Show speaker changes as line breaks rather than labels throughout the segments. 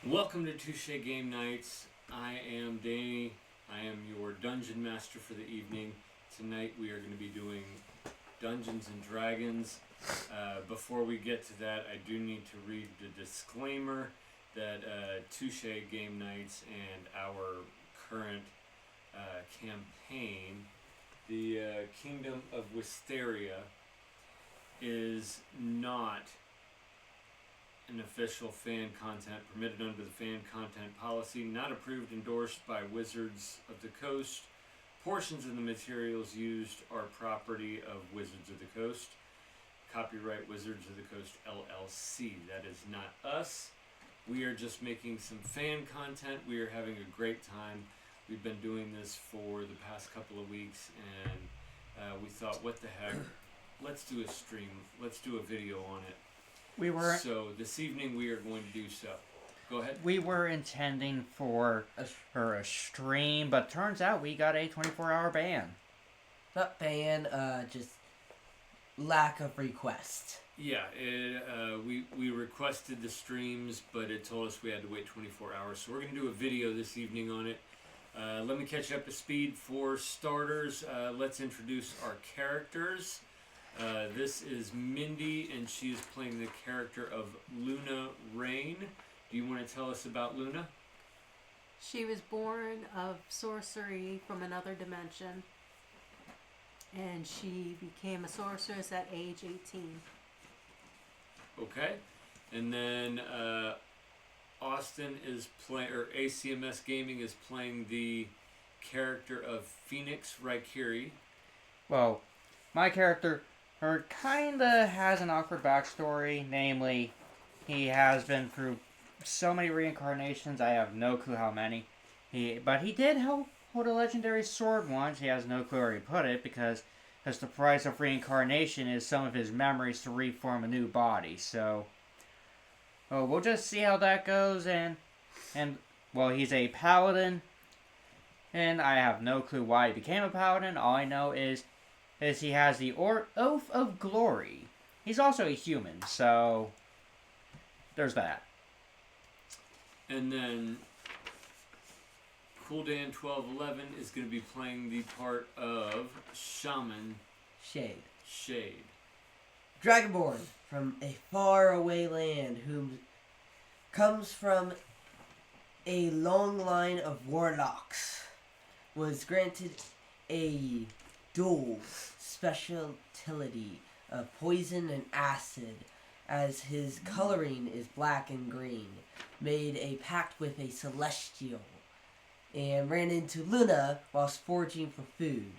Welcome to Touche Game Nights. I am Danny. I am your dungeon master for the evening. Tonight we are going to be doing Dungeons and Dragons. Before we get to that, I do need to read the disclaimer that Touche Game Nights and our current campaign, the Kingdom of Wisteria, is not an official fan content permitted under the fan content policy, not approved, endorsed by Wizards of the Coast. Portions of the materials used are property of Wizards of the Coast. Copyright Wizards of the Coast LLC. That is not us. We are just making some fan content. We are having a great time. We've been doing this for the past couple of weeks, and we thought, what the heck? Let's do a stream. Let's do a video on it. So this evening we are going to do so. Go ahead.
We were intending for a stream, but turns out we got a 24-hour ban.
Not ban, just lack of request.
Yeah, we requested the streams, but it told us we had to wait 24 hours. So we're going to do a video this evening on it. Let me catch you up to speed. For starters, let's introduce our characters. This is Mindy, and she is playing the character of Luna Rain. Do you want to tell us about Luna?
She was born of sorcery from another dimension, and she became a sorceress at age 18.
Okay. And then Austin is playing, or ACMS Gaming is playing the character of Phoenix Raikiri.
Well, my character kinda has an awkward backstory. Namely, he has been through so many reincarnations. I have no clue how many. But he did hold a legendary sword once. He has no clue where he put it because the price of reincarnation is some of his memories to reform a new body. So, we'll just see how that goes. And well, he's a paladin, and I have no clue why he became a paladin. All I know is he has the Oath of Glory. He's also a human, so there's that.
And then Cooldan 1211 is going to be playing the part of Shaman
Shade.
Dragonborn.
Dragonborn from a faraway land who comes from a long line of warlocks, was granted a dual specialty of poison and acid, as his coloring is black and green, made a pact with a celestial, and ran into Luna whilst foraging for food.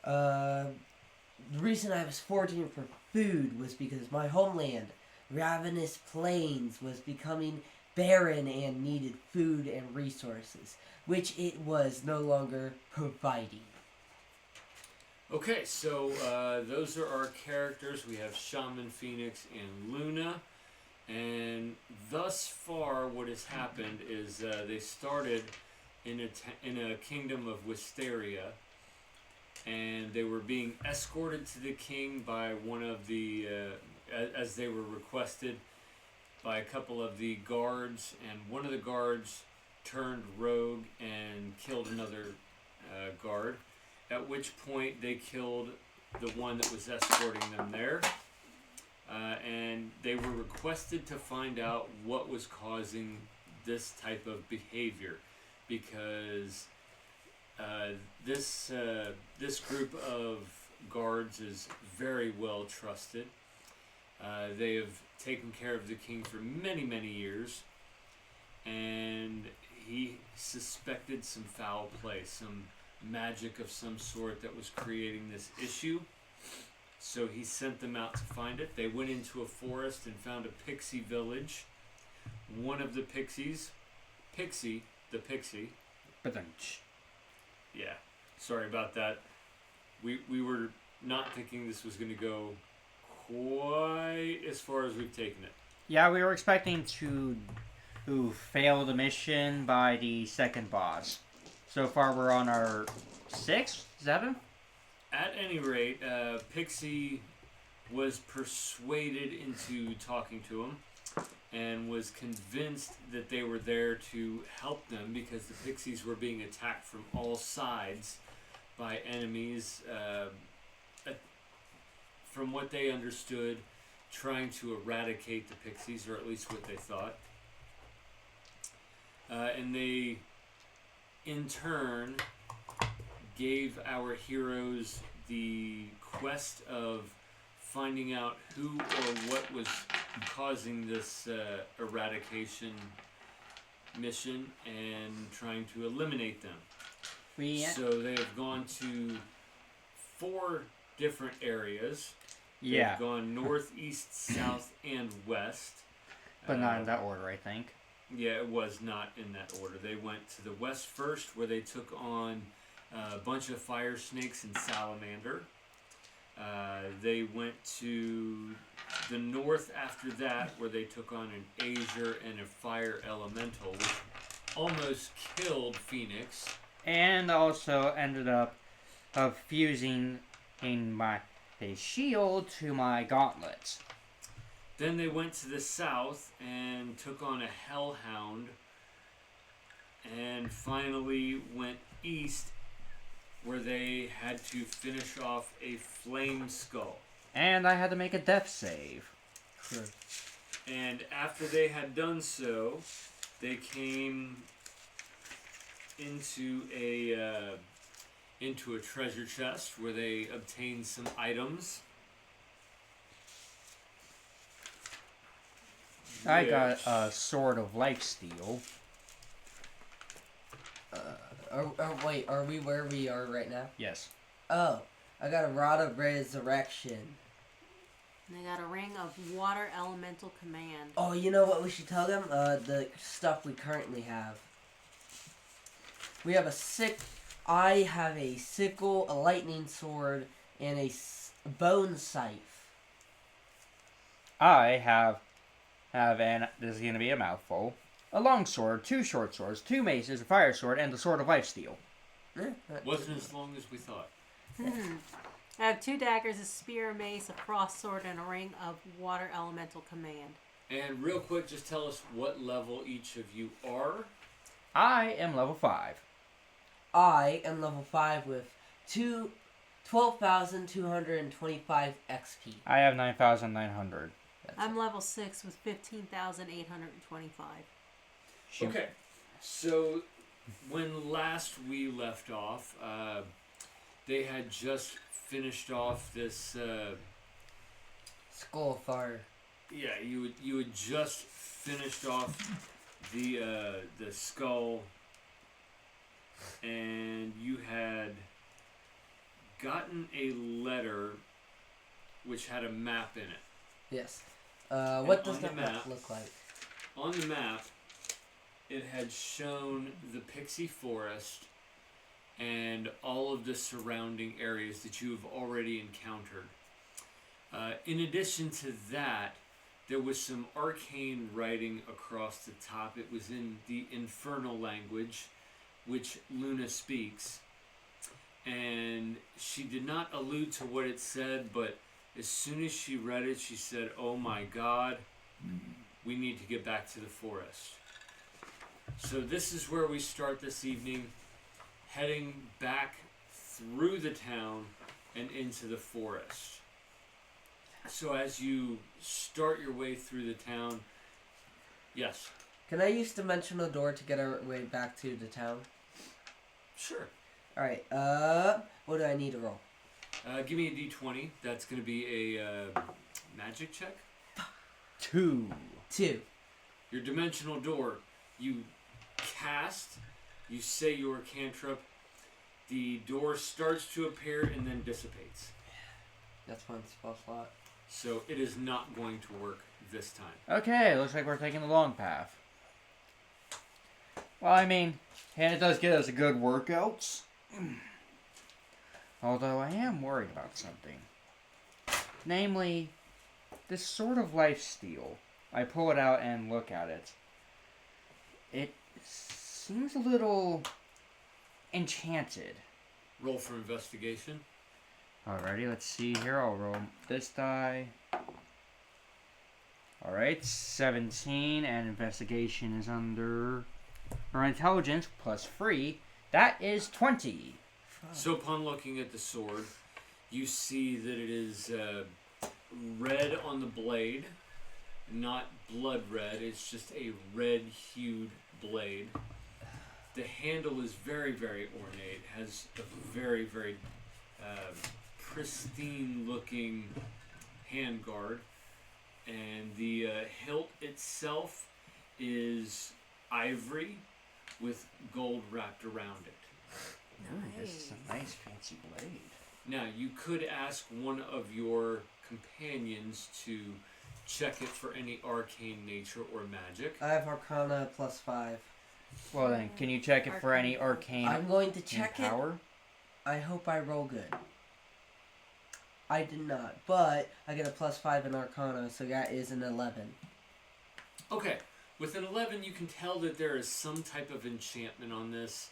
The reason I was foraging for food was because my homeland, Ravenous Plains, was becoming barren and needed food and resources, which it was no longer providing.
Okay, so those are our characters. We have Shaman, Phoenix, and Luna. And thus far, what has happened is they started in a Kingdom of Wisteria, and they were being escorted to the king by one of the, as they were requested, by a couple of the guards, and one of the guards turned rogue and killed another guard, at which point they killed the one that was escorting them there. And they were requested to find out what was causing this type of behavior, because this group of guards is very well trusted. They have taken care of the king for many, many years, and he suspected some foul play, some magic of some sort that was creating this issue. So he sent them out to find it. They went into a forest and found a pixie village. One of the pixies, the pixie. Yeah, sorry about that. We were not thinking this was going to go quite as far as we've taken it.
Yeah, we were expecting to fail the mission by the second boss. So far, we're on our 6th, 7th?
At any rate, Pixie was persuaded into talking to him, and was convinced that they were there to help them because the pixies were being attacked from all sides by enemies. From what they understood, trying to eradicate the pixies, or at least what they thought. And they, in turn, gave our heroes the quest of finding out who or what was causing this eradication mission and trying to eliminate them. So they have gone to 4 different areas.
Yeah.
They've gone north, east, south, and west.
But not in that order, I think.
Yeah, it was not in that order. They went to the west first, where they took on a bunch of fire snakes and salamander. They went to the north after that, where they took on an azure and a fire elemental, which almost killed Phoenix.
And also ended up fusing in the shield to my gauntlets.
Then they went to the south and took on a hellhound, and finally went east, where they had to finish off a flame skull.
And I had to make a death save.
Sure.
And after they had done so, they came into a treasure chest where they obtained some items.
I got a sword of lifesteal.
Wait, are we where we are right now?
Yes.
Oh, I got a rod of resurrection.
And they got a ring of water elemental command.
Oh, you know what we should tell them? The stuff we currently have. We have I have a sickle, a lightning sword, and a bone scythe.
I have and this is going to be a mouthful, a long sword, 2 short swords, 2 maces, a fire sword, and the sword of lifesteal.
Wasn't as long as we thought.
I have 2 daggers, a spear, a mace, a cross sword, and a ring of water elemental command.
And real quick, just tell us what level each of you are.
I am level 5.
I am level 5 with 12,225 XP.
I have 9,900.
I'm level 6 with 15,825.
Okay, so when last we left off, they had just finished off this.
Skull of Fire.
Yeah, you had just finished off the skull, and you had gotten a letter which had a map in it.
Yes. What does
on
that
the
map
map-
look like?
On the map, it had shown the Pixie Forest and all of the surrounding areas that you have already encountered. In addition to that, there was some arcane writing across the top. It was in the infernal language, which Luna speaks. And she did not allude to what it said, but as soon as she read it, she said, "Oh my God, we need to get back to the forest." So this is where we start this evening, heading back through the town and into the forest. So as you start your way through the town, yes?
Can I use Dimensional Door to get our way back to the town?
Sure.
Alright, what do I need to roll?
Give me a d20. That's going to be a magic check.
2.
2.
Your dimensional door, you cast, you say your cantrip, the door starts to appear and then dissipates.
That's one spell slot.
So it is not going to work this time.
Okay, looks like we're taking the long path. Well, I mean, and it does get us a good workout. Although I am worried about something. Namely, this Sword of Lifesteal. I pull it out and look at it. It seems a little enchanted.
Roll for investigation.
Alrighty, let's see here. I'll roll this die. Alright, 17, and investigation is under... Or intelligence plus free. That is 20.
So upon looking at the sword, you see that it is red on the blade, not blood red. It's just a red-hued blade. The handle is very, very ornate. Has a very, very pristine-looking handguard, and the hilt itself is ivory with gold wrapped around it.
Ooh, this is a nice fancy blade.
Now, you could ask one of your companions to check it for any arcane nature or magic.
I have Arcana plus 5.
Well then, can you check it for any arcane
I'm going to check it.
power?
I hope I roll good. I did not, but I get a plus 5 in Arcana, so that is an 11.
Okay, with an 11, you can tell that there is some type of enchantment on this.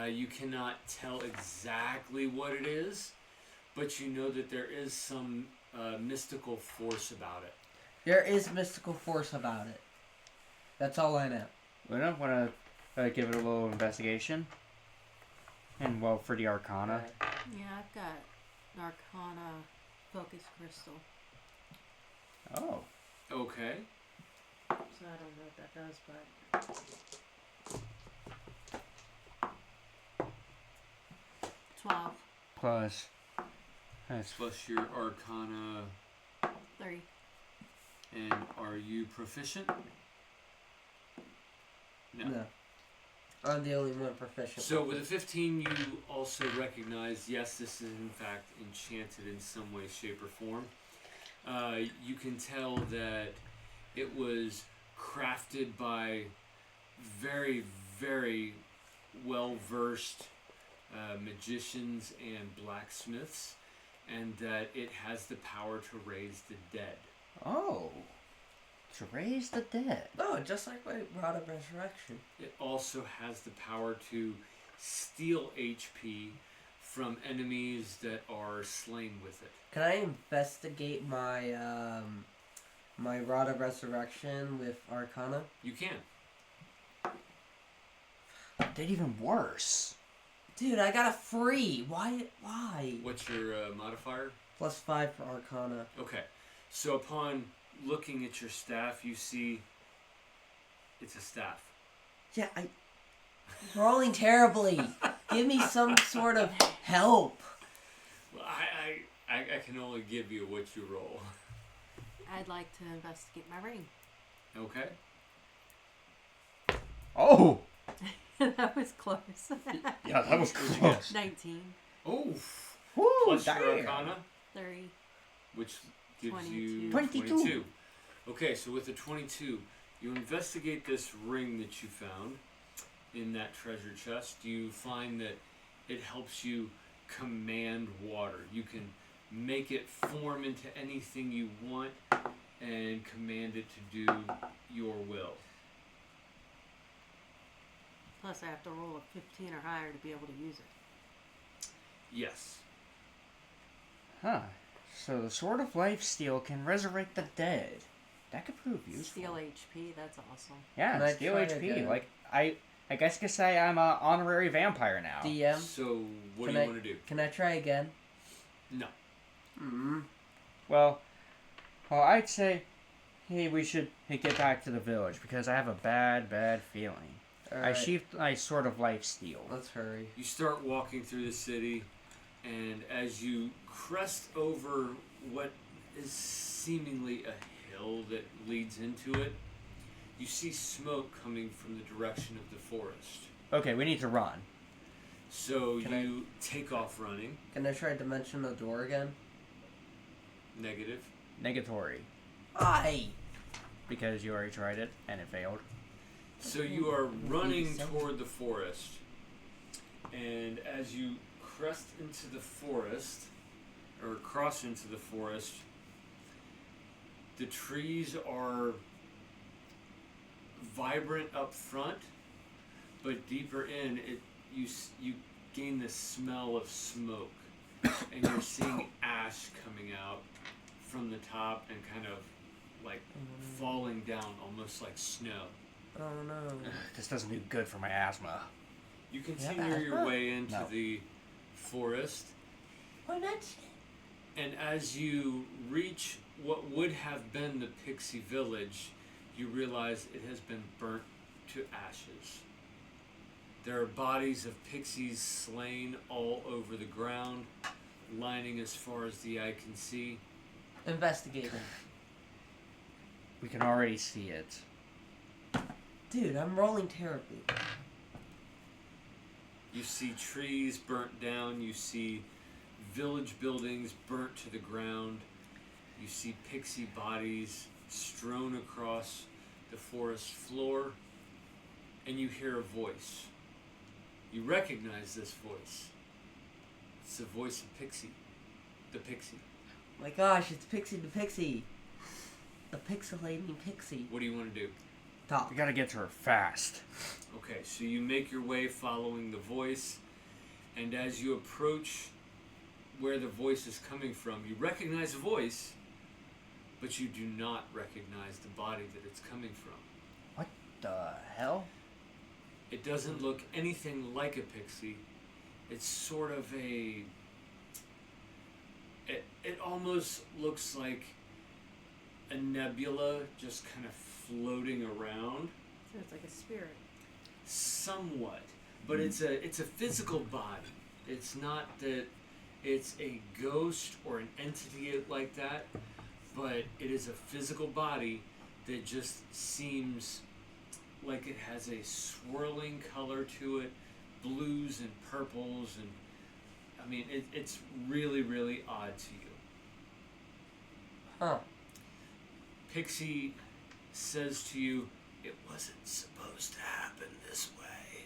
You cannot tell exactly what it is, but you know that there is some mystical force about it.
There is mystical force about it. That's all I know.
Luna, want to give it a little investigation? And well, for the Arcana.
Yeah, I've got an Arcana focus crystal.
Oh.
Okay.
So I don't know what that does, but 12,
Plus. That's
Plus your Arcana,
3.
and are you proficient?
No. I'm the only one proficient.
So with a 15, you also recognize, yes, this is in fact enchanted in some way, shape, or form. You can tell that it was crafted by very, very well-versed magicians and blacksmiths, and that it has the power to raise the dead.
Oh. To raise the dead.
Oh, just like my Rod of Resurrection.
It also has the power to steal HP from enemies that are slain with it.
Can I investigate my my Rod of Resurrection with Arcana?
You can.
Did even worse.
Dude, I got a free. Why?
What's your modifier?
Plus 5 for Arcana.
Okay. So upon looking at your staff, you see it's a staff.
Yeah, I'm rolling terribly. Give me some sort of help.
Well, I can only give you what you roll.
I'd like to investigate my ring.
Okay.
Oh!
That was close.
Yeah, that was close.
19,
Oh.
Woo,
Plus your
damn.
Arcana,
3.
which gives you
22.
22. Okay, so with the 22, you investigate this ring that you found in that treasure chest. You find that it helps you command water. You can make it form into anything you want and command it to do your will.
Plus, I have to roll a 15 or higher to be able to use it.
Yes.
Huh. So the Sword of Life Steal can resurrect the dead. That could prove useful.
Steal HP, that's awesome.
Yeah,
Can I
steal
try
HP.
again?
Like I guess I could say I'm an honorary vampire now.
DM,
So, what
Can
do you
I-
want to do?
can I try again?
No.
Well, I'd say, hey, we should get back to the village because I have a bad feeling. I
Alright,
sheathed my Sword of Life Steal.
let's hurry.
You start walking through the city, and as you crest over what is seemingly a hill that leads into it, you see smoke coming from the direction of the forest.
Okay, we need to run.
So
Can I-
you take off running.
Can I try Dimensional Door again?
Negative.
Negatory.
Aye!
Because you already tried it and it failed.
So you are running
Seven.
toward the forest, and as you crest into the forest, or cross into the forest, the trees are vibrant up front, but deeper in it, you gain the smell of smoke, and you're seeing ash coming out from the top and kind of like falling down almost like snow.
Oh no.
This doesn't do good for my asthma.
You
Yeah,
continue your
asthma?
way into
No.
the forest,
Why not?
and as you reach what would have been the pixie village, you realize it has been burnt to ashes. There are bodies of pixies slain all over the ground, lining as far as the eye can see.
Investigating.
We can already see it.
Dude, I'm rolling terribly.
You see trees burnt down, you see village buildings burnt to the ground, you see pixie bodies strewn across the forest floor, and you hear a voice. You recognize this voice. It's the voice of Pixie. The Pixie.
My gosh, it's Pixie the Pixie. The pixelating Pixie.
What do you want to do?
Talk.
We gotta get to her fast.
Okay, so you make your way following the voice, and as you approach where the voice is coming from, you recognize the voice, but you do not recognize the body that it's coming from.
What the hell?
It doesn't look anything like a pixie. It's sort of a... It almost looks like a nebula just kind of floating around.
So it's like a spirit.
Somewhat. But it's a physical body. It's not that it's a ghost or an entity like that, but it is a physical body that just seems like it has a swirling color to it, blues and purples, and I mean, it's really, really odd to you.
Huh.
Pixie says to you, it wasn't supposed to happen this way.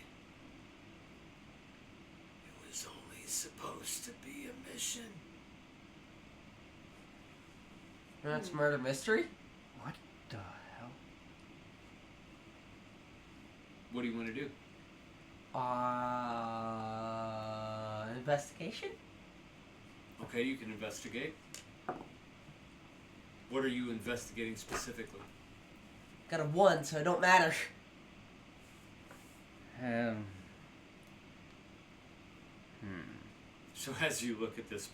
It was only supposed to be a mission.
That's murder mystery?
What the hell?
What do you want to do?
Investigation?
Okay, you can investigate. What are you investigating specifically?
Got a 1, so it don't matter.
So as you look at this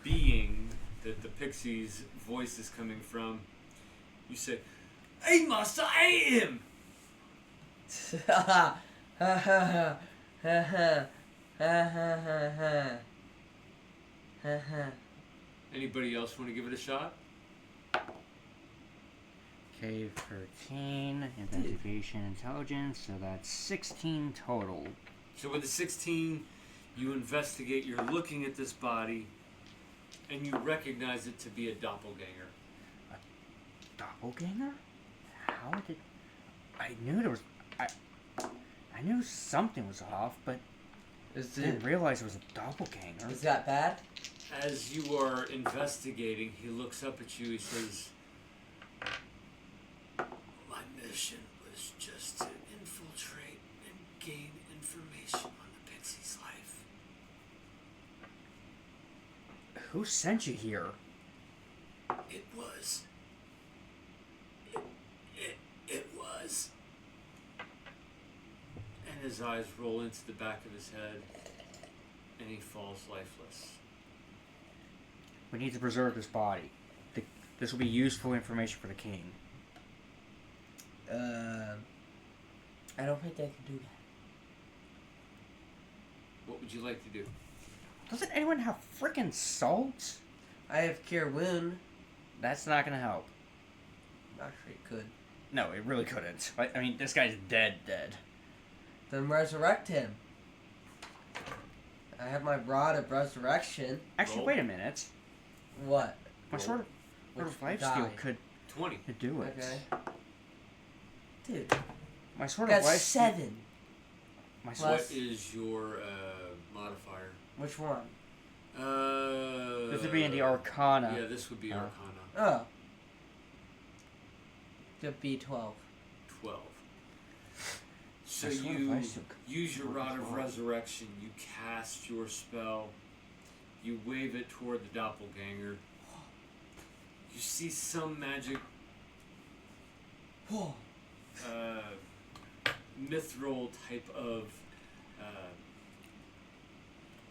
being that the pixie's voice is coming from, you say, "Hey, master, I ate him!"
Ha ha ha ha ha ha ha ha.
Anybody else want to give it a shot?
Okay, 13, investigation, intelligence, so that's 16 total.
So with the 16, you investigate, you're looking at this body, and you recognize it to be a doppelganger.
Doppelganger? How did... I knew there was... I knew something was off, but I didn't realize it was a doppelganger.
Is that bad?
As you are investigating, he looks up at you, he says, "My mission was just to infiltrate and gain information on the Pixie's life."
Who sent you here?
It was. It was. And his eyes roll into the back of his head, and he falls lifeless.
We need to preserve this body. This will be useful information for the king.
I don't think they can do that.
What would you like to do?
Doesn't anyone have frickin' salt?
I have cure wound.
That's not gonna help.
Actually, it could.
No, it really couldn't. I mean, this guy's dead.
Then resurrect him. I have my rod of resurrection.
Actually,
Roll.
wait a minute.
What?
My
Roll.
sort of
Which
life
die?
steal could
20.
do it.
Okay. Dude,
My sort
I
of
got
life
7.
My
Plus-
sort
What is your modifier?
Which one?
this would be in the Arcana.
Yeah, this would be
Oh.
Arcana.
Oh. The B12.
12. So
My sort of
you
life steal could
use your
work
Rod
as
of
well.
Resurrection, you cast your spell, you wave it toward the doppelganger. You see some magic mithril type of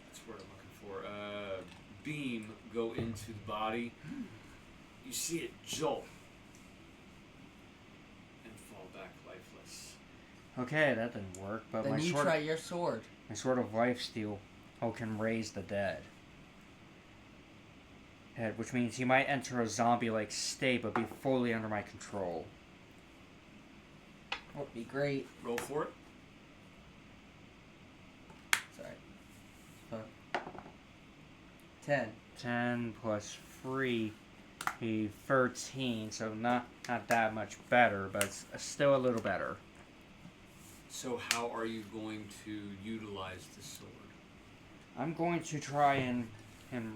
that's what I'm looking for. Beam go into the body. You see it jolt and fall back lifeless.
Okay, that didn't work, but
Then you try your sword.
my sword of lifesteal can raise the dead. Which means he might enter a zombie-like state, but be fully under my control.
Would be great.
Roll for it.
Sorry. Fun. 10.
10 plus 3, be 13, so not that much better, but it's still a little better.
So how are you going to utilize the sword?
I'm going to try and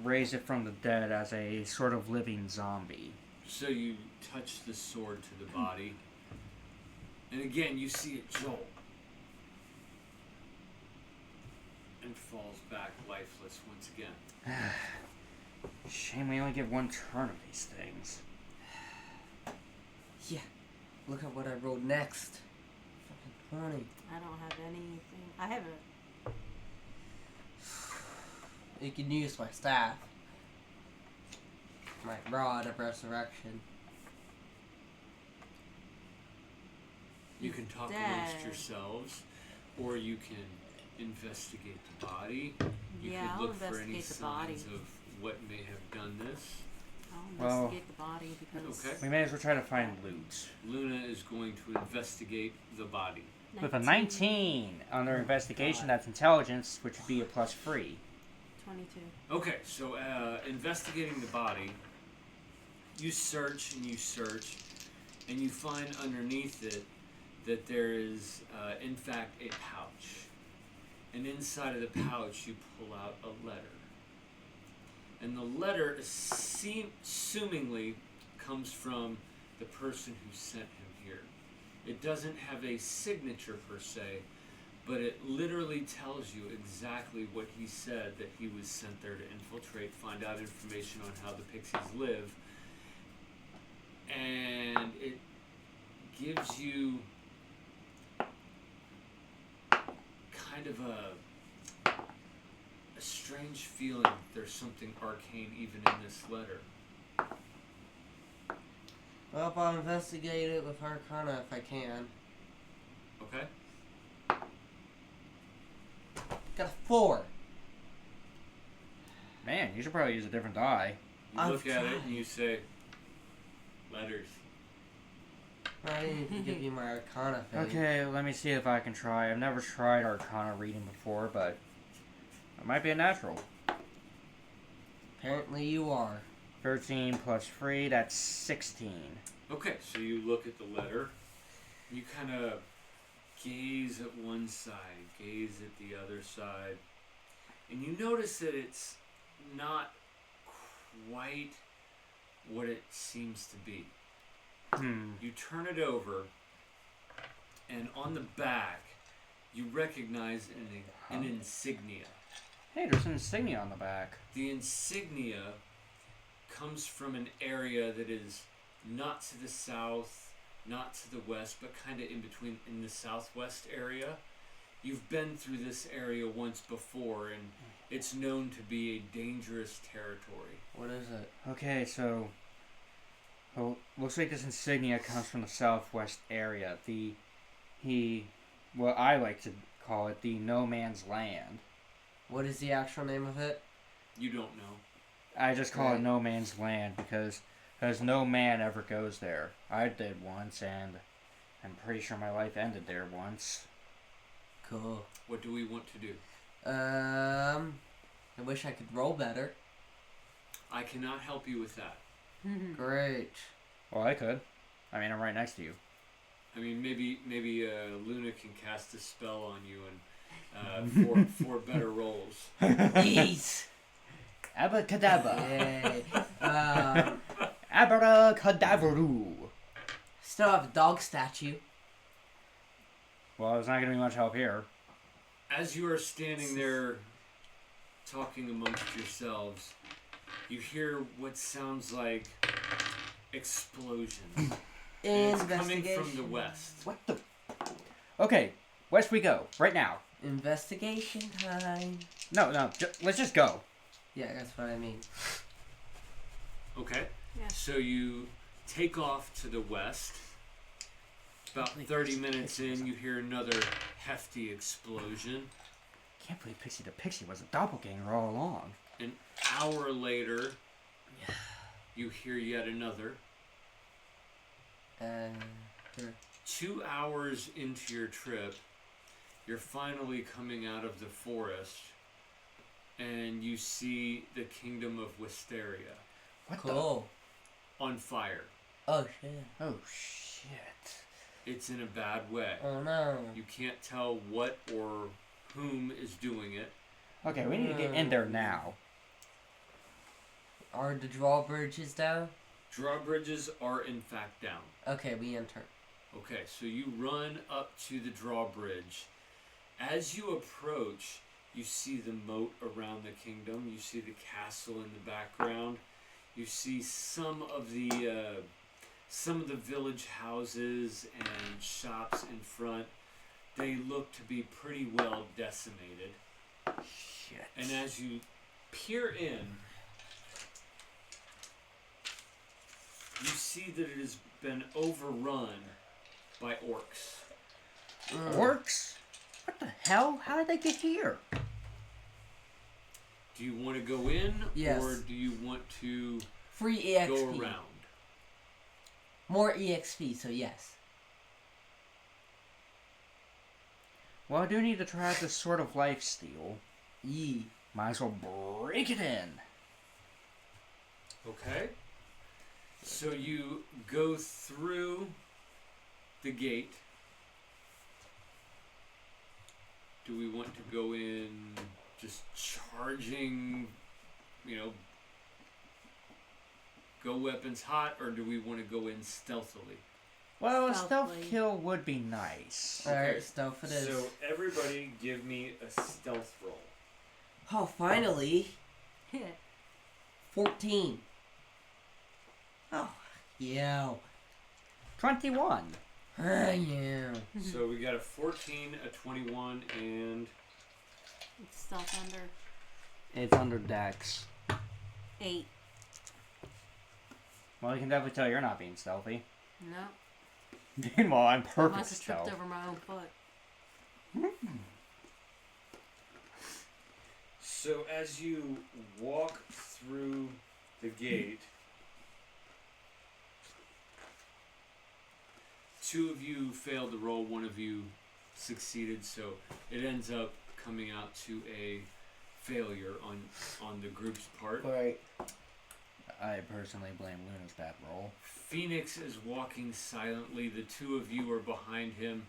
raise it from the dead as a sort of living zombie.
So you touch the sword to the body, and again you see it jolt and falls back lifeless once again.
Shame we only get one turn of these things.
Yeah. Look at what I rolled next. Fucking funny.
I don't have anything. I have a.
You can use my staff. My rod of resurrection.
You can talk
Dead.
amongst yourselves, or you can investigate the body. You
Yeah,
could
I'll
look for any
investigate the body.
signs of what may have done this.
I'll
Well,
investigate the body because.
Okay.
We may as well try to find loot.
Luna is going to investigate the body.
With a 19 on their investigation, that's intelligence, which would be a plus 3.
22.
Okay, so investigating the body, you search and you search, and you find underneath it that there is, in fact, a pouch. And inside of the pouch, you pull out a letter. And the letter, assumingly, comes from the person who sent him here. It doesn't have a signature per se, but it literally tells you exactly what he said, that he was sent there to infiltrate, find out information on how the Pixies live. And it gives you kind of a strange feeling that there's something arcane even in this letter.
Well, I'll investigate it with Arcana if I can.
Okay?
Got a 4.
Man, you should probably use a different die.
You
I've
look at it
tried.
and you say, letters.
I didn't even give you my Arcana thing.
Okay, let me see if I can try. I've never tried Arcana reading before, but it might be a natural.
Apparently you are.
13 plus 3, that's 16.
Okay, so you look at the letter, you kind of gaze at one side, gaze at the other side, and you notice that it's not quite what it seems to be. You turn it over, and on the back, you recognize an insignia.
Hey, there's an insignia on the back.
The insignia comes from an area that is not to the south, not to the west, but kind of in between, in the southwest area. You've been through this area once before, and it's known to be a dangerous territory.
What is it?
Okay, so looks like this insignia comes from the southwest area. What I like to call it, the No Man's Land.
What is the actual name of it?
You don't know.
I just call it
Right.
No Man's Land because no man ever goes there. I did once, and I'm pretty sure my life ended there once.
Cool.
What do we want to do?
I wish I could roll better.
I cannot help you with that.
Great.
Well, I could. I mean, I'm right next to you.
I mean, maybe Luna can cast a spell on you and for better rolls.
Yes.
Abracadabra.
Yay.
Abracadabroo.
Still have a dog statue.
Well, there's not going to be much help here.
As you are standing there talking amongst yourselves, you hear what sounds like explosions And it's coming
Investigation.
from the west.
What the? Okay, west we go right now.
Investigation time.
No, let's just go.
Yeah, that's what I mean.
Okay.
Yeah.
So you take off to the west. About 30 minutes in, you hear another hefty explosion.
Can't believe Pixie the Pixie was a doppelganger all along.
An hour later, you hear yet another.
Sure.
2 hours into your trip, you're finally coming out of the forest, and you see the Kingdom of Wisteria
What
Cool.
on fire.
Oh shit.
the? Oh shit.
It's in a bad way.
Oh no.
You can't tell what or whom is doing it.
Okay, we need to get in there now.
Are the drawbridges down?
Drawbridges are in fact down.
Okay, we enter.
Okay, so you run up to the drawbridge. As you approach, you see the moat around the kingdom. You see the castle in the background. You see some of the village houses and shops in front. They look to be pretty well decimated.
Shit.
And as you peer in, you see that it has been overrun by orcs.
Orcs? What the hell? How did they get here?
Do you want to go in,
Yes.
or do you want to
Free EXP.
go around?
More EXP, so yes.
Well, I do need to try this sort of life steal.
Yee.
Might as well break it in.
Okay. So you go through the gate. Do we want to go in just charging, go weapons hot, or do we want to go in stealthily?
Well, a stealth
Stealthily.
kill would be nice.
Alright, stealth it is.
So everybody give me a stealth roll.
Oh, finally.
Hit.
14. Oh, yeah.
21.
Yeah.
So we got a 14, a 21, and
It's stealth under
It's under Dex.
8.
Well, you can definitely tell you're not being stealthy.
No.
Meanwhile, I'm
I
perfect
must have tripped
stealth.
over my own foot.
so as you walk through the gate, two of you failed to roll, one of you succeeded, so it ends up coming out to a failure on the group's part.
Alright.
I personally blame Luna's bad roll.
Phoenix is walking silently. The two of you are behind him,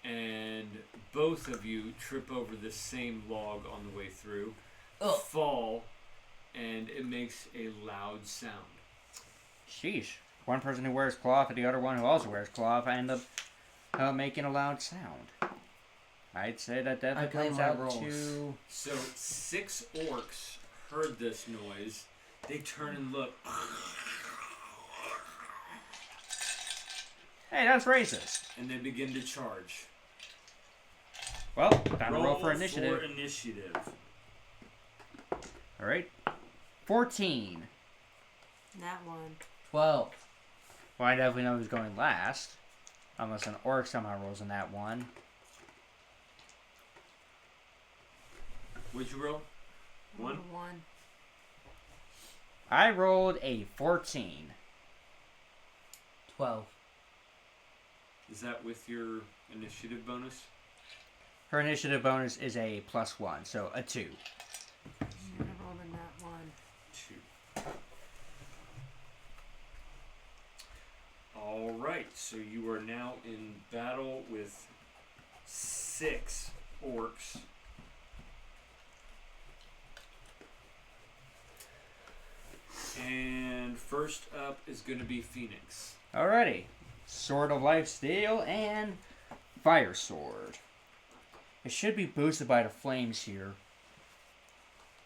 and both of you trip over the same log on the way through,
Ugh.
fall, and it makes a loud sound.
Sheesh. One person who wears cloth and the other one who also wears cloth end up making a loud sound. I'd say that definitely
I blame
comes
my
out
rolls.
to...
So 6 orcs heard this noise. They turn and look.
Hey, that's racist.
And they begin to charge.
Well, time to roll for initiative.
For initiative.
Alright. 14.
That one.
12.
Well, I definitely know who's going last. Unless an orc somehow rolls in that one.
What'd you roll? 1?
1.
I rolled a 14.
12.
Is that with your initiative bonus?
Her initiative bonus is a +1, so a 2.
I rolled in that one.
2. Alright, so you are now in battle with 6 orcs. And first up is going to be Phoenix.
Alrighty. Sword of Life Steal and Fire Sword. It should be boosted by the flames here.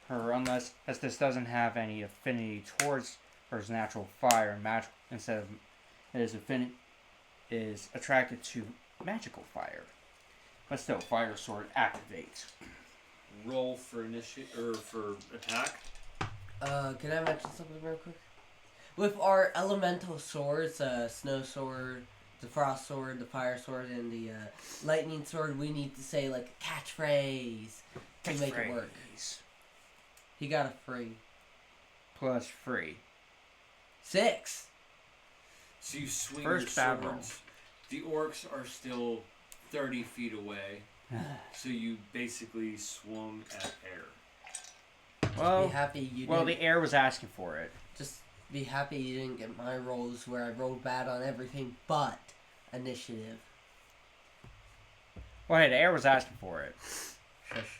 Or unless as this doesn't have any affinity towards her natural fire and instead of it is is attracted to magical fire. But still, fire sword activates.
Roll for for attack.
Can I mention something real quick? With our elemental swords, snow sword, the frost sword, the fire sword, and the lightning sword, we need to say like a catchphrase to make it work. He got a free.
Plus free.
6.
So you swing
First
your
battle.
swords. The orcs are still 30 feet away. So you basically swung at air.
Well,
Be happy you
well,
didn't.
the air was asking for it.
Just be happy you didn't get my rolls where I rolled bad on everything but initiative.
Well, hey, the air was asking for it.
Shush.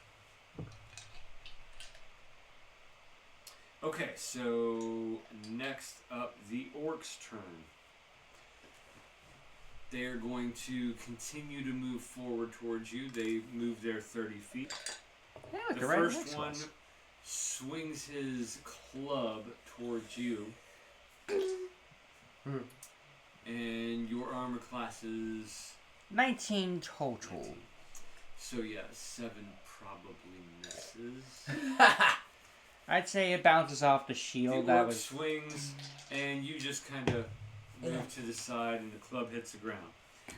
Okay, so next up, the orcs' turn. They are going to continue to move forward towards you. They move their 30 feet.
Yeah, look,
The
they're right
first
next to
one
us.
swings his club towards you. And your armor class is
19 total.
19. So yeah, 7 probably misses.
I'd say it bounces off the shield
The
that
orc
was.
swings, and you just kind of move to the side, and the club hits the ground.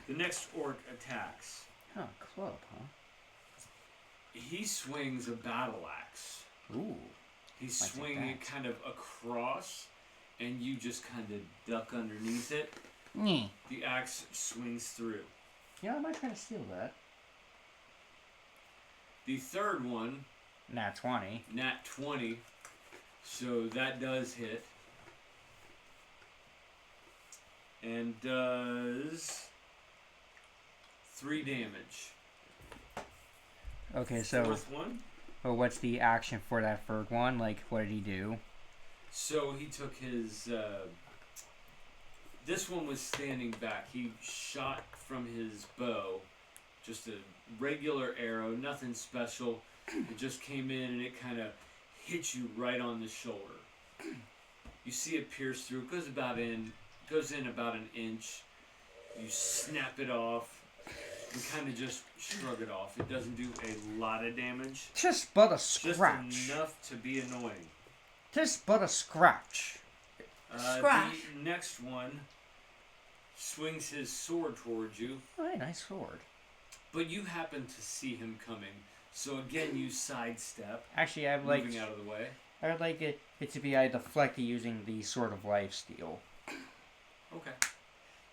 The next orc attacks.
Oh, club, huh?
He swings a battle axe.
Ooh.
He's
Like
swinging it
that.
kind of across, and you just kind of duck underneath it.
Nyeh.
The axe swings through.
Yeah, I might try to steal that.
The third one,
Nat 20.
nat 20, so that does hit. And does 3 damage.
Okay, so
Fourth one.
well, what's the action for that third one? Like, what did he do?
So he took his. This one was standing back. He shot from his bow, just a regular arrow, nothing special. It just came in and it kind of hit you right on the shoulder. You see it pierce through. It goes in about an inch. You snap it off and kind of just shrug it off. It doesn't do a lot of damage.
Just but a
Just
scratch.
enough to be annoying.
Just but a scratch.
Scratch.
The next one swings his sword towards you,
Oh, hey, nice sword.
but you happen to see him coming. So again, you sidestep,
Actually, I'd like
moving out of the way.
I would like it to be I deflected using the Sword of Life steal.
Okay.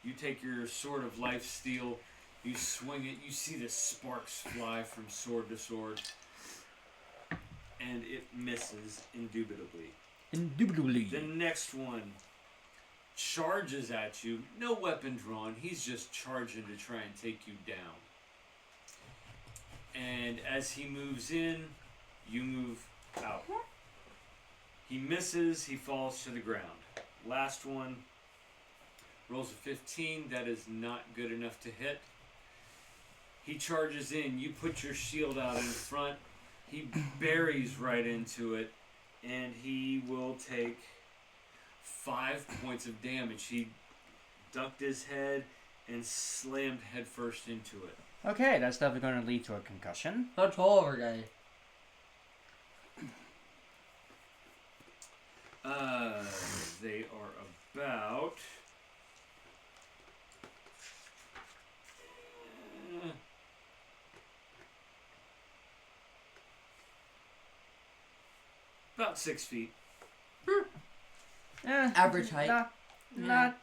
You take your sword of life steel, you swing it, you see the sparks fly from sword to sword, and it misses indubitably.
Indubitably.
The next one charges at you, no weapon drawn, he's just charging to try and take you down. And as he moves in, you move out. He misses, he falls to the ground. Last one rolls a 15, that is not good enough to hit. He charges in, you put your shield out in front, he buries right into it, and he will take 5 points of damage. He ducked his head and slammed headfirst into it.
Okay, that's definitely going to lead to a concussion.
How tall are guy?
They are about about 6 feet.
Average height.
Not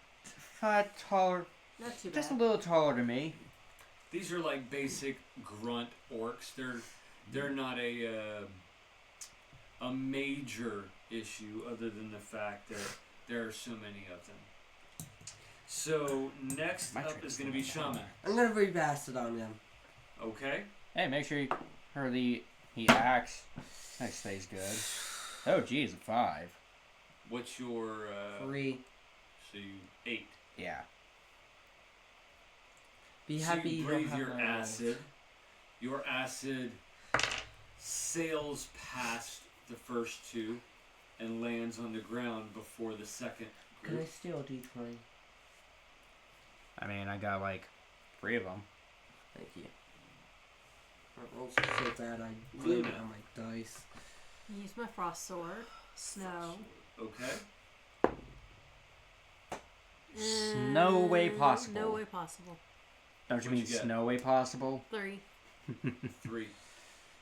taller,
Not too bad.
just a little taller than me.
These are like basic grunt orcs. They're not a major issue other than the fact that there are so many of them. So next
My
up
trick's
is going to be Shaman.
I'm gonna rebast it on them.
Okay.
Hey, make sure he acts. That stays good. Oh, geez, a 5.
What's your
3.
so you 8.
Yeah.
Be
So
happy
you
you don't
breathe
have
your
my
acid. Your acid sails past the first 2 and lands on the ground before the second
Can I
group.
steal a D20?
I mean, I got like 3 of them.
Thank you. My rolls are so bad I blame it on my dice.
Use my frost sword. Snow.
Okay.
No way possible.
No way possible.
Don't you mean
What'd you get?
no way possible?
3
3.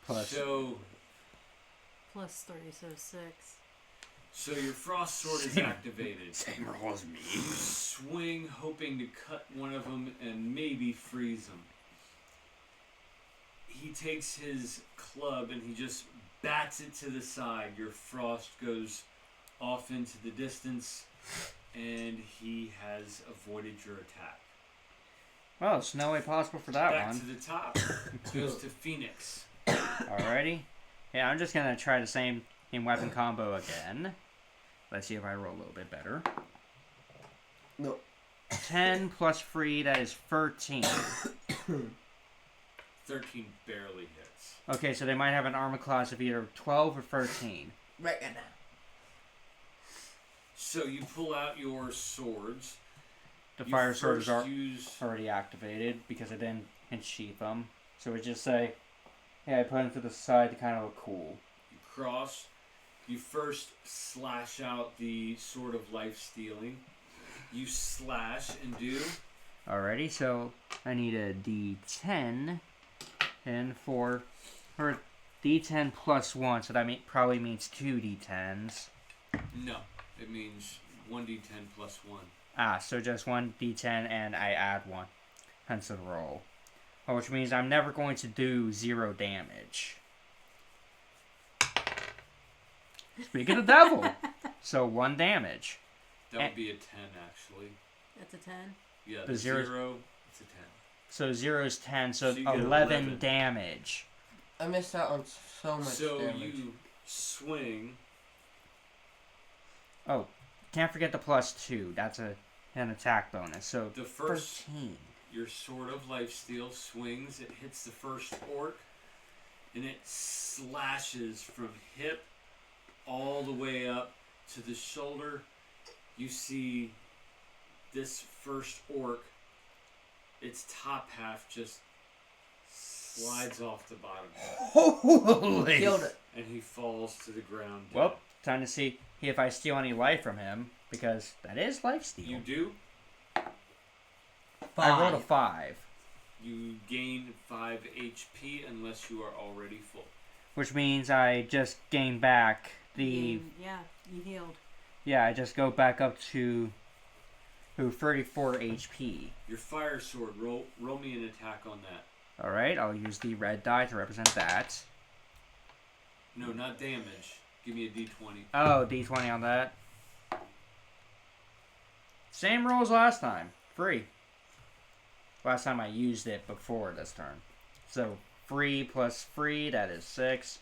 Plus.
So
plus 3, so 6.
So your frost sword is activated.
Same roll as me.
You swing, hoping to cut one of them and maybe freeze him. He takes his club and he just bats it to the side. Your frost goes off into the distance, and he has avoided your attack.
Well, it's no way possible for that
Back
one.
to the top goes to Phoenix.
Alrighty. Yeah, I'm just gonna try the same weapon combo again. Let's see if I roll a little bit better.
No.
10 plus free, that is 13.
13 barely hits.
Okay, so they might have an armor class of either 12 or 13.
Right now.
So you pull out your swords.
The
You
fire sword is
first use
already activated because I didn't sheath them. So we just say, hey, I put them to the side to kind of look cool.
You cross. You first slash out the Sword of Life Stealing. You slash and do.
Alrighty, so I need a D10 and or D10 plus 1, so that probably means 2 D10s.
No, it means 1d10 plus 1.
Ah, so just 1 D10 and I add 1. Hence the roll. Oh, which means I'm never going to do 0 damage. Speak of the devil! So 1 damage.
That would be a 10, actually.
That's a 10.
Yeah,
The
the
zero-
0, it's a 10.
So 0 is 10, so
So you get
11
11.
damage.
I missed out on so much
So
damage.
you swing.
Oh, can't forget the plus 2. That's an attack bonus. So
The first,
13.
your Sword of Lifesteal swings. It hits the first orc, and it slashes from hip all the way up to the shoulder. You see this first orc, its top half just slides off the bottom,
Holy!
Killed it.
and he falls to the ground. dead.
Well, time to see if I steal any life from him, because that is life steal.
You do.
I rolled a
5.
5,
You gain 5 HP unless you are already full.
which means I just gain back
Yeah, you healed.
Yeah, I just go back up to 34 HP.
Your fire sword, roll me an attack on that.
Alright, I'll use the red die to represent that.
No, not damage. Give me a d20.
Oh, D20 on that. Same roll as last time. Free. Last time I used it before this turn. So, free plus free, that is 6.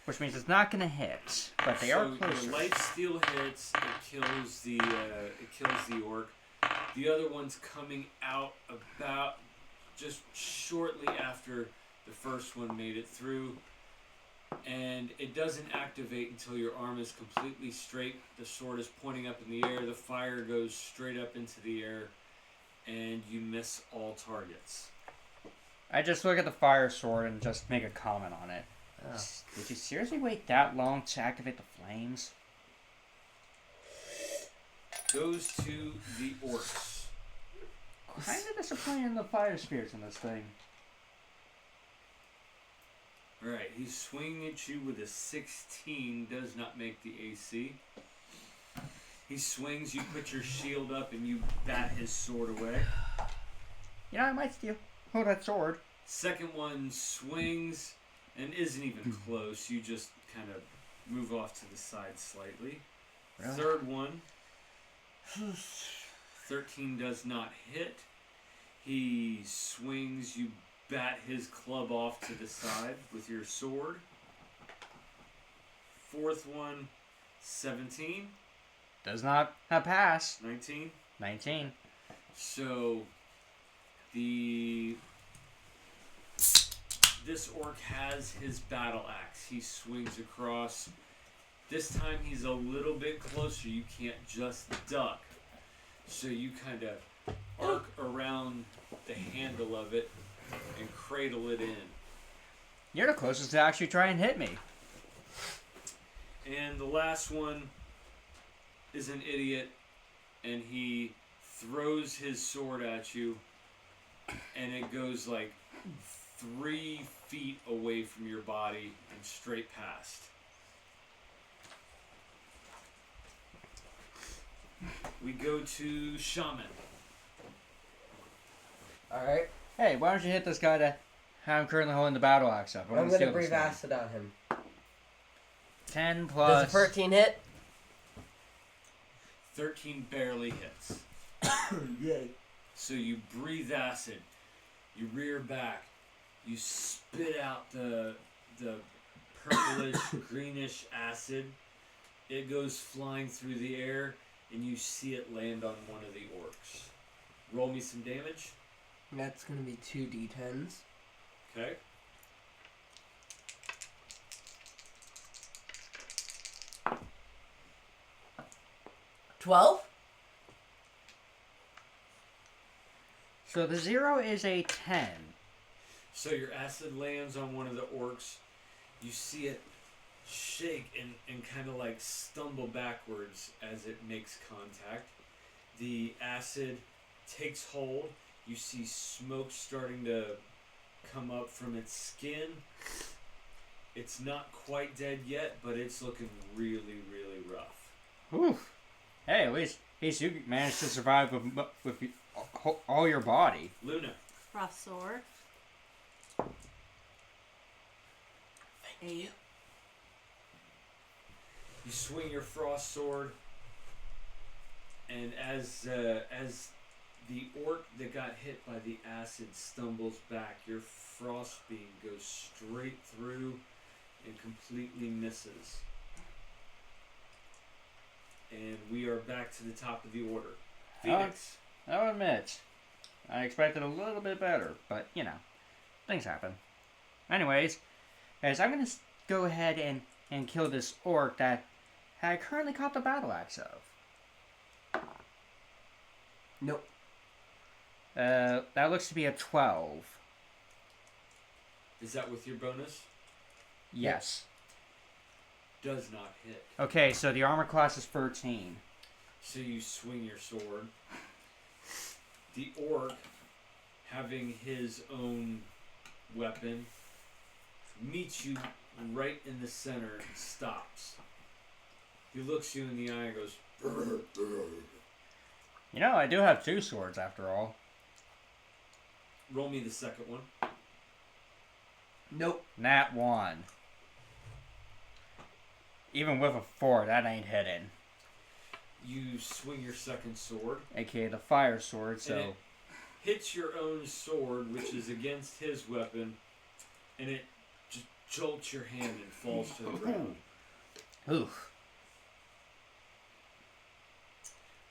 Which means it's not going to hit, but they are closer.
Your light steel hits. It kills the orc. The other one's coming out about just shortly after the first one made it through, and it doesn't activate until your arm is completely straight. The sword is pointing up in the air. The fire goes straight up into the air, and you miss all targets.
I just look at the fire sword and just make a comment on it.
Oh.
Did you seriously wait that long to activate the flames?
Goes to the orcs.
Kind of disappointed in the fire spirits in this thing.
Alright, he's swinging at you with a 16. Does not make the AC. He swings, you put your shield up, and you bat his sword away.
You know, I might steal. Oh, that sword.
Second one swings and isn't even close. You just kind of move off to the side slightly.
Really?
Third one, 13 does not hit. He swings, you bat his club off to the side with your sword. Fourth one, 17,
Does not have pass.
19.
19.
So this orc has his battle axe. He swings across. This time he's a little bit closer. You can't just duck. So you kind of arc around the handle of it and cradle it in.
You're the closest to actually try and hit me.
And the last one is an idiot, and he throws his sword at you, and it goes like 3 feet away from your body and straight past. We go to Shaman.
Alright.
Hey, why don't you hit this guy that I'm currently holding the battle axe up?
I'm gonna breathe acid on him.
10
Does
plus.
a 13 hit?
13 barely hits.
Yay.
So you breathe acid, you rear back, you spit out the purplish greenish acid. It goes flying through the air, and you see it land on one of the orcs. Roll me some damage.
That's gonna be 2 d10s.
Okay.
$12?
So the 0 is a 10.
So your acid lands on one of the orcs. You see it shake and kind of like stumble backwards as it makes contact. The acid takes hold. You see smoke starting to come up from its skin. It's not quite dead yet, but it's looking really, really rough.
Oof. Hey, at least you managed to survive with all your body.
Luna.
Frost sword. 8.
You swing your frost sword, and as the orc that got hit by the acid stumbles back, your frost beam goes straight through and completely misses. And we are back to the top of the order. Phoenix.
I'll admit, I expected a little bit better, but you know, things happen. Anyways, as I'm gonna go ahead and kill this orc that I currently caught the battle axe of.
Nope.
That looks to be a 12.
Is that with your bonus?
Yes.
Does not hit.
Okay, so the armor class is 13.
So you swing your sword. The orc, having his own weapon, meets you right in the center and stops. He looks you in the eye and goes, "Brr, brr."
You know, I do have 2 swords after all.
Roll me the second one.
Nope.
Nat 1. Even with a 4, that ain't hitting.
You swing your second sword.
AKA the fire sword,
And
so...
it hits your own sword, which is against his weapon, and it just jolts your hand and falls to the ground.
Oof.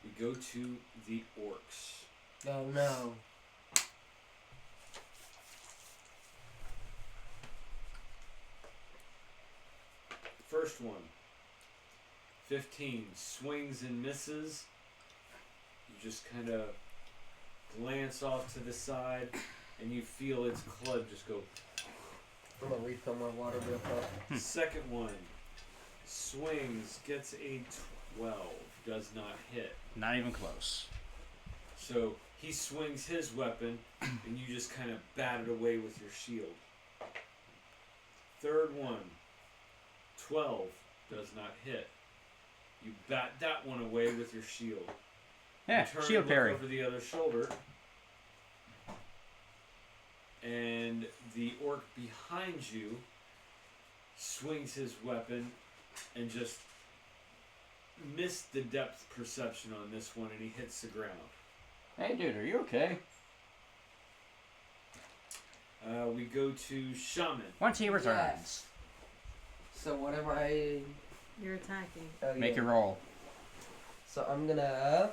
We go to the orcs.
Oh no.
First one, 15, swings and misses. You just kind of glance off to the side, and you feel its club just go.
I'm gonna refill my water real quick.
Second one, swings, gets a 12, does not hit.
Not even close.
So he swings his weapon, and you just kind of bat it away with your shield. Third one, 12, does not hit. You bat that one away with your shield.
Yeah,
You turn
shield
and look
parry.
over the other shoulder, and the orc behind you swings his weapon and just missed the depth perception on this one, and he hits the ground.
Hey, dude, are you okay?
We go to Shaman.
Once he returns,
Yes. So whatever I...
You're attacking.
Oh,
make
yeah.
it roll.
So I'm gonna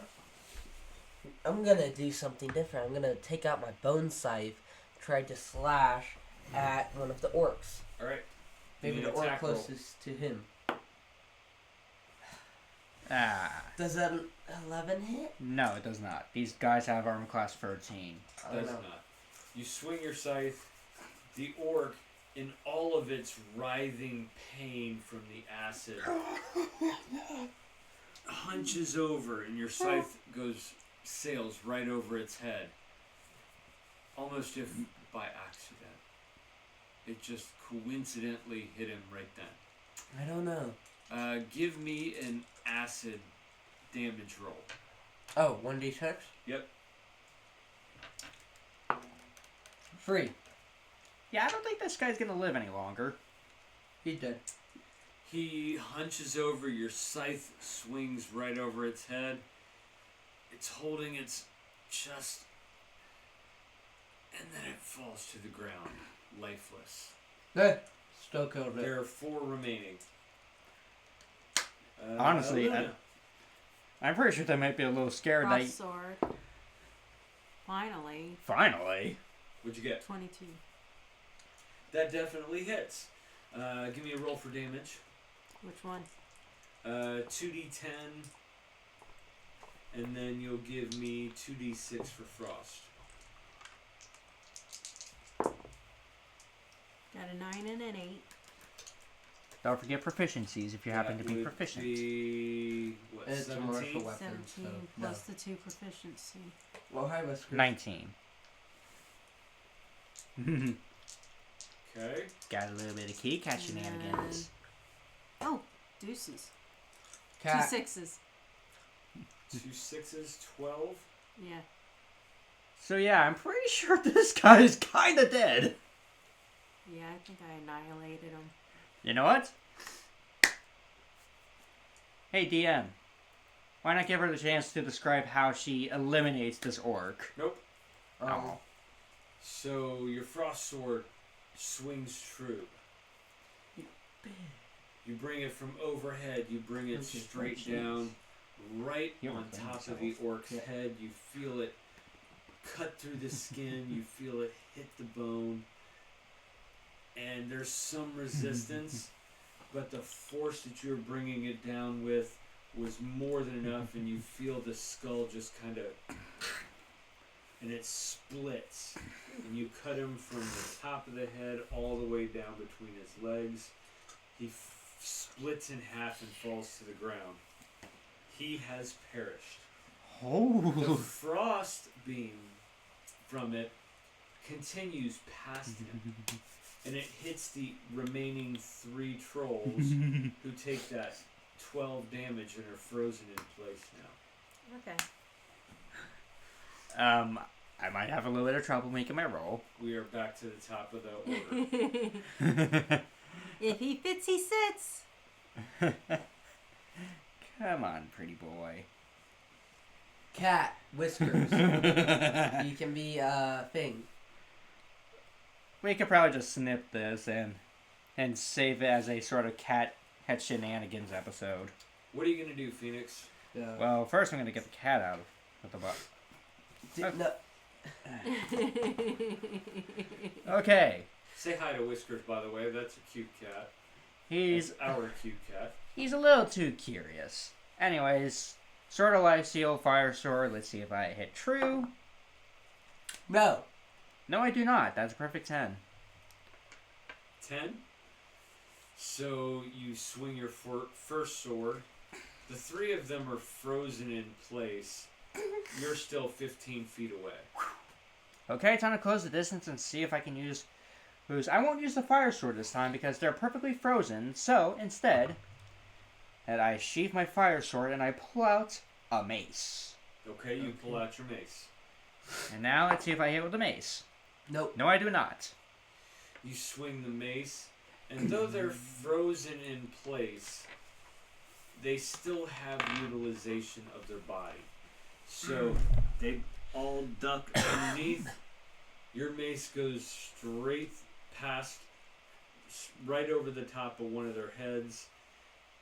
do something different. I'm gonna take out my bone scythe, try to slash at one of the orcs.
Alright.
Maybe
Give
the
me an
orc
attack roll.
closest to him.
Ah.
Does that 11 hit?
No, it does not. These guys have armor class 13.
Does not. You swing your scythe. The orc, in all of its writhing pain from the acid, hunches over, and your scythe sails right over its head, almost if by accident. It just coincidentally hit him right then.
I don't know.
Give me an acid damage roll.
Oh, 1d6?
Yep.
3.
Yeah, I don't think this guy's gonna live any longer.
He's dead.
He hunches over, your scythe swings right over its head. It's holding its chest, and then it falls to the ground, lifeless.
Still killed it.
There are 4 remaining.
Honestly,
Luna.
I'm pretty sure they might be a little scared that...
Cross sword. Finally.
Finally?
What'd you get?
22.
That definitely hits. Give me a roll for damage.
Which one?
2d10, and then you'll give me 2d6 for frost.
Got a 9 and an 8.
Don't forget proficiencies if you happen to be
That would
proficient.
Be, what,
It's a martial
17?
weapon.
17
so,
plus the 2 proficiency.
Well, hi, Whiskers.
19.
Okay.
Got a little bit of kitty cat shenanigans.
Oh, deuces.
Cat.
2 6s.
2 6s, 12.
Yeah.
So yeah, I'm pretty sure this guy is kinda dead.
Yeah, I think I annihilated him.
You know what? Hey DM, why not give her the chance to describe how she eliminates this orc?
Nope.
Oh.
So your frost sword swings true. You bring it from overhead. You bring it
Okay,
straight
jeez.
down, right
You'll
on
defend
top of the
yourself.
orc's head. You feel it cut through the skin. You feel it hit the bone. And there's some resistance, but the force that you're bringing it down with was more than enough, and you feel the skull just kind of, and it splits, and you cut him from the top of the head all the way down between his legs. He splits in half and falls to the ground. He has perished. The
Oh.
frost beam from it continues past him. And it hits the remaining 3 trolls who take that 12 damage and are frozen in place now.
Okay.
I might have a little bit of trouble making my roll.
We are back to the top of the order.
If he fits, he sits.
Come on, pretty boy.
Cat. Whiskers. He can be thing.
We could probably just snip this and save it as a sort of cat shenanigans episode.
What are you going to do, Phoenix?
Yeah.
Well, first I'm going to get the cat out of the box.
No.
Okay.
Say hi to Whiskers, by the way. That's a cute cat.
He's
That's our cute cat.
a little too curious. Anyways, Sword of Life Seal, Fire Sword. Let's see if I hit true.
No.
No, I do not. That's a perfect 10.
10. So you swing your first sword. The 3 of them are frozen in place. You're still 15 feet away.
Okay, time to close the distance and see if I can use whose. I won't use the Fire Sword this time because they're perfectly frozen. So instead, and I sheath my Fire Sword and I pull out a mace.
Okay, you pull out your mace.
And now let's see if I hit with the mace.
Nope.
No, I do not.
You swing the mace, and though they're frozen in place, they still have utilization of their body. So they all duck underneath. Your mace goes straight past, right over the top of one of their heads,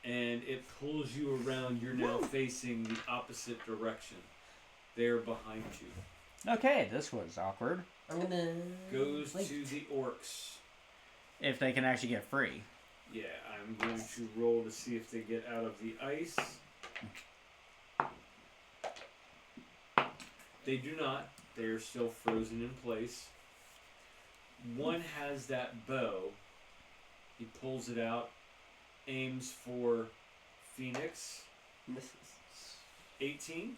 and it pulls you around. You're now facing the opposite direction. They are behind you.
Okay, this was awkward.
I'm gonna.
Goes
wait.
to the orcs.
If they can actually get free.
Yeah, I'm going to roll to see if they get out of the ice. They do not. They are still frozen in place. One has that bow. He pulls it out, aims for Phoenix.
Misses.
18.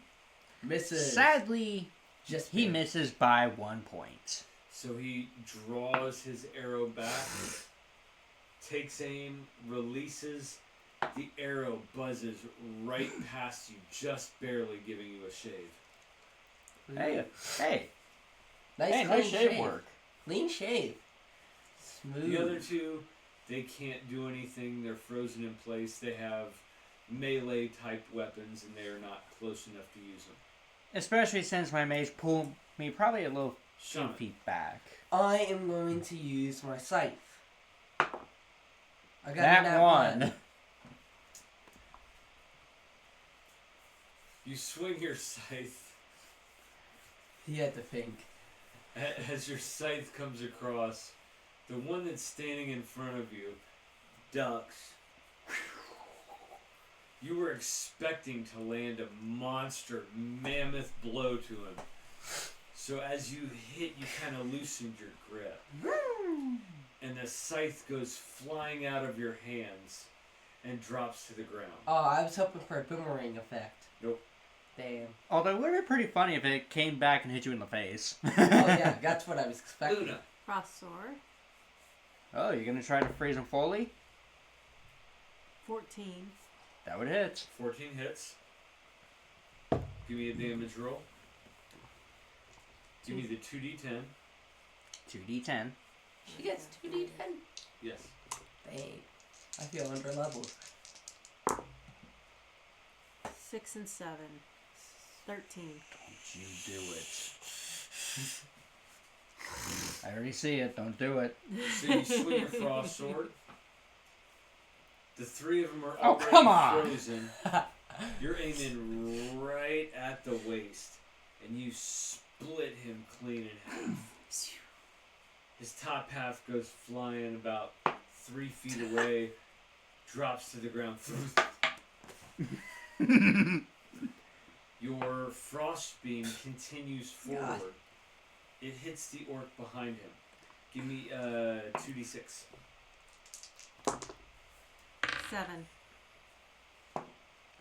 Misses.
Sadly,
Just
he
barely.
misses by 1 point.
So he draws his arrow back, takes aim, releases. The arrow buzzes right past you, just barely giving you a shave.
Hey, hey,
Nice,
hey,
clean
nice shave work.
Clean shave. Smooth.
The other two, they can't do anything. They're frozen in place. They have melee type weapons, and they are not close enough to use them.
Especially since my mage pulled me probably a little few
Shaman.
feet back.
I am going to use my scythe. I got
That one.
You swing your scythe.
He had to think.
As your scythe comes across, the one that's standing in front of you ducks. You were expecting to land a monster, mammoth blow to him. So as you hit, you kind of loosened your grip. And the scythe goes flying out of your hands and drops to the ground.
Oh, I was hoping for a boomerang effect.
Nope.
Damn.
Although it would have been pretty funny if it came back and hit you in the face.
Oh yeah, that's what I was expecting.
Luna.
Frost sword.
Oh, you're gonna try to freeze him fully?
14.
That would hit.
14 hits. Give me a damage roll. Give me the 2d10.
2d10.
She gets 2d10.
Yes.
Dang. I feel under leveled.
6 and 7. 13.
Don't you do it. I already see it. Don't do it.
So you swing your frost sword. The three of them are
Oh,
already
come on!
frozen. You're aiming right at the waist, and you split him clean in half. His top half goes flying about 3 feet away, drops to the ground. Your frost beam continues forward.
God.
It hits the orc behind him. Give me 2d6.
7.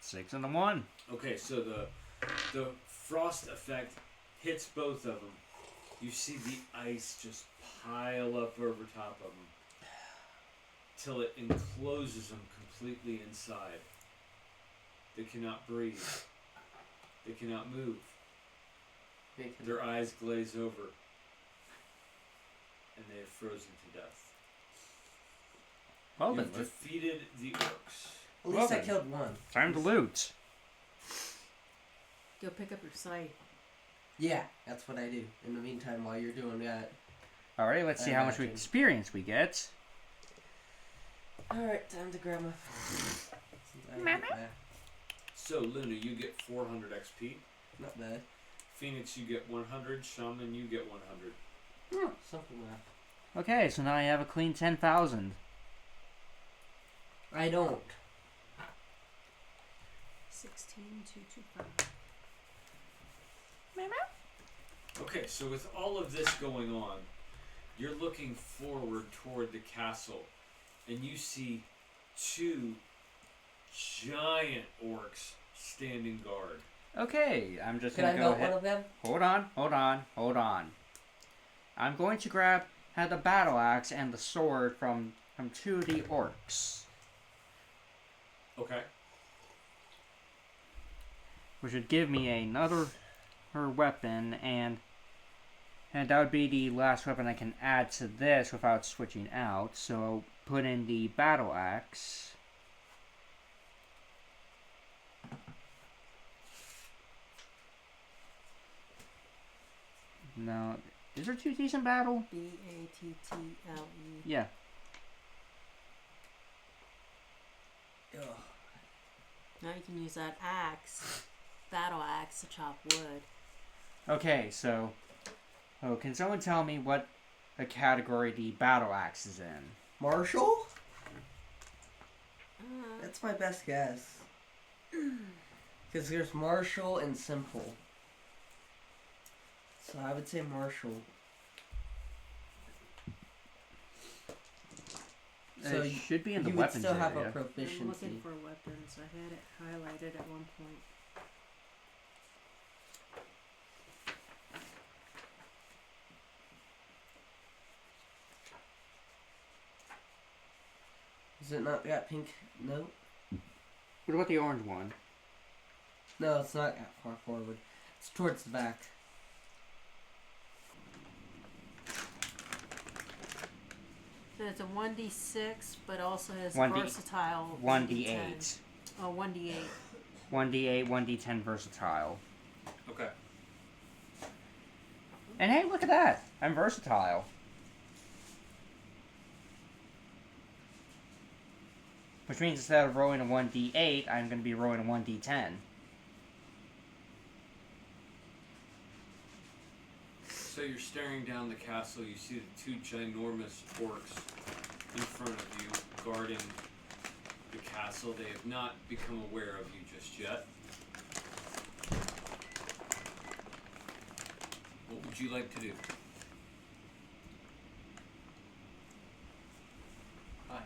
6 and a 1.
Okay, so the frost effect hits both of them. You see the ice just pile up over top of them till it encloses them completely inside. They cannot breathe. They cannot move. Their eyes glaze over, and they have frozen to death.
Well then,
You've defeated the orcs.
At least
Well
I
then.
killed one.
time to loot.
Go pick up your scythe.
Yeah, that's what I do. In the meantime, while you're doing that.
Alright, let's see how much
Imagine.
experience we get.
Alright, time to grab my... Since I get back.
So, Luna, you get 400 XP.
Not bad.
Phoenix, you get 100. Shaman, you get 100.
Something left.
Okay, so now I have a clean 10,000.
I don't.
16,225.
Okay, so with all of this going on, you're looking forward toward the castle, and you see 2 giant orcs standing guard.
Okay, I'm just
Can
gonna
I
go
melt
ahead.
one of them?
Hold on. I'm going to grab the battle axe and the sword from 2 of the orcs,
Okay.
which would give me another her weapon, and that would be the last weapon I can add to this without switching out. So I'll put in the battle axe. Now, is there 2 decent battle?
Battle.
Yeah.
Ugh.
Now you can use that axe, battle axe, to chop wood.
Okay, so, can someone tell me what a category the battle axe is in?
Marshall?
Uh,
That's my best guess. Because there's martial and simple. So I would say martial. So
it should be in the
you would
weapons
still have
area.
a
I'm
proficiency.
looking for weapons. I had it highlighted at one point.
Is it not got pink? No.
What about the orange one?
No, it's not that far forward. It's towards the back.
So it's a 1d6, but also has
1d
versatile
1d8.
Oh, 1d8.
1d8, 1d10 versatile.
Okay.
And hey, look at that! I'm versatile. Which means instead of rolling a 1d8, I'm going to be rolling a 1d10.
So you're staring down the castle. You see the two ginormous orcs in front of you guarding the castle. They have not become aware of you just yet. What would you like to do? Hi.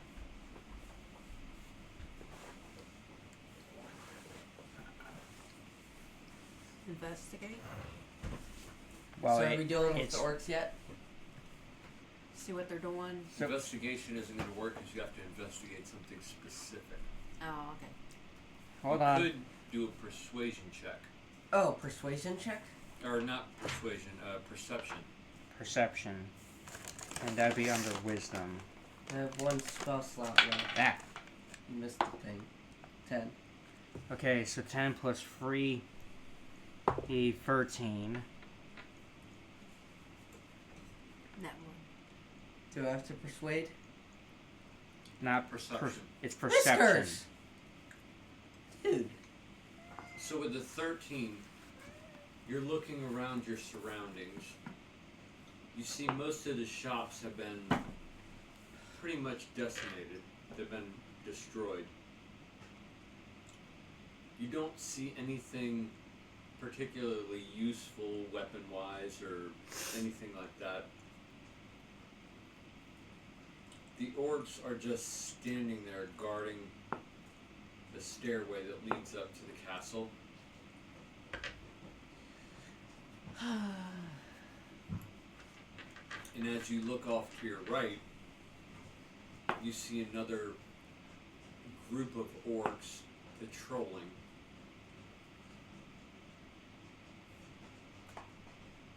Investigate.
Well,
So are we dealing with
it's
the orcs yet?
See what they're doing.
So-
Investigation isn't going to work because you have to investigate something specific.
Oh, okay.
hold
You
on.
could do a persuasion check.
Oh, persuasion check?
Or not persuasion, perception.
Perception. And that'd be under wisdom.
I have one spell slot left.
Ah.
You missed the thing. 10.
Okay, so 10 plus 3 be 13.
That one.
Do I have to persuade?
Not
Perception.
it's perception.
Whiskers! Dude.
So with the 13, you're looking around your surroundings. You see most of the shops have been pretty much decimated. They've been destroyed. You don't see anything particularly useful weapon-wise or anything like that. The orcs are just standing there guarding the stairway that leads up to the castle. And as you look off to your right, you see another group of orcs patrolling.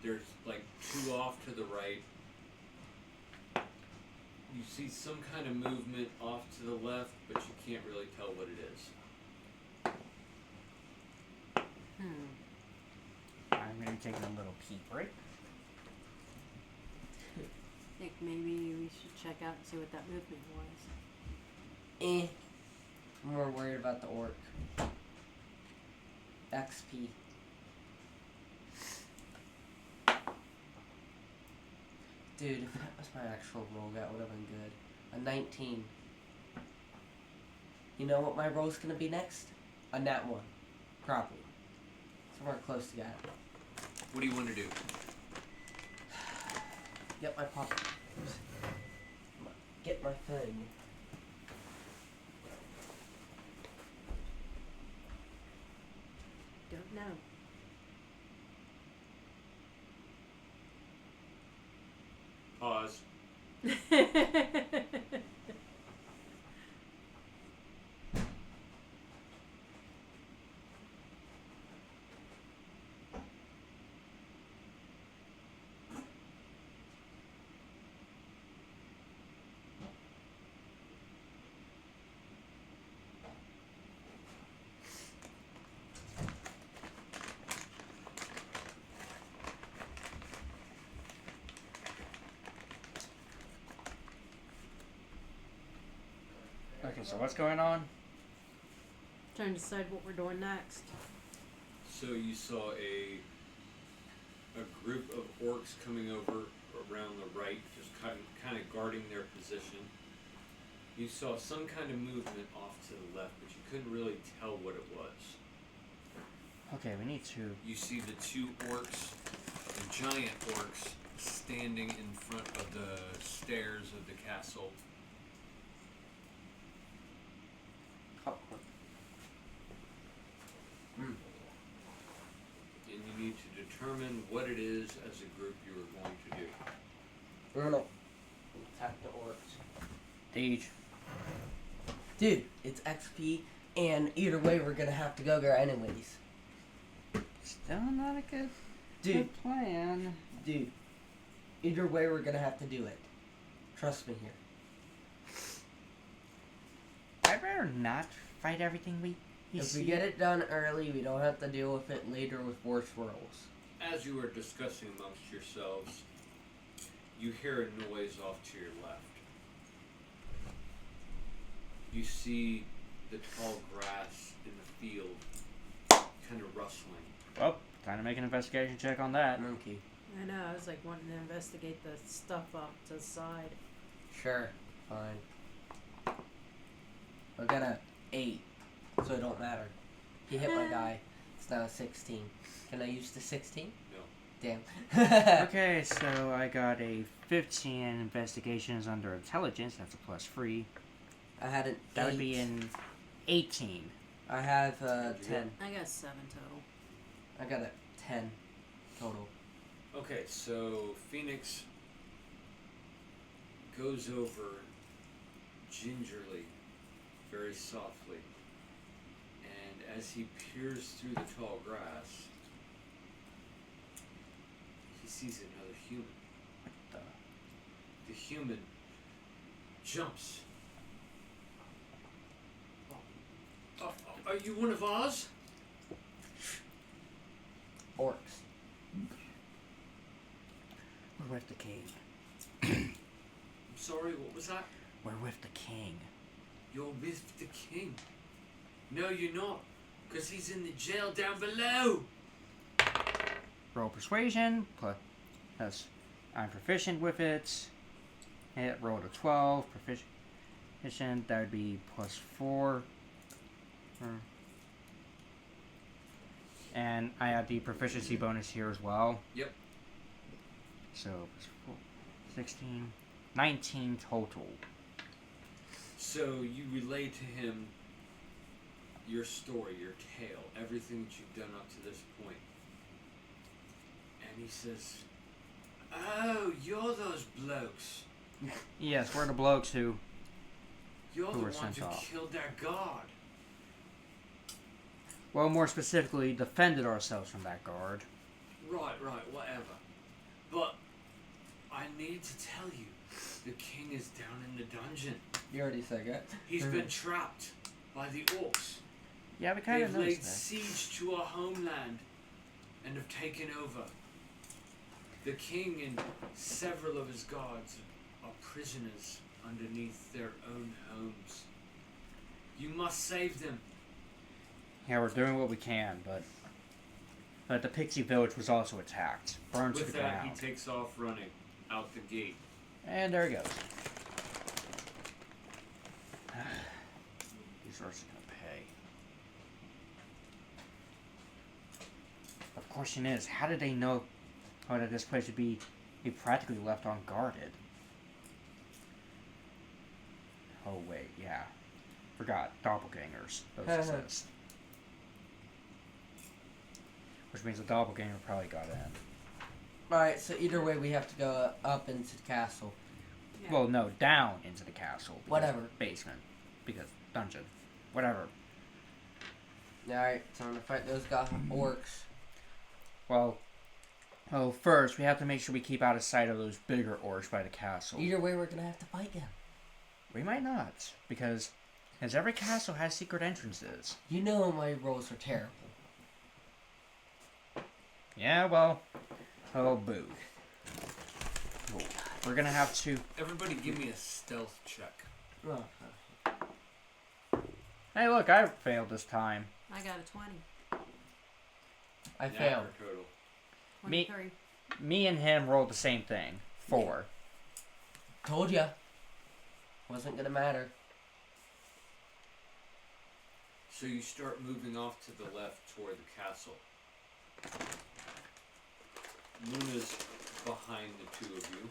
There's like two off to the right. You see some kind of movement off to the left, but you can't really tell what it is.
I'm going to be taking a little pee break.
I think maybe we should check out and see what that movement was.
I'm more worried about the orc. XP. Dude, if that was my actual roll, that would have been good. A 19. You know what my roll's gonna be next? A nat 1. Probably. Somewhere close to that.
What do you want to do?
Get my pop. Get my thing.
Don't know.
Pause.
Okay, so what's going on?
Trying to decide what we're doing next.
So you saw a group of orcs coming over around the right, just kind of guarding their position. You saw some kind of movement off to the left, but you couldn't really tell what it was.
Okay, we need to...
You see the two orcs and giant orcs standing in front of the stairs of the castle. And you need to determine what it is as a group you are going to do.
We're gonna attack the orcs.
Siege.
Dude, it's XP, and either way, we're gonna have to go there anyways.
Still not a good,
Dude,
good plan.
dude, either way, we're gonna have to do it. Trust me here.
I'd rather not fight everything we
If
see.
we get it done early, we don't have to deal with it later with worse rolls.
As you are discussing amongst yourselves, you hear a noise off to your left. You see the tall grass in the field kind of rustling.
Oh, time to make an investigation check on that.
Monkey.
I know, I was like wanting to investigate the stuff off to the side.
Sure, fine. I got a 8, so it don't matter. He hit my die. It's now a 16. Can I use the 16?
No.
Damn.
Okay, so I got a 15 investigations under intelligence. That's a +3.
I had an
That
8.
would be an 18.
I have 10.
I got 7 total.
I got a 10 total.
Okay, so Phoenix goes over gingerly, very softly, and as he peers through the tall grass, he sees another human.
What
The human jumps. Are you one of ours?
Orcs.
We're with the king.
I'm sorry, what was that?
We're with the king.
You're with the king. No, you're not, because he's in the jail down below.
Roll persuasion, plus I'm proficient with it. It rolled a 12, proficient, that would be +4. And I have the proficiency bonus here as well.
Yep.
So, +4, 16, 19 total.
So you relay to him your story, your tale, everything that you've done up to this point. And he says, "Oh, you're those blokes.
Yes, we're the blokes who
You're
Who
the
were
ones
sent
who
off.
killed that guard."
well, more specifically, defended ourselves from that guard.
Right, whatever. But I need to tell you, the king is down in the dungeon.
You already said that.
He's been trapped by the orcs.
Yeah, we kind of
They've laid
noticed that.
siege to our homeland and have taken over. The king and several of his guards are prisoners underneath their own homes. You must save them.
Yeah, we're doing what we can, but the Pixie Village was also attacked, burned to
With
the
that,
ground.
he takes off running out the gate.
And there he goes. These orcs are gonna pay. The question is, how did they know that this place would be practically left unguarded? Oh wait, yeah. Forgot. Doppelgangers. Those exist. Which means the doppelganger probably got in.
Alright, so either way, we have to go up into the castle.
Yeah.
Well, no, down into the castle. because
Whatever.
Basement. Because dungeon. Whatever.
Alright, so I'm gonna fight those orcs.
Well, first, we have to make sure we keep out of sight of those bigger orcs by the castle.
Either way, we're gonna have to fight them.
We might not, because every castle has secret entrances.
You know my rolls are terrible.
Yeah, well, oh, boo. Ooh, we're gonna have to...
Everybody give me a stealth check.
Oh,
Hey, look, I failed this time.
I got a 20.
I
Now
failed.
for total.
Me-
23.
Me and him rolled the same thing. 4.
Told ya. Wasn't gonna matter.
So you start moving off to the left toward the castle. Luna's behind the two of you.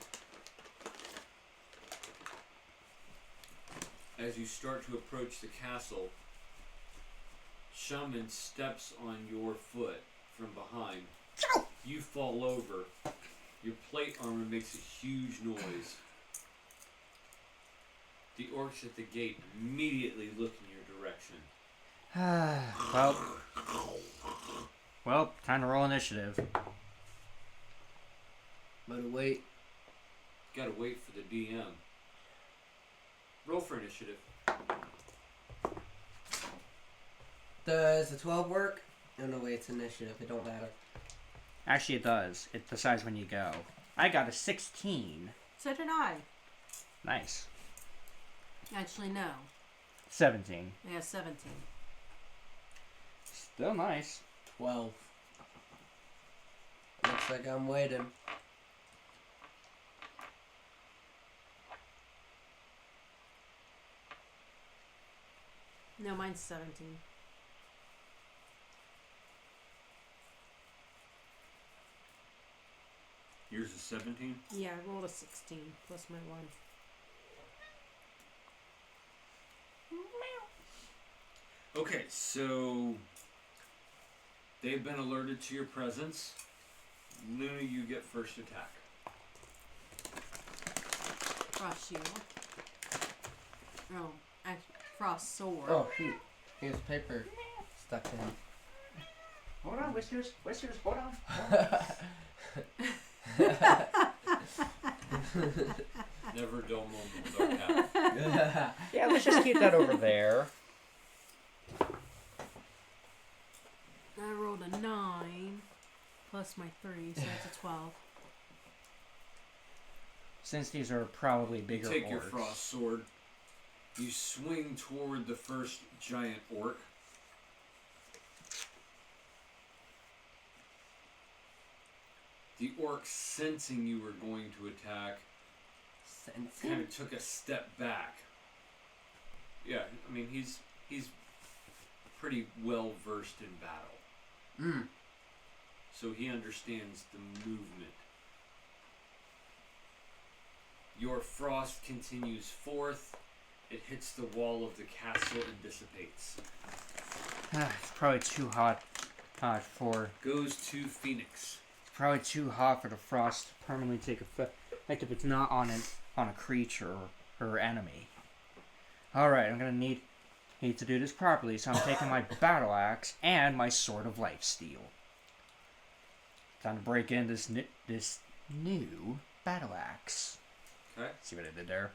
As you start to approach the castle, Shaman steps on your foot from behind. You fall over. Your plate armor makes a huge noise. The orcs at the gate immediately look in your direction.
well, time to roll initiative.
But wait.
Gotta wait for the DM. Roll for initiative.
Does the 12 work? Oh no, wait, it's initiative. It don't matter.
Actually, it does. It decides when you go. I got a 16.
So did I.
Nice.
Actually, no.
17.
Yeah, 17.
Still nice.
12. Looks like I'm waiting.
No, mine's 17.
Yours is 17?
Yeah, I rolled a 16 plus my 1.
Okay, so they've been alerted to your presence. Luna, you get first attack.
Frost shield. Oh, actually, frost sword.
Oh, shoot. Here's paper stuck in.
Hold on, Whiskers. Whiskers, hold on.
Never dull moment with our cat.
Yeah, let's just keep that over there.
I rolled a 9 plus my 3, so that's a 12.
Since these are probably bigger
Take
orcs.
your frost sword. You swing toward the first giant orc. The orc, sensing you were going to attack, kind of took a step back. Yeah, I mean he's pretty well versed in battle. So he understands the movement. Your frost continues forth. It hits the wall of the castle and dissipates.
It's probably too hot for
Goes to Phoenix.
probably too hot for the frost to permanently take effect if it's not on a creature or enemy. All right, I'm gonna need to do this properly, so I'm taking my battle axe and my sword of life steal. Time to break in this new battle axe.
Okay.
See what I did there?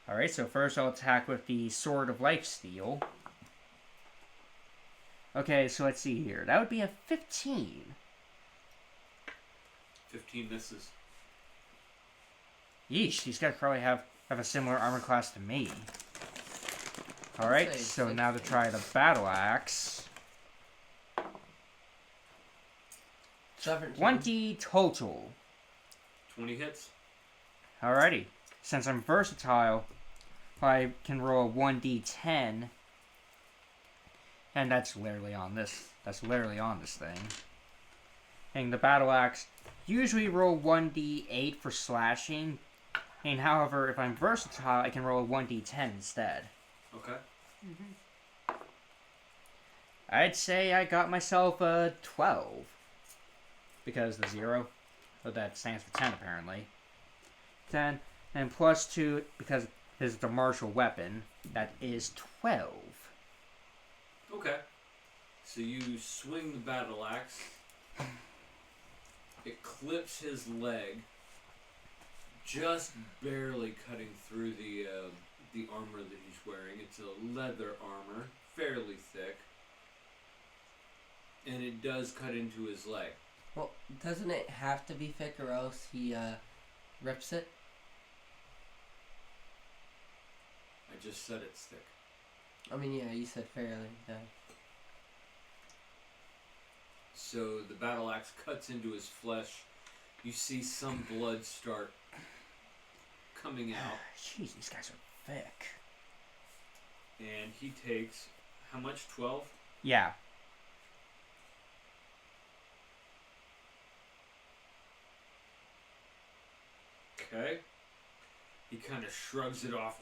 All right, so first I'll attack with the sword of life steal. Okay, so let's see here. That would be a 15.
15 misses.
Yeesh, these guys probably have a similar armor class to me. Alright,
Say
so
16.
now to try the battle axe.
17.
20 total.
20 hits.
Alrighty. Since I'm versatile, I can roll a 1d10. And that's literally on this. That's literally on this thing. And the battle axe usually roll 1d8 for slashing. And however, if I'm versatile, I can roll a 1d10 instead.
Okay.
I'd say I got myself a 12. Because the 0. So that stands for 10 apparently. 10. And plus 2 because this is the martial weapon. That is 12.
Okay. So you swing the battle axe. It clips his leg, just barely cutting through the armor that he's wearing. It's a leather armor, fairly thick, and it does cut into his leg.
Well, doesn't it have to be thick or else he rips it?
I just said it's thick.
I mean, yeah, you said fairly. Yeah.
So the battle axe cuts into his flesh. You see some blood start coming out,
Jeez, these guys are thick.
and he takes how much? 12?
Yeah.
Okay. He kind of shrugs it off.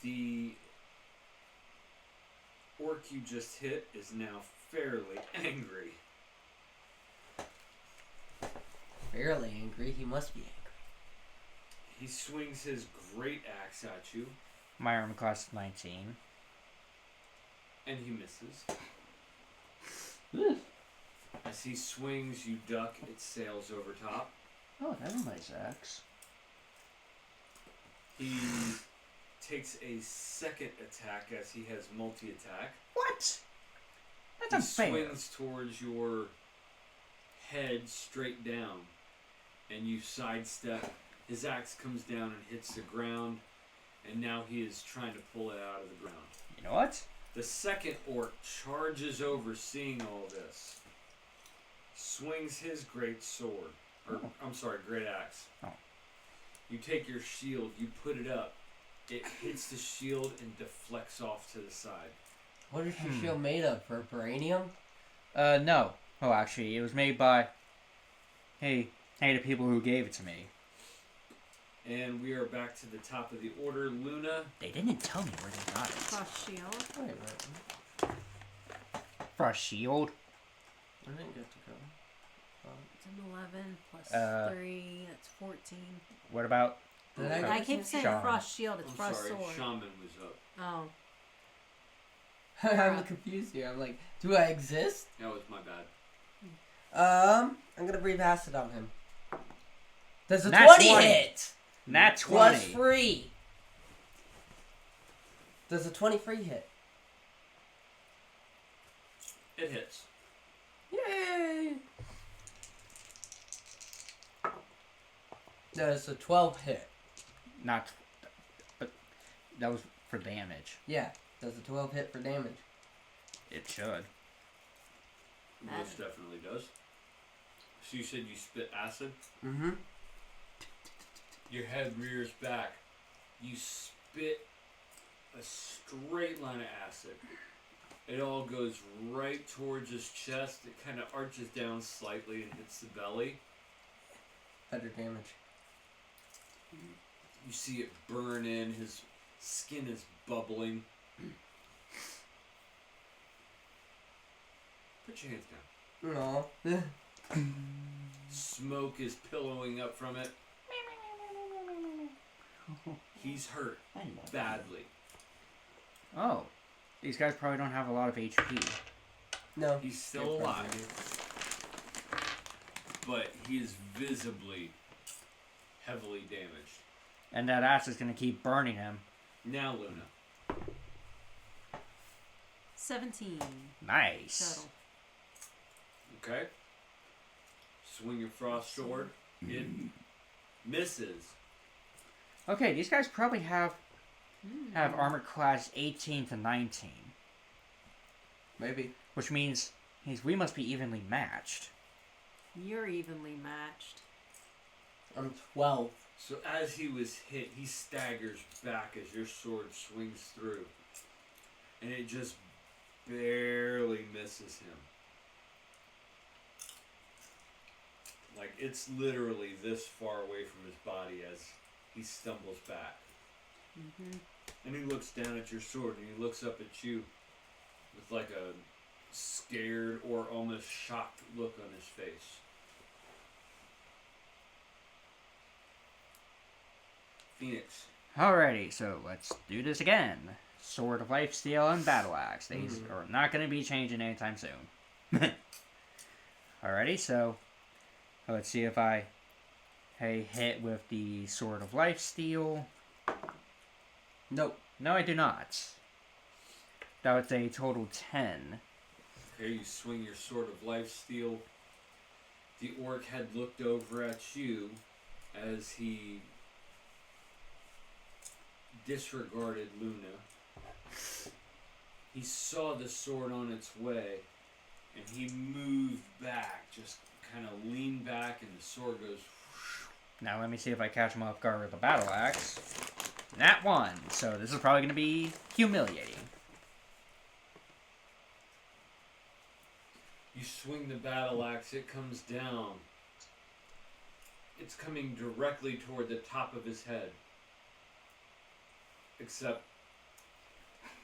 The orc you just hit is now fairly angry.
Fairly angry. He must be angry.
He swings his great axe at you,
My armor class is 19.
and he misses.
Ooh.
As he swings, you duck, it sails over top.
Oh, that's a nice axe.
He takes a second attack as he has multi-attack.
What? That's
He
unfair.
swings towards your head straight down, and you sidestep. His axe comes down and hits the ground, and now he is trying to pull it out of the ground.
You know what?
The second orc charges over, seeing all this. Swings his great sword. Or, I'm sorry, great axe.
Oh.
You take your shield, you put it up. It hits the shield and deflects off to the side.
What is your shield made of? Vibranium?
No. Oh, actually, it was made by... Hey, the people who gave it to me.
And we are back to the top of the order. Luna,
They didn't tell me where they got it.
Frost shield.
Wait, right.
Frost shield?
I didn't get to go.
It's an 11 plus
Uh,
3. That's 14.
What about...
Did
I keep saying
Shaman.
frost shield. It's
I'm
frost
sorry,
sword.
Shaman was up.
Oh.
I'm confused here. I'm like, do I exist?
That was my bad.
I'm gonna breathe acid on him. Does a
Nat
20
20.
hit?
Nat 20.
Plus free. Does a 23 hit?
It hits.
Yay! Does a 12 hit?
Not... But that was for damage.
Yeah. Does a 12 hit for damage?
It should.
Most definitely does. So you said you spit acid?
Mm-hmm.
Your head rears back. You spit a straight line of acid. It all goes right towards his chest. It kind of arches down slightly and hits the belly.
Better damage.
You see it burn in. His skin is bubbling. Put your hands down.
No.
Smoke is pillowing up from it. He's hurt badly.
Oh. These guys probably don't have a lot of HP.
No.
He's still alive. But he is visibly heavily damaged.
And that axe is going to keep burning him.
Now, Luna.
17
Nice.
total.
Okay? Swing your frost sword. It misses.
Okay, these guys probably have armor class 18 to 19.
Maybe.
Which means we must be evenly matched.
You're evenly matched.
I'm 12.
So as he was hit, he staggers back as your sword swings through. And it just barely misses him. Like, it's literally this far away from his body as he stumbles back.
Mm-hmm.
And he looks down at your sword and he looks up at you with like a scared or almost shocked look on his face. Phoenix.
Alrighty, so let's do this again. Sword of Life, Steel, and Battle Axe. These are not going to be changing anytime soon. Alrighty, so let's see if I hit with the Sword of Life, Steel.
Nope.
No, I do not. That was a total 10.
Okay, you swing your sword of life steel. The orc had looked over at you as he disregarded Luna. He saw the sword on its way, and he moved back, just kind of leaned back, and the sword goes.
Now let me see if I catch him off guard with the Battle Axe. Nat 1, so this is probably going to be humiliating.
You swing the battle axe, it comes down. It's coming directly toward the top of his head. Except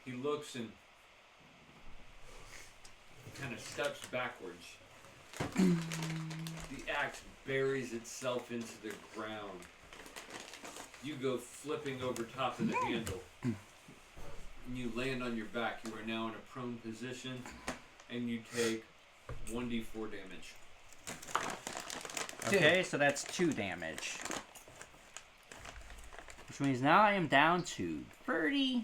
he looks and kind of steps backwards. The axe buries itself into the ground. You go flipping over top of the handle. And you land on your back. You are now in a prone position. And you take 1d4 damage.
Okay, so that's 2 damage. Which means now I am down to 32.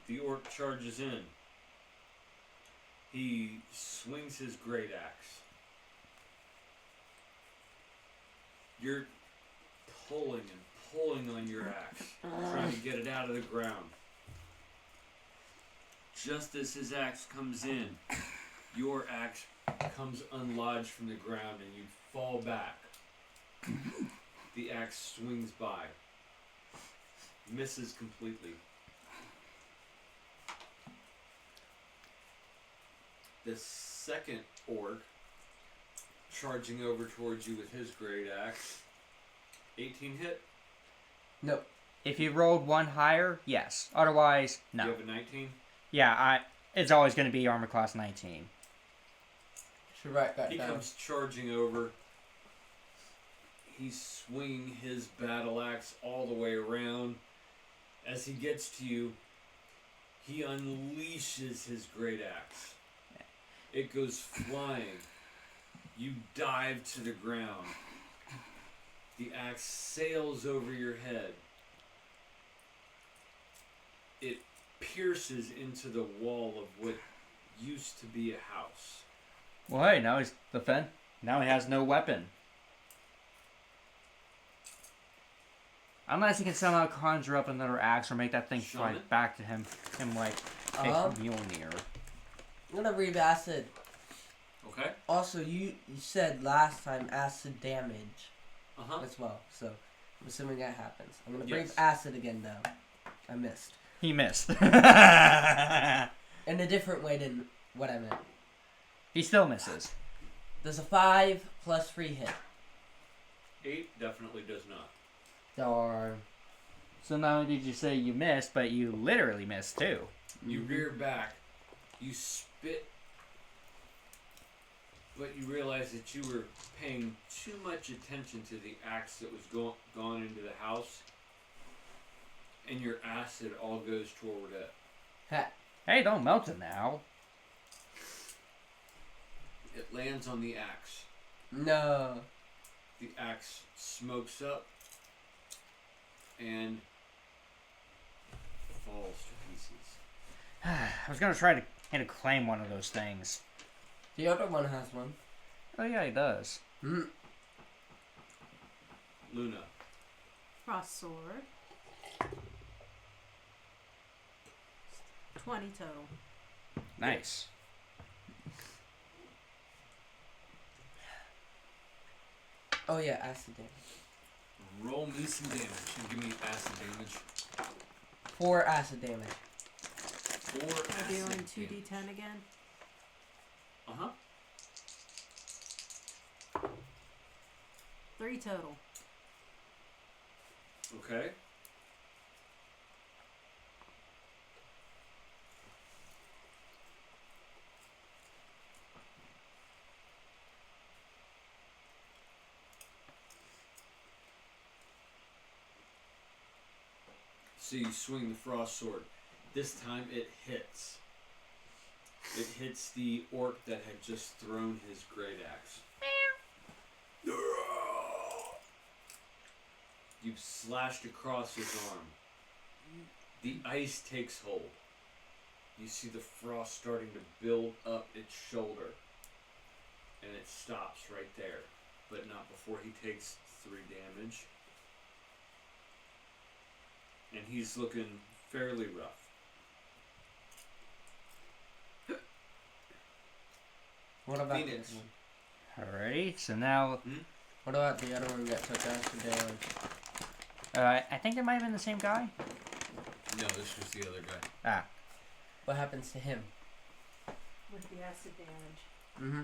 The orc charges in. He swings his great axe. You're pulling and pulling on your axe, trying to get it out of the ground. Just as his axe comes in, your axe comes unlodged from the ground and you fall back. The axe swings by, misses completely. The second orc, charging over towards you with his great axe. 18 hit?
Nope.
If you rolled 1 higher, yes. Otherwise, no.
You have a 19?
Yeah, it's always going to be armor class 19.
Should write that
He
down.
comes charging over. He's swinging his battle axe all the way around. As he gets to you, he unleashes his great axe. It goes flying. You dive to the ground. The axe sails over your head. It pierces into the wall of what used to be a house.
Well, hey, now he's now he has no weapon. Unless he can somehow conjure up another axe or make that thing fly
Shaman?
back to him like a Mjolnir.
I'm gonna read acid.
Okay?
Also, you said last time acid damage
Uh-huh.
as well, so I'm assuming that happens. I'm gonna bring
Yes.
acid again though. I missed.
He missed.
In a different way than what I meant.
He still misses.
Does a 5 plus 3 hit?
8 definitely does not.
Darn.
So not only did you say you missed, but you literally missed too.
You rear back. You spit. But you realize that you were paying too much attention to the axe that was gone into the house. And your acid all goes toward it.
Ha.
Hey, don't melt it now.
It lands on the axe.
No.
The axe smokes up and falls to pieces.
I was gonna try to claim one of those things.
The other one has one.
Oh yeah, he does.
Luna.
Frost sword. 20 total.
Nice.
Oh yeah, acid damage.
Roll me some damage and give me acid damage.
4 acid damage.
4
We're
acid
doing
damage.
2d10 again.
Uh-huh.
3 total.
Okay. So you swing the frost sword. This time it hits. It hits the orc that had just thrown his great axe. You've slashed across his arm. The ice takes hold. You see the frost starting to build up its shoulder. And it stops right there. But not before he takes 3 damage. And he's looking fairly rough.
What about
Phoenix.
this one?
Alrighty, so now
What about the other one that took acid damage?
I think it might have been the same guy.
No, this was the other guy.
Ah.
What happens to him?
With the acid damage.
Mm-hmm.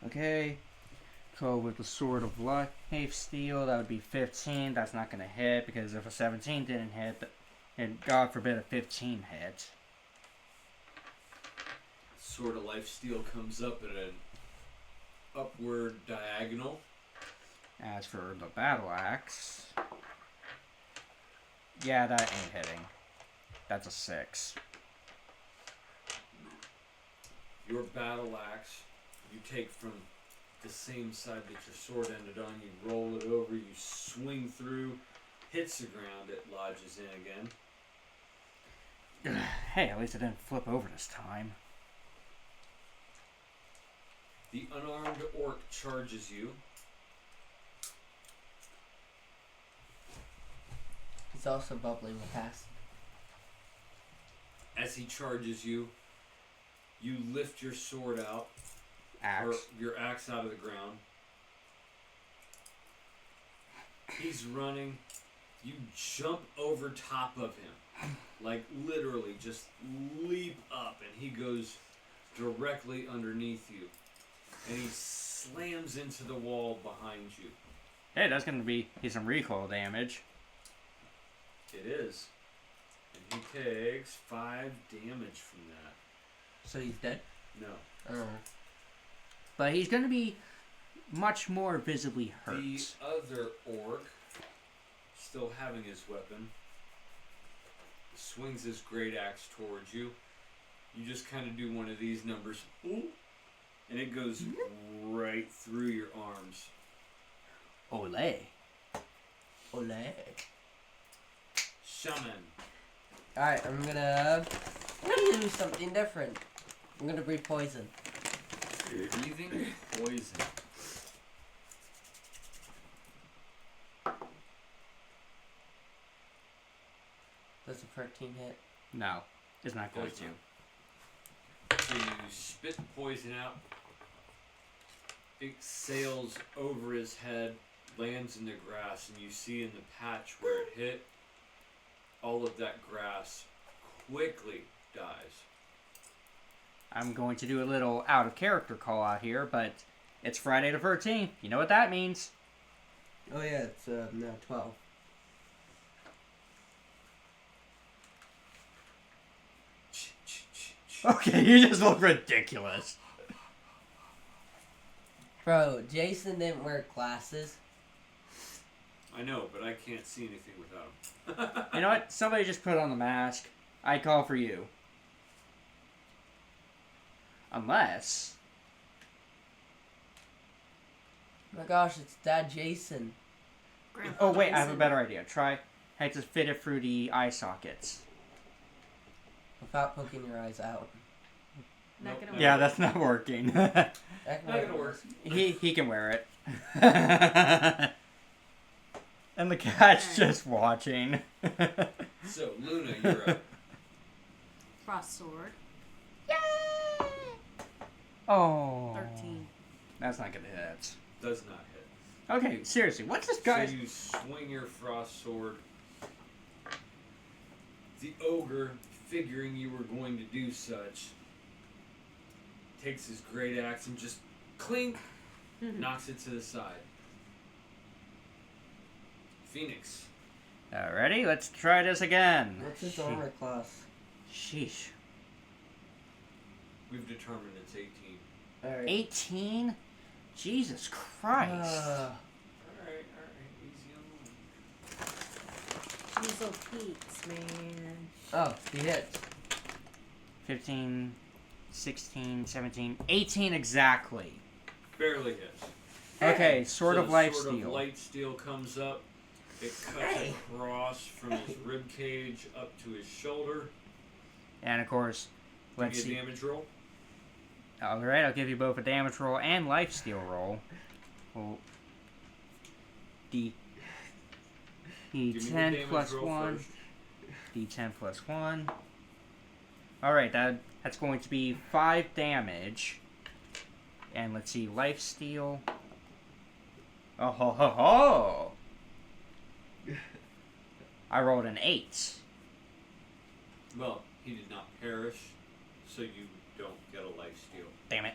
Okay. 12 with the Sword of Life Steel, that would be 15. That's not going to hit because if a 17 didn't hit, and God forbid a 15 hit.
Sword of Life Steel comes up at an upward diagonal.
As for the Battle Axe, yeah, that ain't hitting. That's a 6.
Your battle axe, you take from the same side that your sword ended on, you roll it over, you swing through, hits the ground, it lodges in again.
Hey, at least it didn't flip over this time.
The unarmed orc charges you.
He's also bubbling with acid.
As he charges you, you lift your sword out, or
Axe.
your axe out of the ground. He's running. You jump over top of him. Like literally just leap up and he goes directly underneath you. And he slams into the wall behind you.
Hey, that's going to be some recoil damage.
It is. And he takes 5 damage from that.
So he's dead?
No.
Oh.
But he's going to be much more visibly hurt.
The other orc, still having his weapon, swings his great axe towards you. You just kind of do one of these numbers. Ooh, and it goes right through your arms.
Olay.
Olay.
Shaman.
Alright, I'm gonna do something different. I'm gonna breathe poison.
Breathing poison.
Does a 13 hit?
No, it's not going
Does
to.
not. So you spit the poison out. It sails over his head, lands in the grass, and you see in the patch where it hit, all of that grass quickly dies.
I'm going to do a little out of character call out here, but it's Friday the 13th. You know what that means.
Oh yeah, it's now 12.
Okay, you just look ridiculous.
Bro, Jason didn't wear glasses.
I know, but I can't see anything without them.
You know what? Somebody just put on the mask. I call for you. Unless...
Oh my gosh, it's Dad Jason.
Grandpa
Oh wait, I have a
Jason.
better idea. I had to fit it through the eye sockets.
Without poking your eyes out.
Not
Nope,
gonna
no.
Yeah,
work.
that's not working.
That
Not gonna work.
He can wear it. And the cat's just watching.
So, Luna, you're up.
Frost sword.
Oh.
13.
That's not gonna hit.
Does not hit.
Okay, seriously, what's this guy?
So you swing your frost sword. The ogre, figuring you were going to do such, takes his great axe and just clink, knocks it to the side. Phoenix.
Alrighty, let's try this again.
What's his armor class?
Sheesh.
We've determined it's 18.
Alright.
18? Jesus Christ.
Alright, easy on the
Diesel peaks, man.
Oh, he hits.
15, 16, 17, 18 exactly.
barely hits.
Okay, Sword
So
of
the
Life
Sword
Steel.
of Light Steel comes up. It cuts across from his rib cage up to his shoulder.
And of course, let's
Give me
see.
a damage roll.
Alright, I'll give you both a damage roll and life steal roll. Well,
Give me the
D10
damage
plus
roll
1.
first.
D10 plus 1. Alright, that's going to be 5 damage. And let's see, lifesteal. Oh ho ho ho! I rolled an 8.
Well, he did not perish, so you don't get a life steal.
Damn it.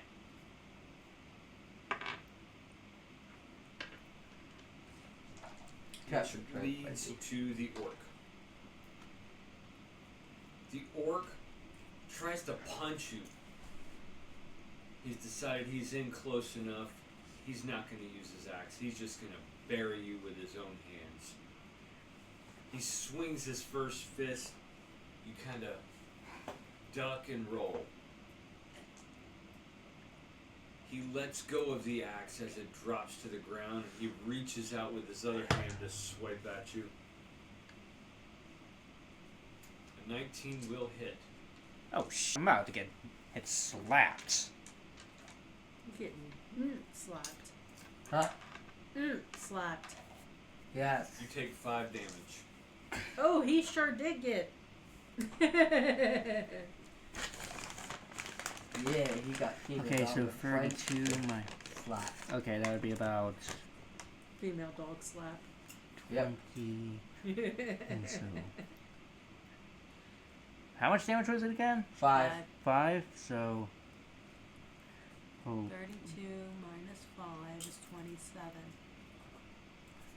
Capture
Which leads to the orc. The orc tries to punch you. He's decided he's in close enough. He's not going to use his axe. He's just going to bury you with his own hands. He swings his first fist. You kind of duck and roll. He lets go of the axe as it drops to the ground. He reaches out with his other hand to swipe at you. A 19 will hit.
Oh, I'm about to get slapped.
Getting slapped.
Huh?
Slapped.
Yes.
You take 5 damage.
Oh, he sure did get.
Yeah, he got female
Okay,
dog
so
with French
32 my...
slap.
Okay, that would be about
Female dog slap.
20... and so... How much damage was it again?
5.
5, so... Oh,
32 minus 5 is 27.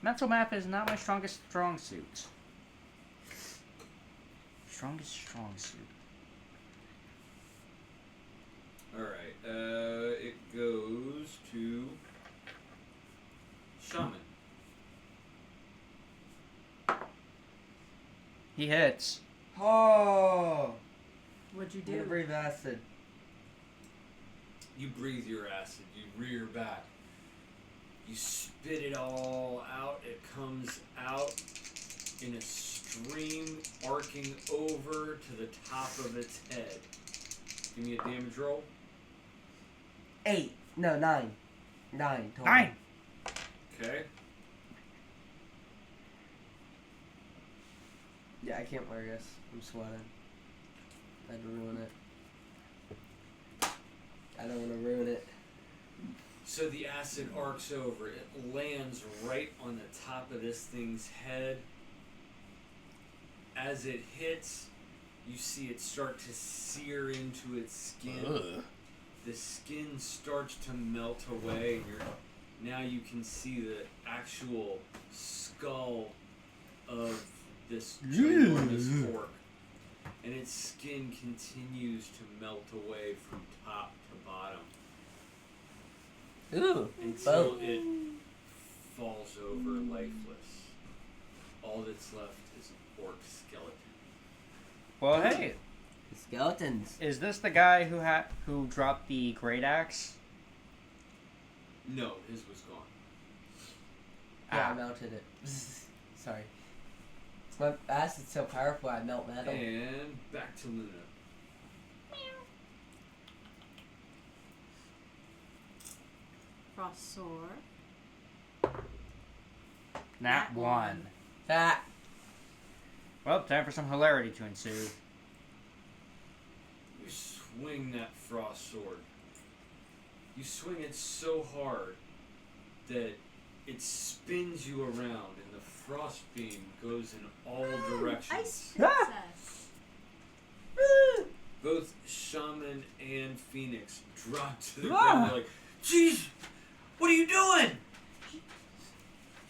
mental map is not my strongest strong suit. Strongest strong suit.
Alright, it goes to Shaman.
He hits.
Oh!
What'd you
I'm gonna
do?
breathe acid.
You breathe your acid, you rear back. You spit it all out. It comes out in a stream arcing over to the top of its head. Give me a damage roll.
8. No, 9. 9 total.
9!
Okay.
Yeah, I can't wear this. I'm sweating. I'd ruin it. I don't want to ruin it.
So the acid arcs over. It lands right on the top of this thing's head. As it hits, you see it start to sear into its skin.
Ugh.
The skin starts to melt away. Now you can see the actual skull of this ginormous orc. And its skin continues to melt away from top to bottom.
Ooh.
Until it falls over lifeless. All that's left is an orc skeleton.
Well, hey,
Skeletons.
is this the guy who dropped the great axe?
No, his was gone.
Yeah, I
Ah.
melted it. Sorry. My acid's so powerful I melt metal.
And back to Luna.
Frost sword.
Nat 1.
That.
Well, time for some hilarity to ensue.
You swing that frost sword. You swing it so hard that it spins you around and the frost beam goes in all directions.
Ice
Ah!
princess.
Both Shaman and Phoenix drop to the ground. They're like, "Jeez, what are you doing?"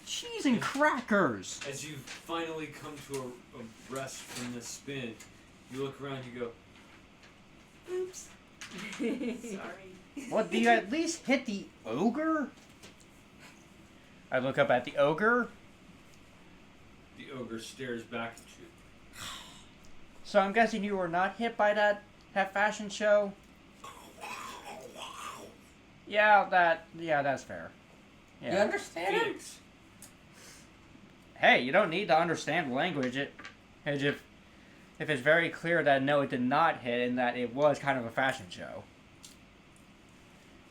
Cheese and crackers!
As you finally come to a rest from the spin, you look around, you go, "Oops, sorry."
What, do you at least hit the ogre? I look up at the ogre.
The ogre stares back at you.
So I'm guessing you were not hit by that fashion show? Yeah, that's fair.
You
Yeah.
understand it?
Phoenix,
Hey, you don't need to understand language. If it's very clear that no, it did not hit and that it was kind of a fashion show.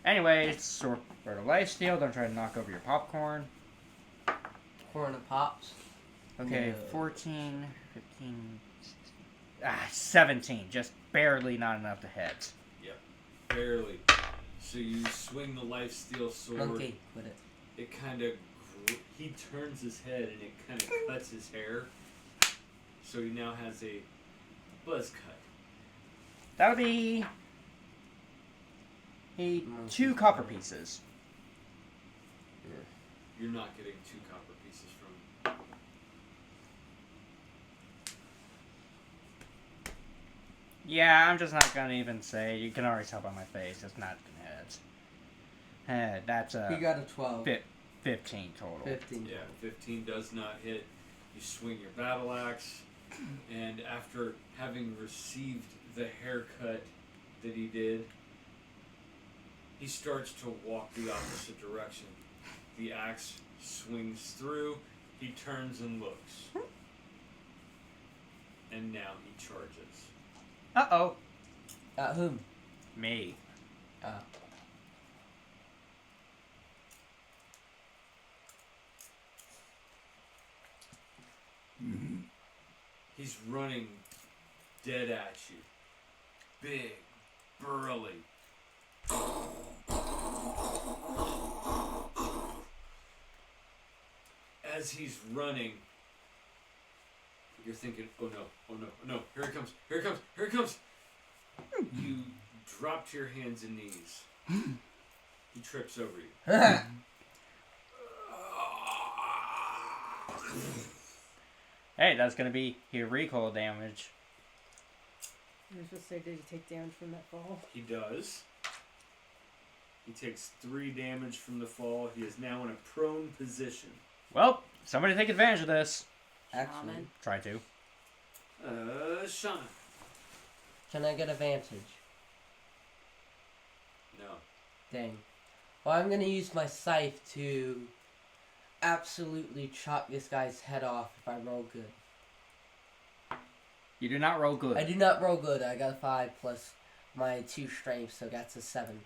Anyways, sort of lifesteal. Don't try to knock over your popcorn.
Corn and pops.
Okay,
No.
14, 15, 17. Just barely not enough to hit.
Yep, barely. So you swing the lifesteal sword.
Okay, quit it.
It kind of, he turns his head and it kind of cuts his hair. So he now has a buzz cut.
That would be 2 copper pieces.
You're not getting 2 copper pieces from.
Yeah, I'm just not gonna even say. You can already tell by my face. It's not gonna hit. That's
He got a 12.
15 total.
15.
Yeah, 15 does not hit. You swing your battle axe, and after having received the haircut that he did, he starts to walk the opposite direction. The axe swings through, he turns and looks. And now he charges.
Uh-oh.
Whom?
Me.
He's running dead at you. Big, burly. As he's running, you're thinking, oh no, oh no, oh no, here it comes, here it comes, here it comes. You drop to your hands and knees. He trips over you.
Hey, that's gonna be your recoil damage.
I was supposed to say, did he take damage from that fall?
He does. He takes 3 damage from the fall. He is now in a prone position.
Well, somebody take advantage of this.
Actually,
Shaman.
Try to.
Shaman.
can I get advantage?
No.
Dang. Well, I'm gonna use my scythe to absolutely chop this guy's head off if I roll good.
You do not roll good.
I do not roll good. I got a 5 plus my 2 strength, so that's a 7.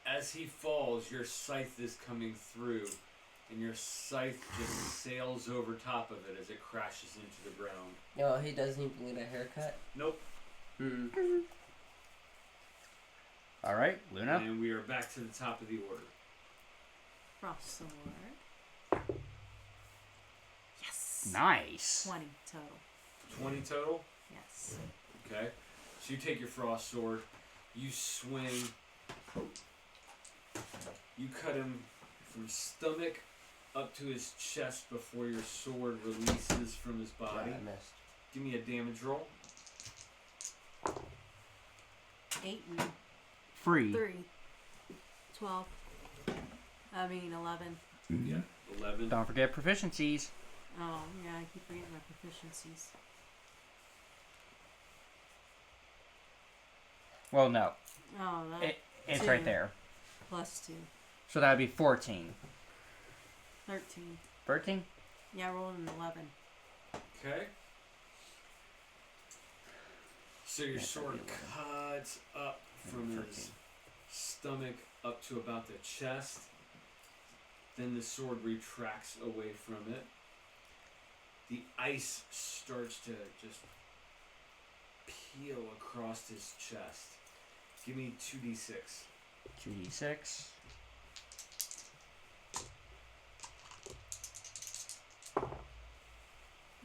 As he falls, your scythe is coming through, and your scythe just sails over top of it as it crashes into the ground.
No, he doesn't even get a haircut.
Nope.
All right, Luna.
And we are back to the top of the order.
Frost sword. Yes.
Nice.
20 total.
20 total?
Yes.
Okay. So you take your frost sword, you swing, you cut him from stomach up to his chest before your sword releases from his body.
Yeah, I missed.
Give me a damage roll.
8 and
Free.
3. 12. 11.
Yeah. 11.
Don't forget proficiencies.
Oh, yeah, I keep forgetting my proficiencies.
Well, no.
Oh, that
It's
2
right there.
plus 2.
So that would be 14.
13.
13?
Yeah, I rolled an 11.
Okay. So your
Yeah,
sword
that'd be
cuts up from his
13.
stomach up to about the chest. Then the sword retracts away from it. The ice starts to just peel across his chest. Give me 2d6.
2d6.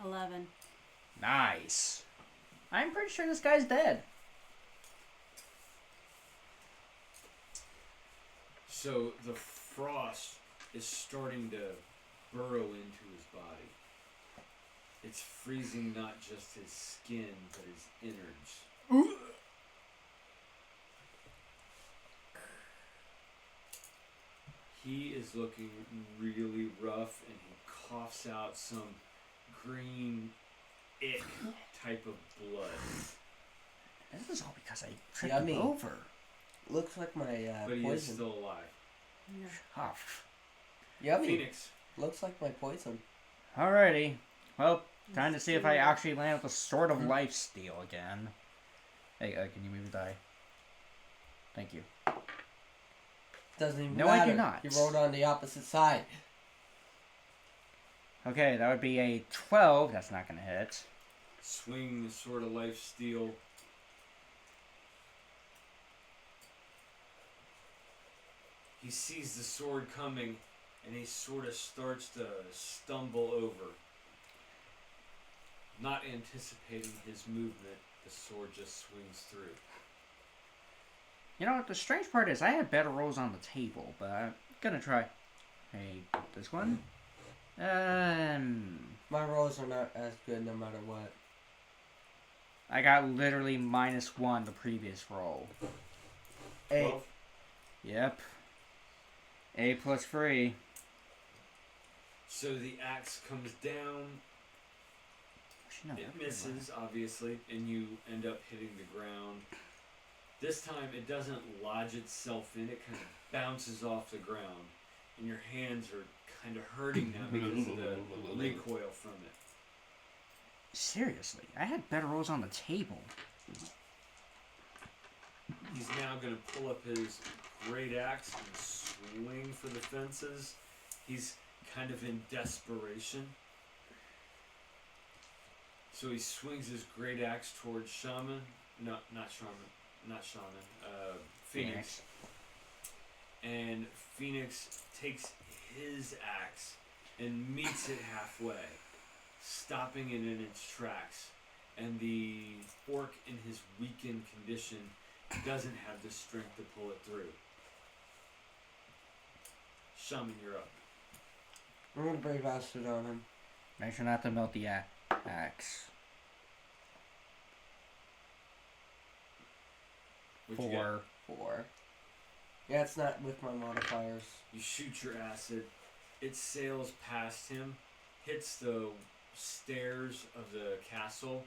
$11.
Nice. I'm pretty sure this guy's dead.
So the frost is starting to burrow into his body. It's freezing not just his skin, but his innards. He is looking really rough, and he coughs out some green ick type of blood.
This is all because I tripped
Yummy.
him over.
Looks like my
But he is
poison.
still alive.
Yeah.
Huff.
Yummy.
Phoenix.
Looks like my poison.
Alrighty. Well, time to see if I actually land with the Sword of Life Steal again. Hey, can you move the die? Thank you.
Doesn't even
No,
matter.
I do not.
He rolled on the opposite side.
Okay, that would be a 12. That's not going to hit.
Swing the Sword of Life Steel. He sees the sword coming, and he sort of starts to stumble over. Not anticipating his movement, the sword just swings through.
You know what? The strange part is I had better rolls on the table, but I'm going to try. Hey, this one.
My rolls are not as good no matter what.
I got literally -1 the previous roll.
8.
12.
Yep. A plus 3.
So the axe comes down.
Actually, no,
It
that's pretty
misses, obviously, and you end up hitting the ground. This time it doesn't lodge itself in, it kind of bounces off the ground. And your hands are kind of hurting now because of the recoil from it.
Seriously, I had better rolls on the table.
He's now going to pull up his great axe and swing for the fences. He's kind of in desperation. So he swings his great axe towards Shaman. No, not Shaman. Phoenix. And Phoenix takes his axe and meets it halfway, stopping it in its tracks. And the orc, in his weakened condition, doesn't have the strength to pull it through. Shaman, you're up.
I'm gonna brave acid on him.
Make sure not to melt the axe.
What'd you get?
4.
4. Yeah, it's not with my modifiers.
You shoot your acid. It sails past him, hits the stairs of the castle,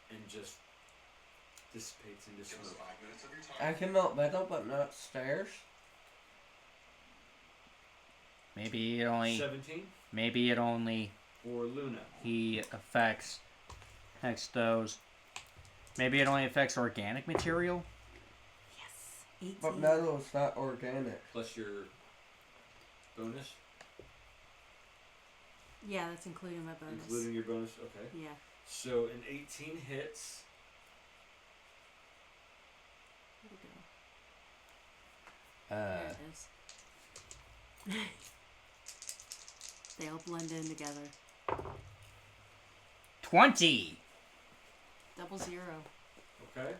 and just dissipates into smoke.
I can melt metal, but not stairs.
Maybe it only.
17
Maybe it only.
for Luna.
He affects those. Maybe it only affects organic material.
Yes. 18.
But metal is not organic.
Plus your bonus,
Yeah, that's including my bonus.
including your bonus. Okay.
Yeah.
So an 18 hits.
Where'd it go? There it is. They all blend in together.
20.
00.
Okay.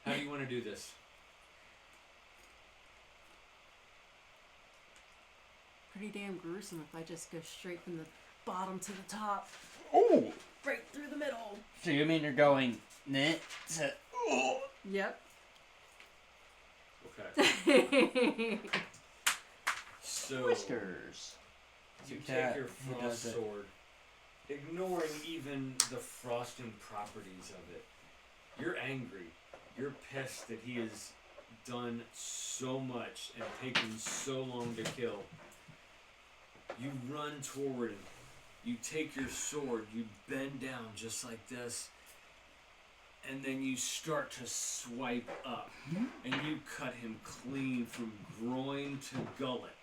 How do you want to do this?
Pretty damn gruesome if I just go straight from the bottom to the top.
Oh.
Right through the middle.
So you mean you're going to.
Yep.
Okay. So
Whiskers.
you
Yeah,
take your
he
frost
does it.
sword, ignoring even the frosting properties of it. You're angry. You're pissed that he has done so much and taken so long to kill. You run toward him. You take your sword. You bend down just like this. And then you start to swipe up. And you cut him clean from groin to gullet.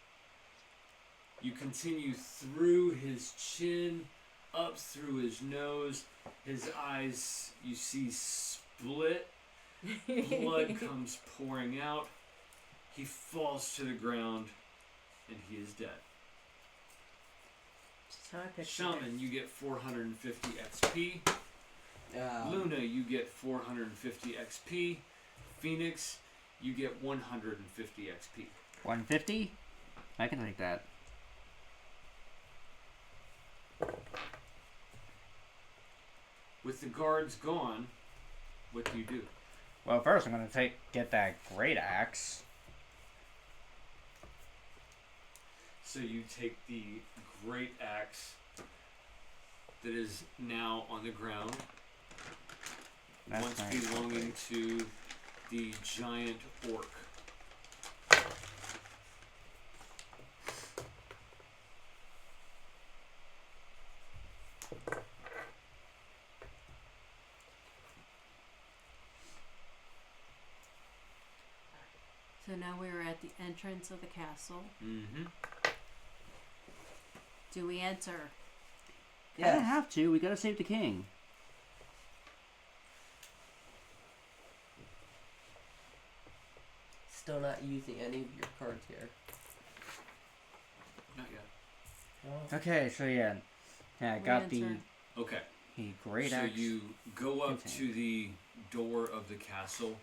You continue through his chin, up through his nose. His eyes, you see, split. Blood comes pouring out. He falls to the ground, and he is dead.
Just how I pictured it.
Shaman, you get 450 XP. Luna, you get 450 XP. Phoenix, you get 150 XP.
150? I can take that.
With the guards gone, what do you do?
Well, first I'm gonna get that great axe.
So you take the great axe that is now on the ground,
That's
once
nice.
belonging to the giant orc.
So now we're at the entrance of the castle.
Mm-hmm.
Do we enter?
I don't have to. We gotta save the king.
Still not using any of your cards here.
Not yet.
Oh.
Okay, so yeah. Yeah, I
We
got the
enter.
Okay.
great
So
axe.
you go up
container.
to the door of the castle.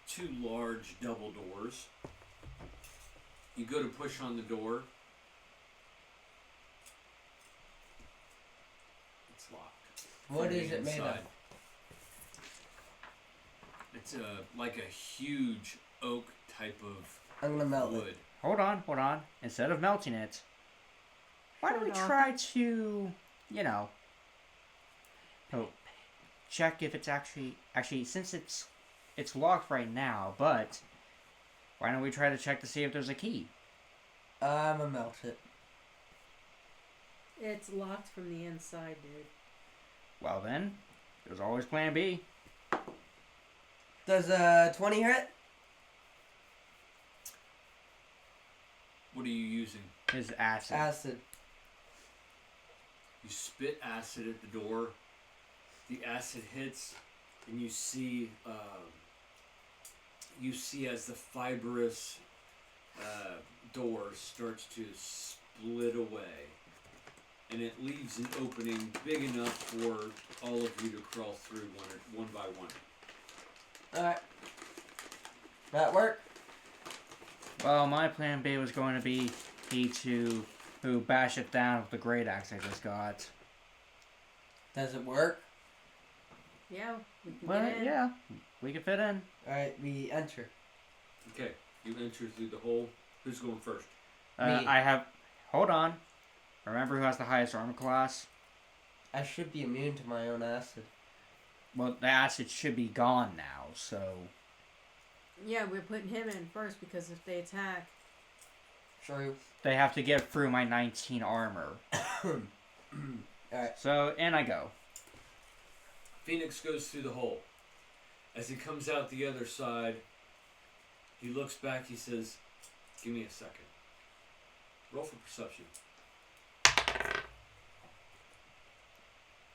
2 large double doors. You go to push on the door. It's locked.
What
From
is
the
it made of?
inside. It's like a huge oak type of
I'm gonna melt
wood.
it.
Hold on. Instead of melting it, why don't we
Hold on.
try to, check if it's actually since it's locked right now, but why don't we try to check to see if there's a key?
I'm gonna melt it.
It's locked from the inside, dude.
Well then, there's always plan B.
Does 20 hit?
What are you using?
His acid.
Acid.
You spit acid at the door. The acid hits, and you see as the fibrous door starts to split away, and it leaves an opening big enough for all of you to crawl through one by one.
Alright. That work?
Well, my plan B was going to be to bash it down with the great axe I just got.
Does it work?
Yeah, we can
Well,
get in.
yeah, we can fit in.
Alright, we enter.
Okay, you enter through the hole. Who's going first?
Me.
I have. Hold on. Remember who has the highest armor class?
I should be immune to my own acid.
Well, the acid should be gone now, so.
Yeah, we're putting him in first because if they attack,
True.
They have to get through my 19 armor.
Alright.
So, in I go.
Phoenix goes through the hole. As he comes out the other side, he looks back, he says, "Give me a second." Roll for perception.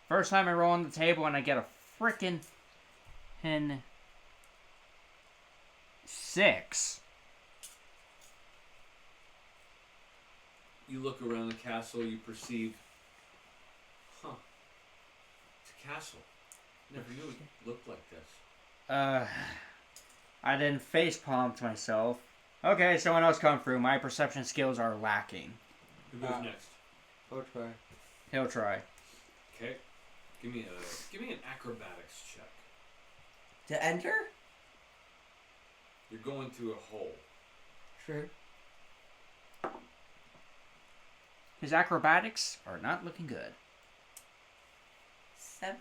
First time I roll on the table and I get a frickin' 6.
You look around the castle, you perceive, it's a castle. Never knew it looked like this.
I didn't face palm to myself. Okay, someone else come through. My perception skills are lacking.
Who goes next?
I'll try.
He'll try.
Okay. Give me an acrobatics check.
To enter?
You're going through a hole.
True.
His acrobatics are not looking good.
7?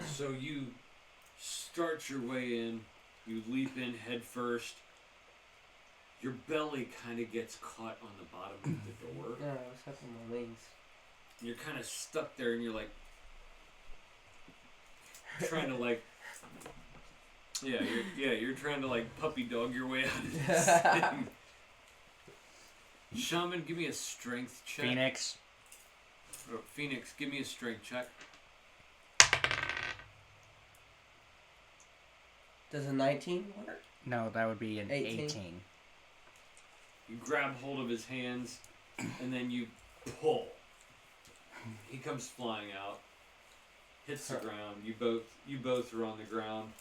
So you start your way in, you leap in head first. Your belly kind of gets caught on the bottom of the door.
No, I was having my wings.
You're kind of stuck there and you're like, trying to like, you're trying to like puppy dog your way out of this thing. Shaman, give me a strength check.
Phoenix.
Oh, Phoenix, give me a strength check.
Does a 19 work?
No, that would be an
18.
18.
You grab hold of his hands, and then you pull. He comes flying out, hits the ground. You both are on the ground.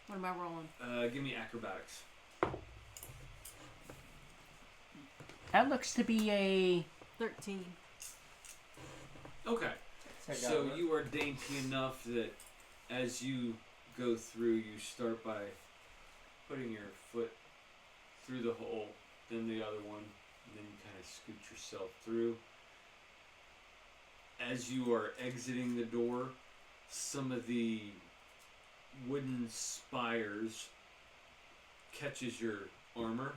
what am I rolling?
Give me acrobatics.
That looks to be a
13.
Okay. So you are dainty enough that as you go through, you start by putting your foot through the hole, then the other one, and then you kind of scoot yourself through. As you are exiting the door, some of the wooden spires catches your armor,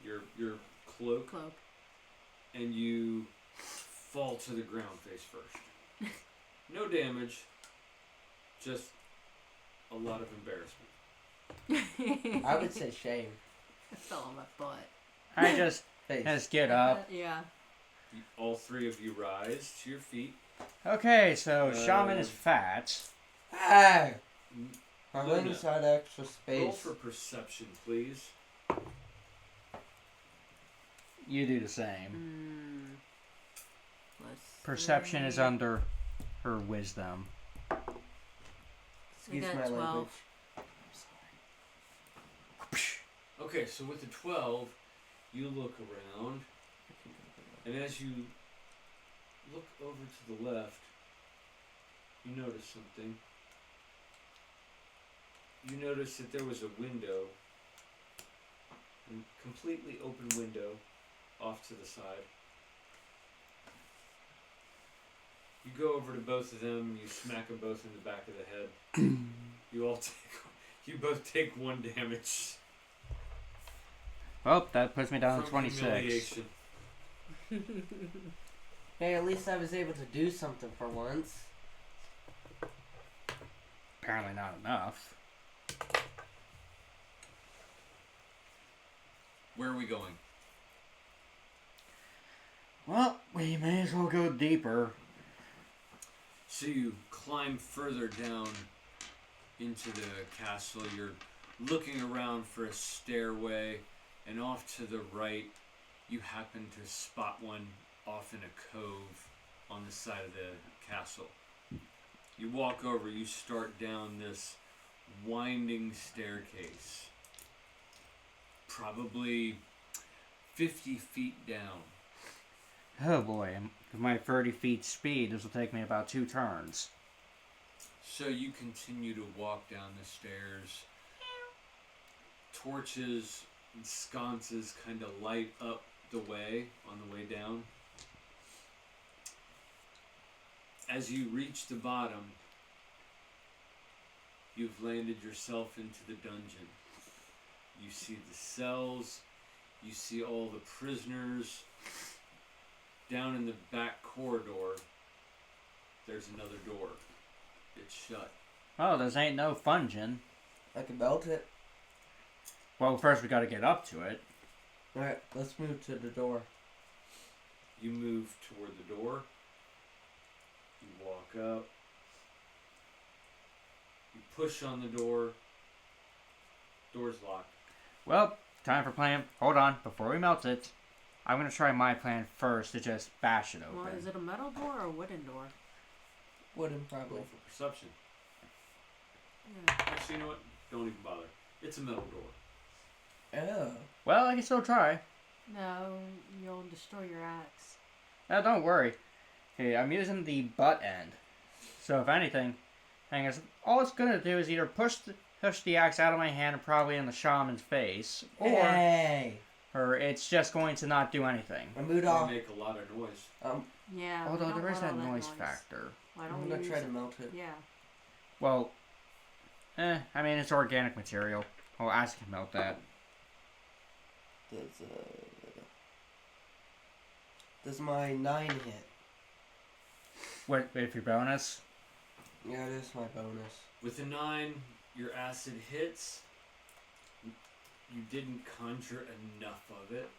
your cloak, and you fall to the ground face first. No damage, just a lot of embarrassment.
I would say shame.
I fell on my butt.
I just
Face.
get up.
Yeah.
All three of you rise to your feet.
Okay, so Shaman is fat.
Hey! I'm
Luna,
inside extra
Roll
space.
for perception, please.
You do the same.
Plus
Perception is
3.
under her wisdom.
Excuse
I got
my
12.
language.
Okay, so with the 12, you look around, and as you look over to the left, you notice something. You notice that there was a window, a completely open window, off to the side. You go over to both of them, you smack them both in the back of the head. You both take 1 damage.
Well, that puts me down to
from
26.
humiliation.
Hey, at least I was able to do something for once.
Apparently not enough.
Where are we going?
Well, we may as well go deeper.
So you climb further down into the castle. You're looking around for a stairway, and off to the right, you happen to spot one off in a cove on the side of the castle. You walk over, you start down this winding staircase, probably 50 feet down.
Oh boy, with my 30 feet speed, this will take me about 2 turns.
So you continue to walk down the stairs. Torches and sconces kind of light up the way on the way down. As you reach the bottom, you've landed yourself into the dungeon. You see the cells, you see all the prisoners. Down in the back corridor, there's another door. It's shut.
Oh, this ain't no fungin.
I can melt it.
Well, first we gotta get up to it.
Alright, let's move to the door.
You move toward the door. You walk up. You push on the door. Door's locked.
Well, time for plan. Hold on, before we melt it, I'm gonna try my plan first to just bash it open.
Well, is it a metal door or a wooden door?
Wooden, probably.
Roll for perception.
Yeah.
Actually, you know what? Don't even bother. It's a metal door.
Oh.
Well, I can still try.
No, you'll destroy your axe.
Don't worry. Okay, I'm using the butt end. So if anything, all it's gonna do is either push the axe out of my hand and probably in the shaman's face,
Hey!
or it's just going to not do anything.
I moved
They
off.
make a lot of noise.
Yeah. we
Although
don't
there is
want
that
all
noise factor.
Why
I'm
don't
gonna
we
try
use
to
it?
melt it.
Yeah.
Well, I mean it's organic material. Well, acid can melt that.
Does my 9 hit?
Wait for your bonus.
Yeah, it is my bonus.
With a 9, your acid hits. You didn't conjure enough of it.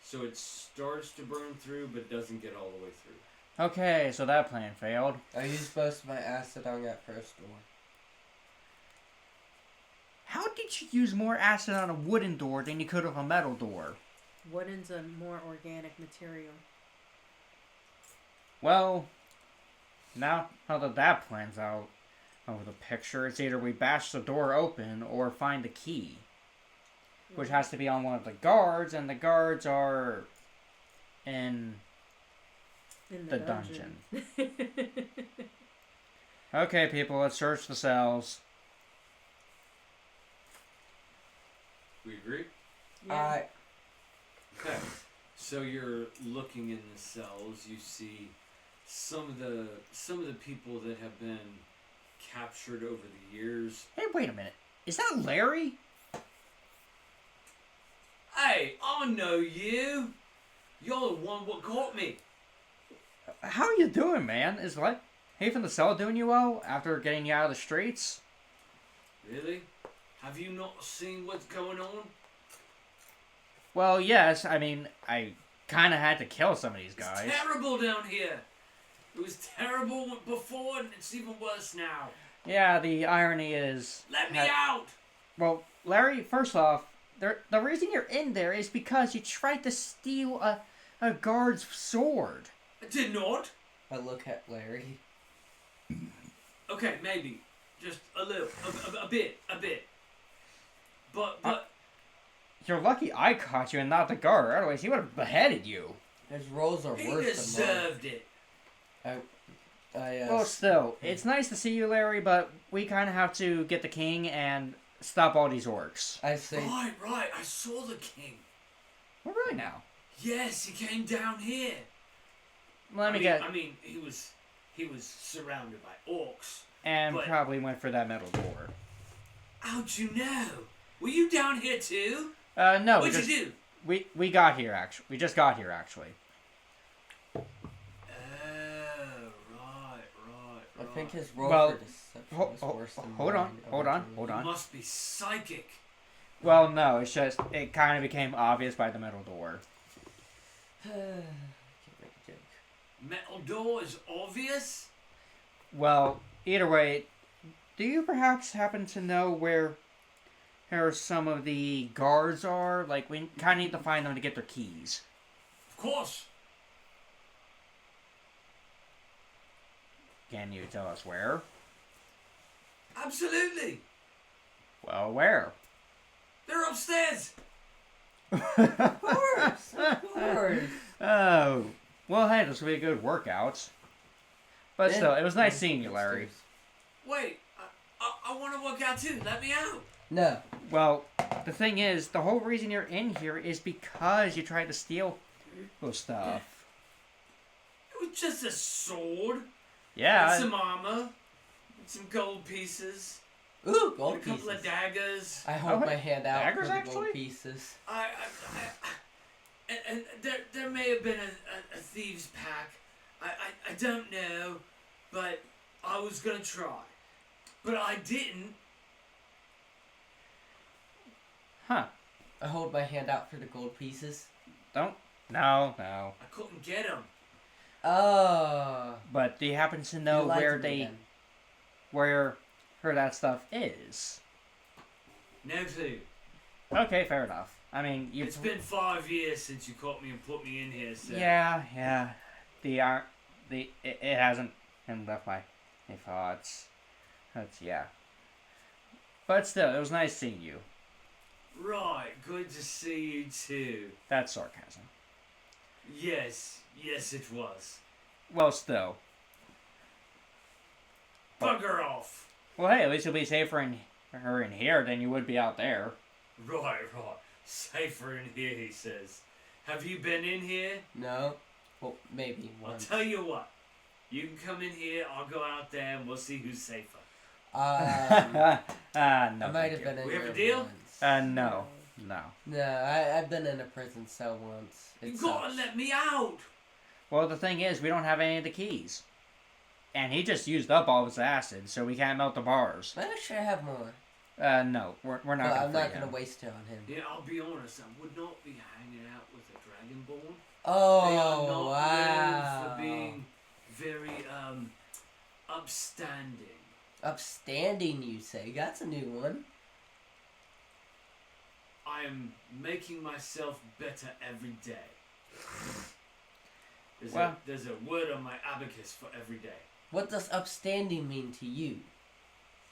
So it starts to burn through, but doesn't get all the way through.
Okay, so that plan failed.
I used most of my acid on that first door.
How did you use more acid on a wooden door than you could on a metal door?
Wooden's a more organic material.
Well, now that plans out over the picture, it's either we bash the door open or find the key. Which has to be on one of the guards, and the guards are in the dungeon. Okay, people, let's search the cells.
We agree?
Yeah.
Okay. So you're looking in the cells. You see some of the people that have been captured over the years.
Hey, wait a minute. Is that Larry?
Hey, I know you. You're the one what caught me.
How are you doing, man? Is he from the cell doing you well after getting you out of the streets?
Really? Have you not seen what's going on?
Well, yes. I mean, I kind of had to kill some of these
It's
guys.
terrible down here. It was terrible before, and it's even worse now.
Yeah, the irony is...
Let me out!
Well, Larry, first off, the reason you're in there is because you tried to steal a guard's sword.
I did not.
I look at Larry.
Okay, maybe. Just a little. A bit. But...
You're lucky I caught you and not the guard. Otherwise, he would have beheaded you.
His rolls are
he
worse than mine.
deserved it.
Well, still, it's nice to see you, Larry, but we kind of have to get the king and stop all these orcs.
I say,
Right. I saw the king.
Well, really now.
Yes, he came down here.
Let me get...
I mean, he was surrounded by orcs.
And
but-
probably went for that metal door.
How'd you know? Were you down here too?
No.
What'd you do?
We got here, actually. We just got here, actually.
I think his roll
Well,
for deception was worse than
hold
mine.
on.
You must be psychic.
Well, no, it's just, it kind of became obvious by the metal door.
Can't make a joke.
Metal door is obvious?
Well, either way, do you perhaps happen to know where some of the guards are? Like, we kind of need to find them to get their keys.
Of course.
Can you tell us where?
Absolutely.
Well, where?
They're upstairs.
Of course.
Oh. Well, hey, this will be a good workout. But still, it was nice seeing you, Larry.
Wait, I want to work out too. Let me out.
No.
Well, the thing is, the whole reason you're in here is because you tried to steal those stuff.
It was just a sword.
Yeah.
And some armor. And some gold pieces.
Ooh,
And
gold
a couple
pieces.
of daggers.
I hold my hand out
Daggers,
for the
actually?
gold pieces.
And there may have been a thieves' pack. I don't know, but I was gonna try. But I didn't.
Huh.
I hold my hand out for the gold pieces.
No.
I couldn't get them.
Oh.
But do you happen to know
You lied
where
to me then.
where that stuff is?
No clue.
Okay, fair enough. I mean,
It's been 5 years since you caught me and put me in here, so...
Yeah. It hasn't left my thoughts. Yeah. But still, it was nice seeing you.
Right, good to see you too.
That's sarcasm.
Yes, it was.
Well, still.
Bugger off.
Well, hey, at least you'll be safer in here than you would be out there.
Right. Safer in here, he says. Have you been in here?
No. Well, maybe
I'll
once.
tell you what. You can come in here, I'll go out there, and we'll see who's safer.
No.
I might
thank
have
you.
been in
We have
here
a deal?
once.
No.
No, I've been in a prison cell once.
You
It
gotta
sucks.
let me out.
Well, the thing is, we don't have any of the keys. And he just used up all of his acid, so we can't melt the bars.
Maybe I should have more.
No, we're not
But
gonna
I'm not
free
gonna
him.
waste it on him.
Yeah, I'll be honest, I would not be hanging out with a dragonborn.
Oh,
They are not
wow.
known for being very, upstanding.
Upstanding, you say? That's a new one.
I am making myself better every day. There's a word on my abacus for every day.
What does upstanding mean to you?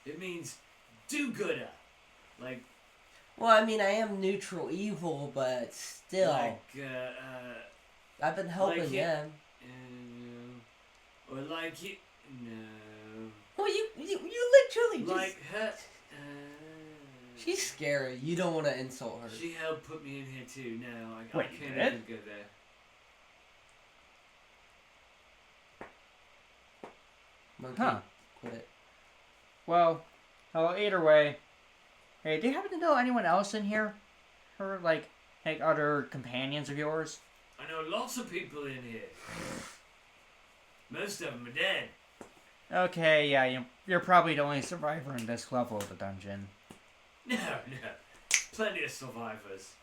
It means do-gooder. Like,
Well, I mean, I am neutral evil, but still. I've been helping
like it-
them.
Or like it, no.
Well, you literally just...
Like her,
She's scary. You don't want to insult her.
she helped put me in here too. No, I
Wait,
can't
you did?
even go there.
Monkey,
Huh.
quit it.
Well, either way. Hey, do you happen to know anyone else in here? Or, like other companions of yours?
I know lots of people in here. Most of them are dead.
Okay, yeah, you're probably the only survivor in this level of the dungeon.
No. Plenty of survivors.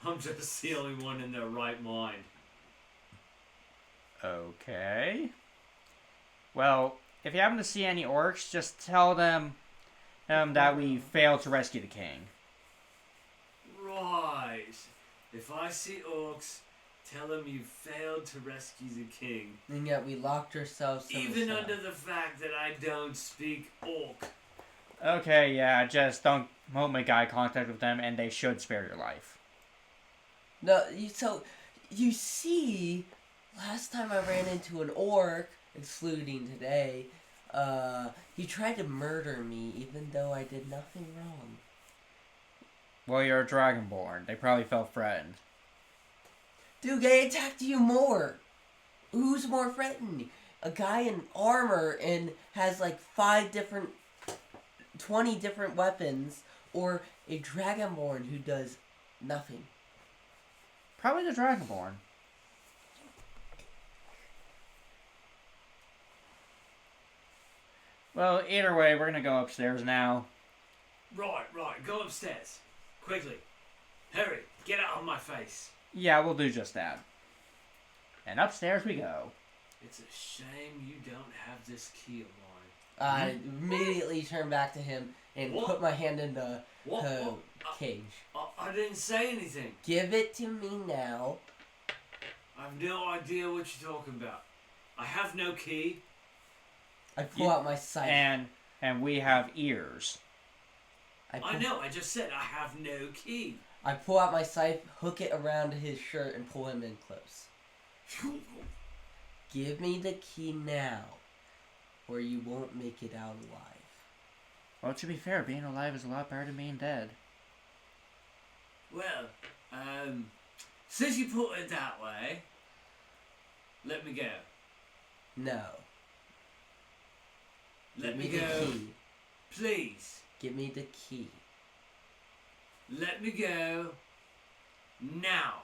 I'm just the only one in their right mind.
Okay. Well, if you happen to see any orcs, just tell them that we failed to rescue the king.
Right. If I see orcs, tell them you failed to rescue the king.
And yet we locked ourselves in
Even
the
under
cell.
the fact that I don't speak orc.
Okay, yeah, just don't make eye contact with them, and they should spare your life.
No, you see, last time I ran into an orc, excluding today, he tried to murder me even though I did nothing wrong.
Well, you're a dragonborn. They probably felt threatened.
Dude, they attacked you more. Who's more threatened? A guy in armor and has like 20 different weapons, or a dragonborn who does nothing?
Probably the dragonborn. Well, either way, we're gonna go upstairs now.
Right. Go upstairs. Quickly. Hurry. Get out of my face.
Yeah, we'll do just that. And upstairs we go.
It's a shame you don't have this key of mine.
I immediately turned back to him and
What?
put my hand in the
What?
cage.
I didn't say anything.
Give it to me now.
I have no idea what you're talking about. I have no key.
I pull out my scythe.
And we have ears.
I know, I just said I have no key.
I pull out my scythe, hook it around his shirt, and pull him in close. Give me the key now, or you won't make it out alive.
Well, to be fair, being alive is a lot better than being dead.
Well, since you put it that way, let me go.
No.
Let
Give
me
me
go.
the key.
Please.
Give me the key.
Let me go. Now.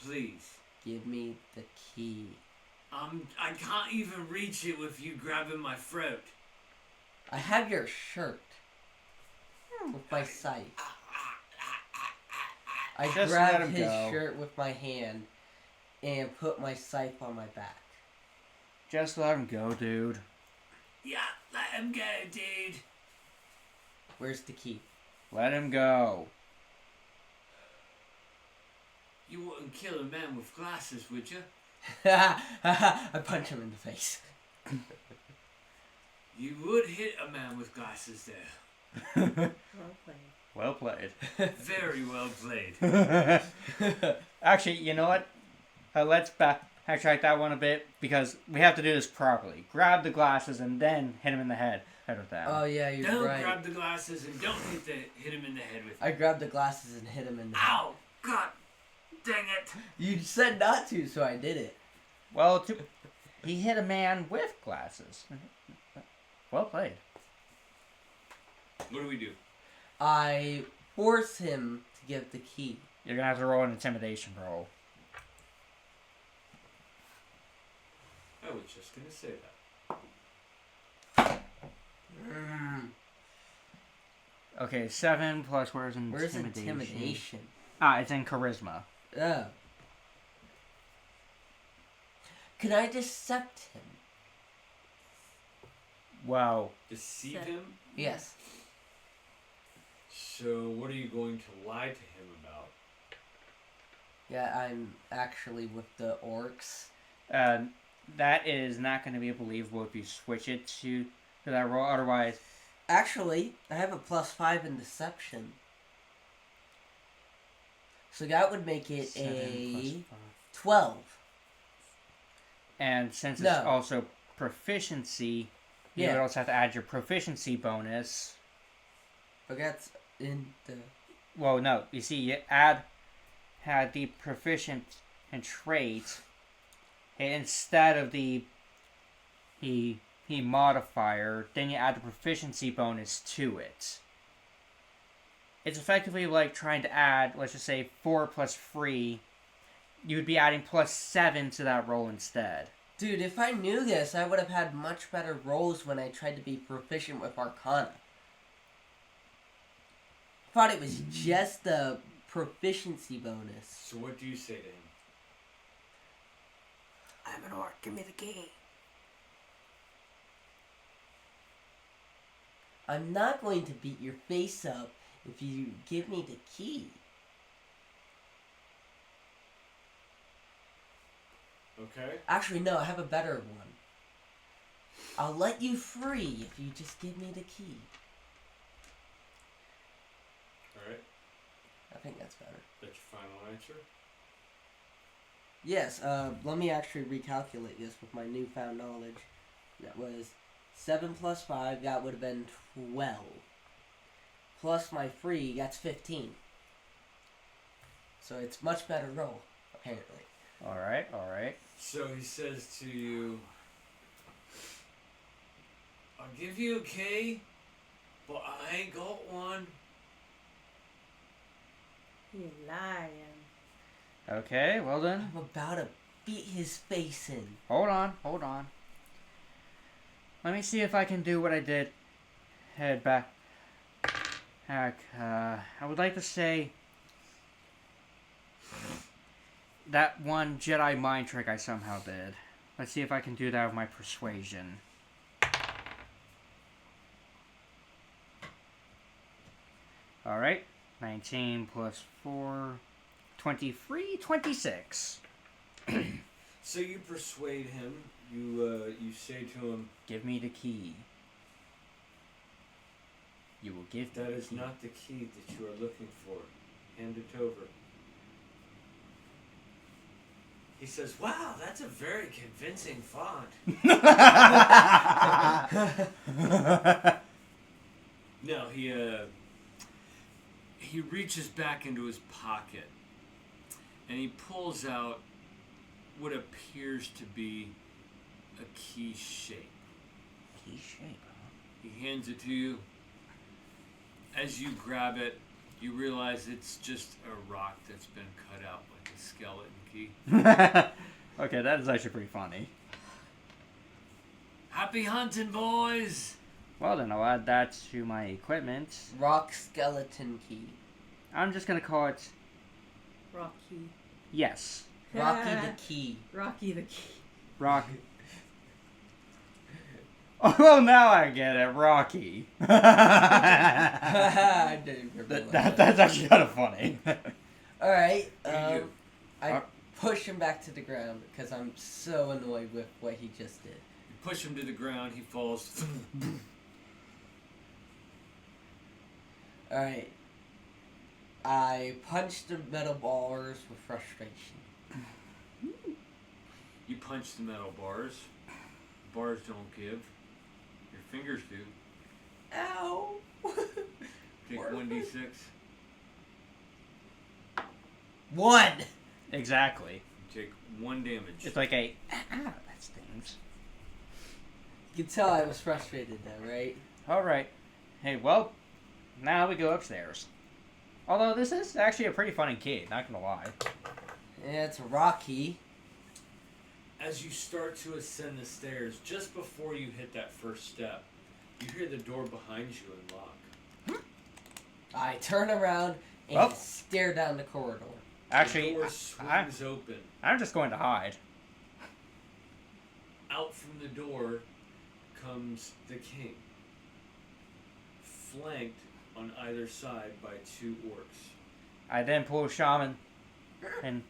Please.
Give me the key.
I can't even reach it with you grabbing my throat.
I have your shirt. With my scythe. I
Just let
grab
him
his
go.
shirt with my hand and put my scythe on my back.
Just let him go, dude.
Yeah, let him go, dude.
Where's the key?
Let him go.
You wouldn't kill a man with glasses, would you?
I punch him in the face.
You would hit a man with glasses there.
Well played.
Well played.
Very well played.
Actually, you know what? Let's backtrack that one a bit, because we have to do this properly. Grab the glasses and then hit him in the head with them.
Oh yeah, you're
Don't
right.
grab the glasses and don't hit him in the head with it.
I grabbed the glasses and hit him in the head.
Ow! God dang it!
You said not to, so I did it.
Well, he hit a man with glasses. Well played.
What do we do?
I force him to give the key.
You're gonna have to roll an intimidation roll.
I was just gonna say that.
Okay, 7 plus where's
Where's
intimidation?
intimidation?
It's in charisma.
Oh. Can I decept him?
Wow.
Deceive
Set.
him?
Yes.
So what are you going to lie to him about?
Yeah, I'm actually with the orcs.
That is not going to be believable if you switch it to that roll. Otherwise,
Actually, I have a +5 in deception. So that would make it
7 plus
a
5.
12.
And since
No.
it's also proficiency, you would
Yeah.
also have to add your proficiency bonus.
But that's in the...
Well, no. You see, you had the proficient and trait, and instead of the modifier, then you add the proficiency bonus to it. It's effectively like trying to add, let's just say, 4 plus 3. You would be adding +7 to that roll instead.
Dude, if I knew this, I would have had much better rolls when I tried to be proficient with Arcana. Thought it was just a proficiency bonus.
So what do you say to him?
I'm an orc. Give me the key.
I'm not going to beat your face up if you give me the key.
Okay.
Actually, no, I have a better one. I'll let you free if you just give me the key.
Alright.
I think that's better.
That's your final answer?
Yes, let me actually recalculate this with my newfound knowledge. That was 7 plus 5, that would have been 12. Plus my free, that's 15. So it's much better roll, apparently.
Alright, alright.
So he says to you, I'll give you a key, but I ain't got one.
You lying.
Okay, well then.
I'm about to beat his face in.
Hold on, hold on. Let me see if I can do what I did. Head back. Heck, I would like to say that one Jedi mind trick I somehow did. Let's see if I can do that with my persuasion. Alright, 19 plus 4, 23, 26.
So you persuade him. You say to him,
Give me the key. You will give me
that
the
is
key.
not the key that you are looking for. Hand it over. He says, wow, that's a very convincing font. No, he reaches back into his pocket and he pulls out what appears to be a key shape.
Key shape, huh?
He hands it to you. As you grab it, you realize it's just a rock that's been cut out like a skeleton key.
Okay, that is actually pretty funny.
Happy hunting, boys!
Well then, I'll add that to my equipment.
Rock skeleton key.
I'm just gonna call it
Rocky.
yes.
Rocky the key.
Rocky the key.
Rock. Oh, well, now I get it. Rocky.
I didn't remember
That's actually kind of funny.
Alright,
What do you do?
I push him back to the ground because I'm so annoyed with what he just did.
You push him to the ground, he falls.
Alright. I punch the metal bars with frustration.
You punch the metal bars. Bars don't give. Your fingers do.
Ow!
Take 1d6.
1!
Exactly.
You take 1 damage.
It's like a that stings.
You can tell I was frustrated though, right?
All right. Hey, well, now we go upstairs. Although this is actually a pretty funny key, not gonna lie.
Yeah, it's Rocky.
As you start to ascend the stairs, just before you hit that first step, you hear the door behind you unlock.
I turn around and
Well.
stare down the corridor.
Actually,
the door swings open.
I'm just going to hide.
Out from the door comes the king, flanked on either side by 2 orcs.
I then pull Shaman and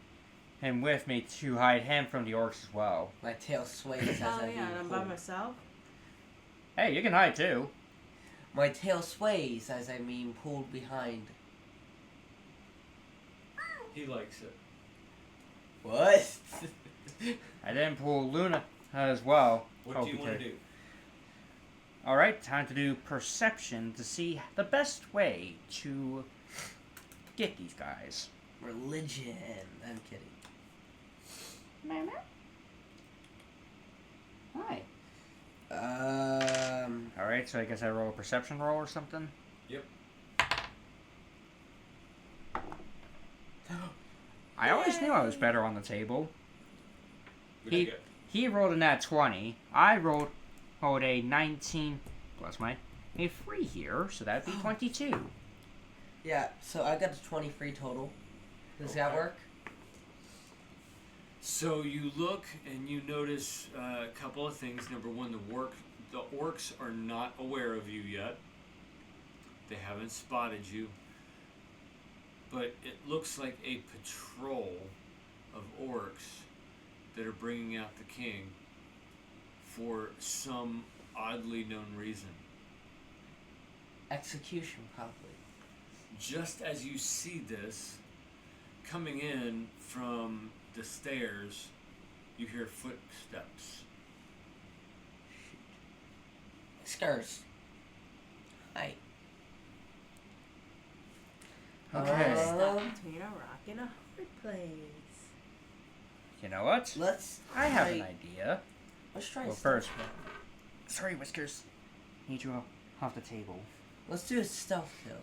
him with me to hide him from the orcs as well.
My tail sways as
Oh
I
yeah, and I'm by
pulled.
myself.
Hey, you can hide too.
My tail sways as I'm being pulled behind.
He likes it.
What?
I then pull Luna as well.
What do you want to do?
Alright, time to do perception to see the best way to get these guys.
Religion. I'm kidding.
Mama? Hi. Alright, so I guess I roll a perception roll or something?
Yep.
I always knew I was better on the table.
What you
He-
get?
he rolled a nat 20. I rolled a 19 plus a 3 here, so that'd be 22.
Yeah, so I got a 20 free total. Does that
Okay.
work?
So you look and you notice a couple of things. Number one, the orcs are not aware of you yet. They haven't spotted you. But it looks like a patrol of orcs that are bringing out the king for some oddly known reason.
Execution, probably.
Just as you see this, coming in from the stairs, you hear footsteps.
Scars. Hi.
Okay.
Stuck between a rock and a hard place.
You know what?
Let's.
I have
try-
an idea.
Let's try
Well,
stealth
first-
kill.
Sorry, Whiskers. Need you off the table.
Let's do a stealth kill.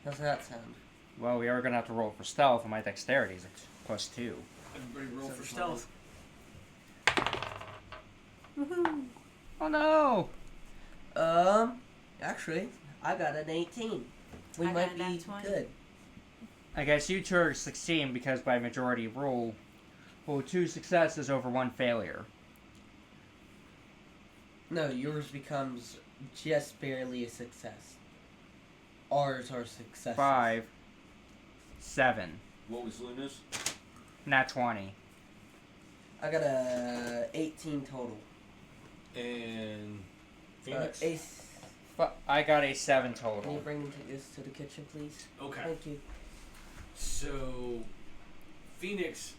How's that sound?
Well, we are gonna have to roll for stealth, and my dexterity is +2.
Everybody roll
So
for
it's
stealth.
Woohoo!
Oh no!
Actually, I got an 18. We
I
might
got a nat
be
20.
good.
I guess you two are succeeding because by majority rule, 2 successes over 1 failure.
No, yours becomes just barely a success. Ours are successes.
5, 7,
What was Luna's?
nat 20.
I got a 18 total.
And Phoenix?
Ace,
I got a 7
can you
total.
bring this to the kitchen, please?
Okay.
Thank you.
So Phoenix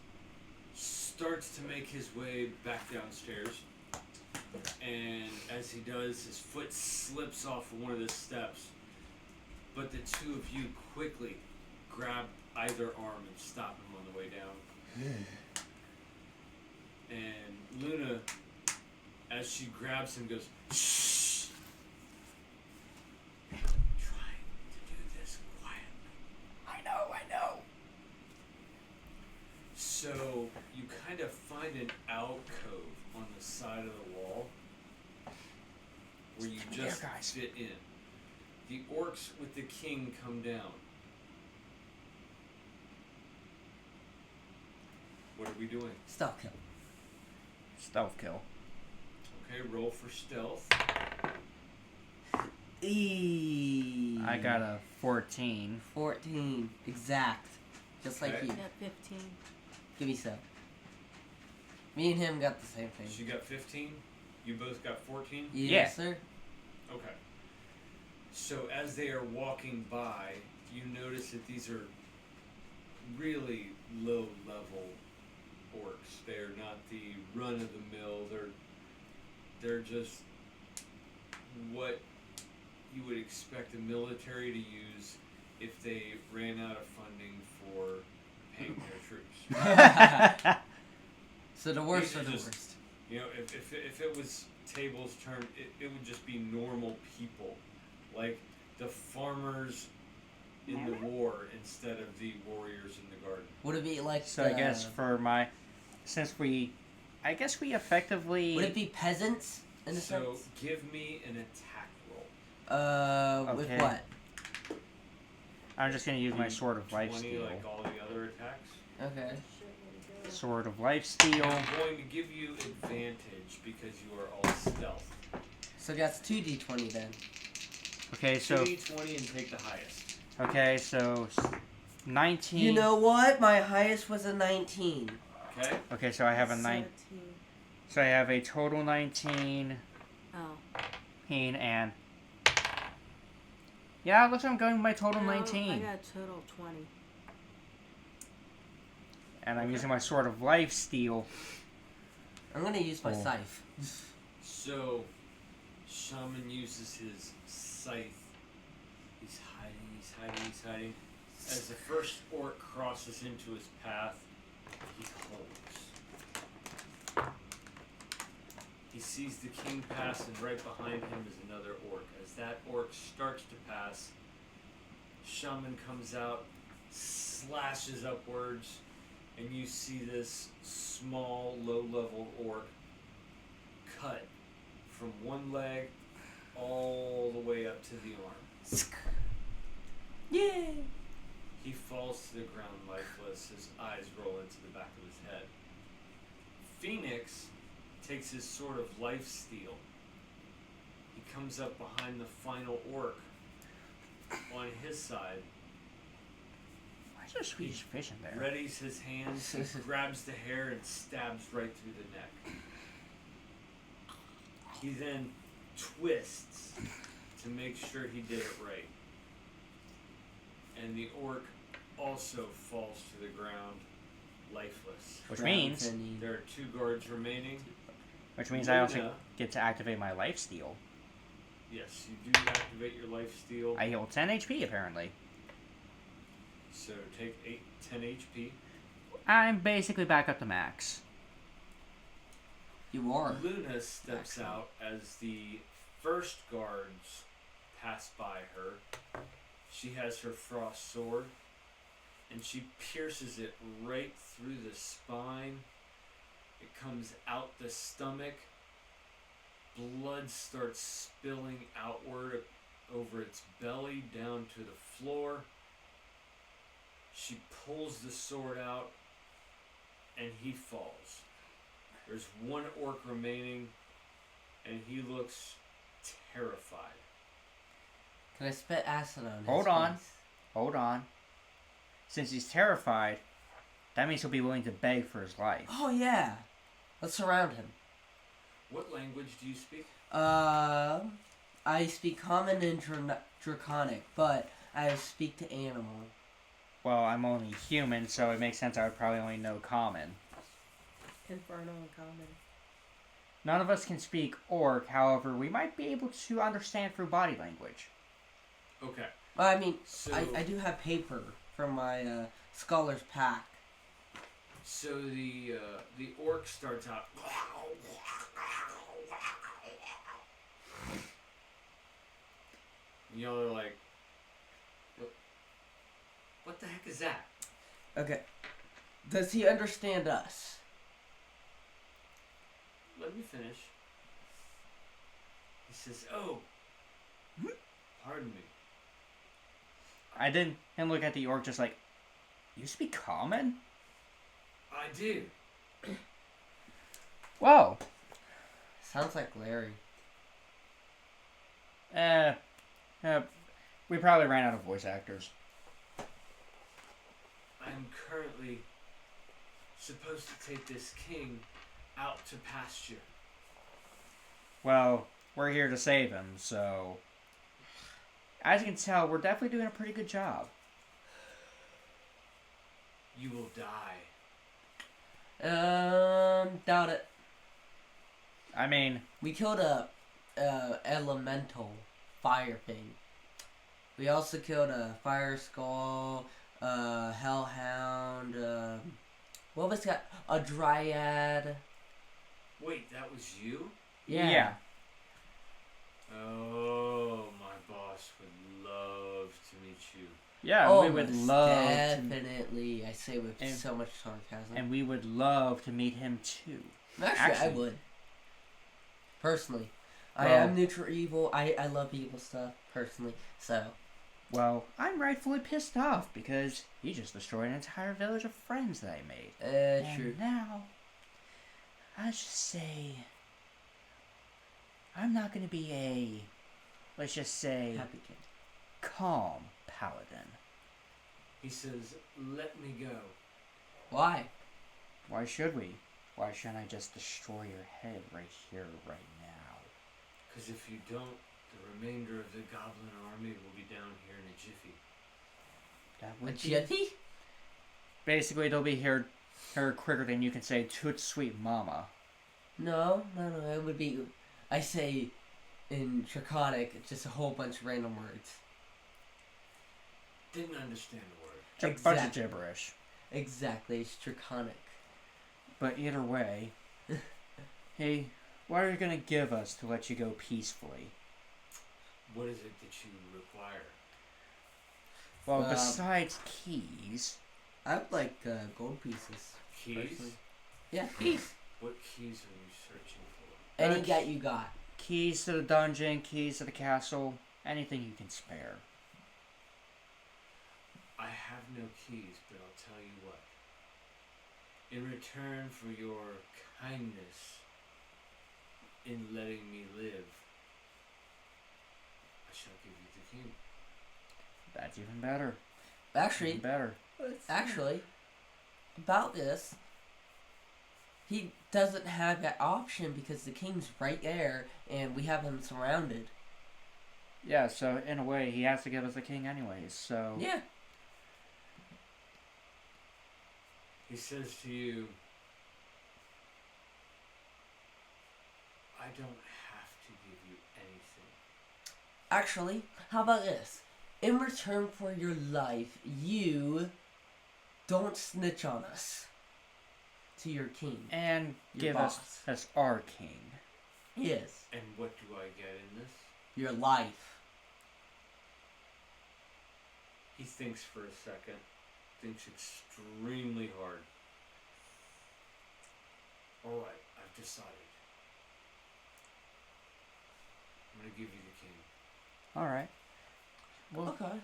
starts to make his way back downstairs, and as he does, his foot slips off of one of the steps, but the two of you quickly grab either arm and stop him on the way down. And Luna, as she grabs him, goes, "Shh! Try to do this quietly."
I know.
So you kind of find an alcove on the side of the wall where you
There,
just
guys.
fit in. The orcs with the king come down. What are we doing?
Stealth kill.
Stealth kill.
Okay, roll for stealth.
I got a 14.
14. Exact. Just like
Okay.
you.
I got 15.
Give me some. Me and him got the same thing.
So you got 15. You both got 14.
Yes, sir.
Okay. So as they are walking by, you notice that these are really low-level orcs. They are not the run-of-the-mill. They're just what you would expect the military to use if they ran out of funding for paying their troops.
So the worst
These
are
are
the
just-
worst.
You know, if it was tables turned, it would just be normal people, like the farmers in the war instead of the warriors in the garden.
Would it be like
So I guess for I guess we effectively.
Would it be peasants in a
So
sense?
give me an attack roll.
With
Okay.
what?
I'm just gonna use my sword of life
20
steal.
like all the other attacks.
Okay.
Sword of life steal.
I'm going to give you advantage because you are all stealth.
So that's 2d20 then.
Okay, so
2d20 and take the highest.
19.
You know what? My highest was a 19.
Okay.
Okay, so I have a 9.
17.
So I have a total 19
Oh.
and yeah, it looks like I'm going with my total
No,
19.
I got a total 20.
And I'm using my sword of life steal.
I'm gonna use my
Oh.
scythe.
So, Shaman uses his scythe. He's hiding. As the first orc crosses into his path, he holds. He sees the king pass, and right behind him is another orc. As that orc starts to pass, Shaman comes out, slashes upwards, and you see this small, low-level orc cut from one leg all the way up to the arm.
Yay!
He falls to the ground lifeless, his eyes roll into the back of his head. Phoenix takes his sword of life steal. He comes up behind the final orc on his side,
Why is there Swedish fish in there?
readies his hands, he grabs the hair and stabs right through the neck. He then twists to make sure he did it right. And the orc also falls to the ground lifeless.
Which means
There are 2 guards remaining.
I also
Luna.
get to activate my life steal.
Yes, you do activate your life steal.
I heal 10 HP apparently.
So take 10 HP.
I'm basically back up to max.
You are.
Luna steps out as the first guards pass by her. She has her frost sword, and she pierces it right through the spine. It comes out the stomach. Blood starts spilling outward over its belly down to the floor. She pulls the sword out, and he falls. There's 1 orc remaining, and he looks terrified.
Can I spit acid on his
Hold on.
face?
Hold on. Since he's terrified, that means he'll be willing to beg for his life.
Oh yeah. Let's surround him.
What language do you speak?
I speak common and draconic, but I speak to animal.
Well, I'm only human, so it makes sense I would probably only know common.
Infernal and common.
None of us can speak orc, however, we might be able to understand through body language.
Okay.
Well, I mean,
So
I do have paper from my scholar's pack.
So the orc starts out. And y'all are like, what the heck is that?
Okay. Does he understand us?
Let me finish. He says, "Oh, pardon me."
I didn't and look at the orc just like, you speak common?
I do.
Whoa.
Sounds like Larry.
We probably ran out of voice actors.
I'm currently supposed to take this king out to pasture.
Well, we're here to save him, so... As you can tell, we're definitely doing a pretty good job.
You will die.
Doubt it.
I mean...
We killed a elemental fire thing. We also killed a fire skull, hellhound, what was that? A dryad.
Wait, that was you?
Yeah.
Oh, my boss would love to meet you.
Yeah,
Oh,
we would love
definitely. I say with
And-
so much sarcasm.
and we would love to meet him too.
Actually, I would. Personally. I
Well-
am neutral evil. I love evil stuff, personally. So,
Well, I'm rightfully pissed off because he just destroyed an entire village of friends that I made.
true.
And now, I just say, I'm not going to be a, let's just say,
Happy kid.
calm paladin.
He says, "Let me go."
Why?
Why should we? Why shouldn't I just destroy your head right here, right now?
Because if you don't, the remainder of the goblin army will be down here in a jiffy.
That
A
would be...
jiffy?
Basically, they'll be here quicker than you can say, toot sweet mama.
No. It would be, I say, in Draconic, just a whole bunch of random words.
Didn't understand the word.
A bunch of
Exactly.
gibberish.
Exactly, it's Draconic.
But either way, hey, what are you gonna give us to let you go peacefully?
What is it that you require?
Well, besides keys,
I would like gold pieces.
Keys?
Personally. Yeah, keys.
What keys are you searching for?
Any that you got.
Keys to the dungeon, keys to the castle, anything you can spare.
I have no keys, but I'll tell you what. In return for your kindness in letting me live, I shall give you the key.
That's even better.
Actually,
Even better.
about this, he doesn't have that option because the king's right there and we have him surrounded.
Yeah, so in a way, he has to give us the king anyways, so...
Yeah.
He says to you, I don't have to give you anything.
Actually, how about this? In return for your life, you don't snitch on us to your king.
And
Your
give
boss.
us our king.
Yes.
And what do I get in this?
Your life.
He thinks for a second. Thinks extremely hard. Alright, I've decided. I'm gonna give you the king.
Alright. Well,
Okay.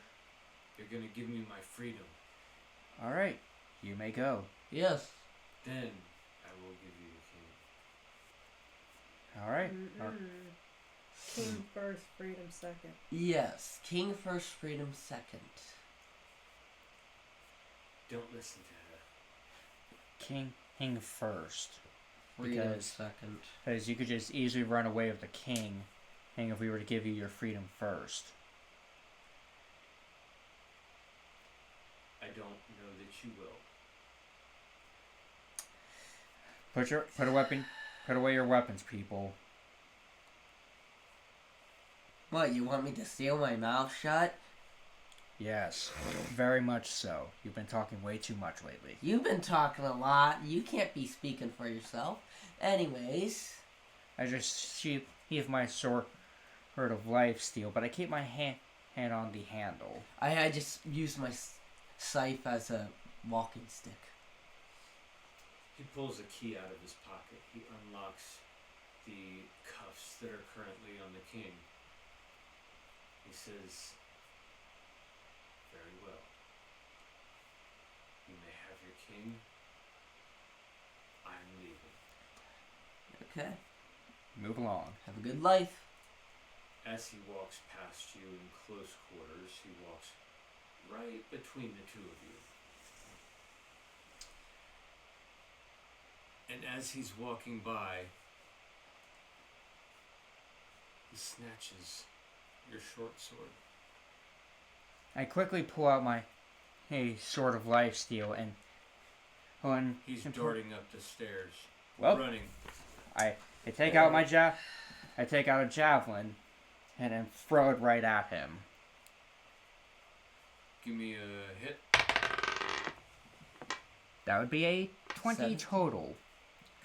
You're gonna give me my freedom.
alright. You may go.
Yes.
Then I will give you the king.
Alright.
King first, freedom second.
Yes. King first, freedom second.
Don't listen to her.
King first.
Freedom
Because-
second.
Because you could just easily run away with the king if we were to give you your freedom first.
I don't know that you will.
Put away your weapons, people.
What, you want me to seal my mouth shut?
Yes, very much so. You've been talking way too much lately.
You've been talking a lot. You can't be speaking for yourself. Anyways.
I just sheath my sword of life steel, but I keep my hand on the handle.
I just use my scythe as a walking stick.
He pulls a key out of his pocket. He unlocks the cuffs that are currently on the king. He says, very well. You may have your king. I'm leaving.
Okay.
Move along.
Have a good life.
As he walks past you in close quarters, he walks right between the two of you. And as he's walking by, he snatches your short sword.
I quickly pull out my sword of life steel and
He's darting up the stairs,
Well,
running.
I take out my I take out a javelin and then throw it right at him.
Give me a hit.
That would be a 20
7.
total.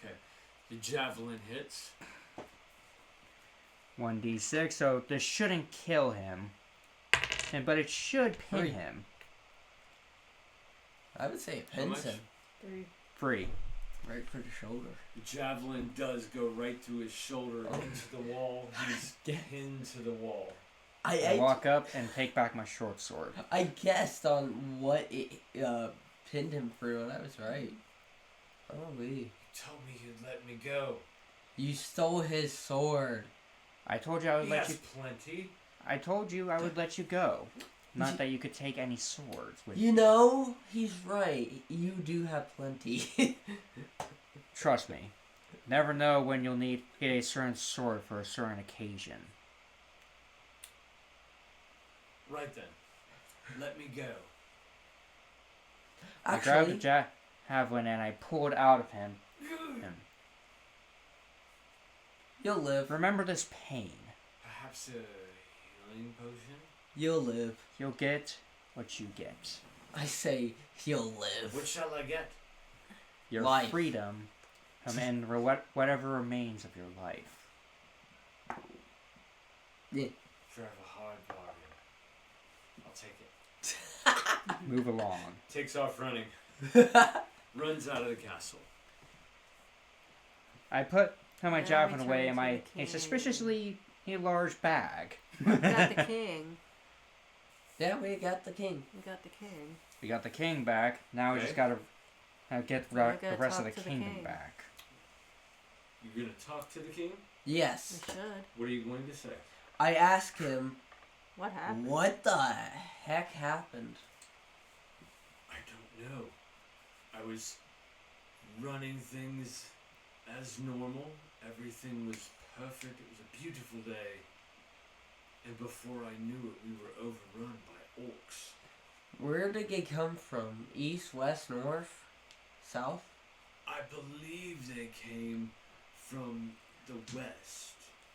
Okay. The javelin hits.
1d6, so this shouldn't kill him. But it should pin
3.
him.
I would say it
How much?
pins him.
3.
3.
Right for the shoulder.
The javelin does go right through his shoulder into the wall. He's pinned to the wall.
I walk up and take back my short sword.
I guessed on what it pinned him through, and I was right. Oh, wee.
You told me you'd let me go.
You stole his sword.
I told you I would
He
let
has
you.
plenty.
I told you I would let you go. Not that you could take any swords with
You know, he's right. You do have plenty.
Trust me. Never know when you'll need a certain sword for a certain occasion.
Right then. Let me go.
I grabbed
Actually,
the javelin and I pulled it out of him. And
you'll live.
remember this pain.
Perhaps a healing potion?
You'll live.
You'll get what you get.
I say you'll live.
What shall I get?
Your
Life.
freedom and whatever remains of your life.
Yeah.
Drive a hard bargain. I'll take it.
Move along.
Takes off running. Runs out of the castle.
I put my
Now
javelin
return
away
to
in
the
my
king.
suspiciously large bag.
We got the king.
Yeah, we got the king.
We got the king.
We got the king back. Now we
Okay.
just gotta get
Now we
the
gotta
rest of the
talk to the
kingdom
king.
back.
You're gonna talk to the king?
We
Yes.
should.
What are you going to say?
I asked him,
What happened?
what the heck happened?
I don't know. I was running things as normal. Everything was perfect. It was a beautiful day. And before I knew it, we were overrun by orcs.
Where did they come from? East, west, north, south?
I believe they came from the west.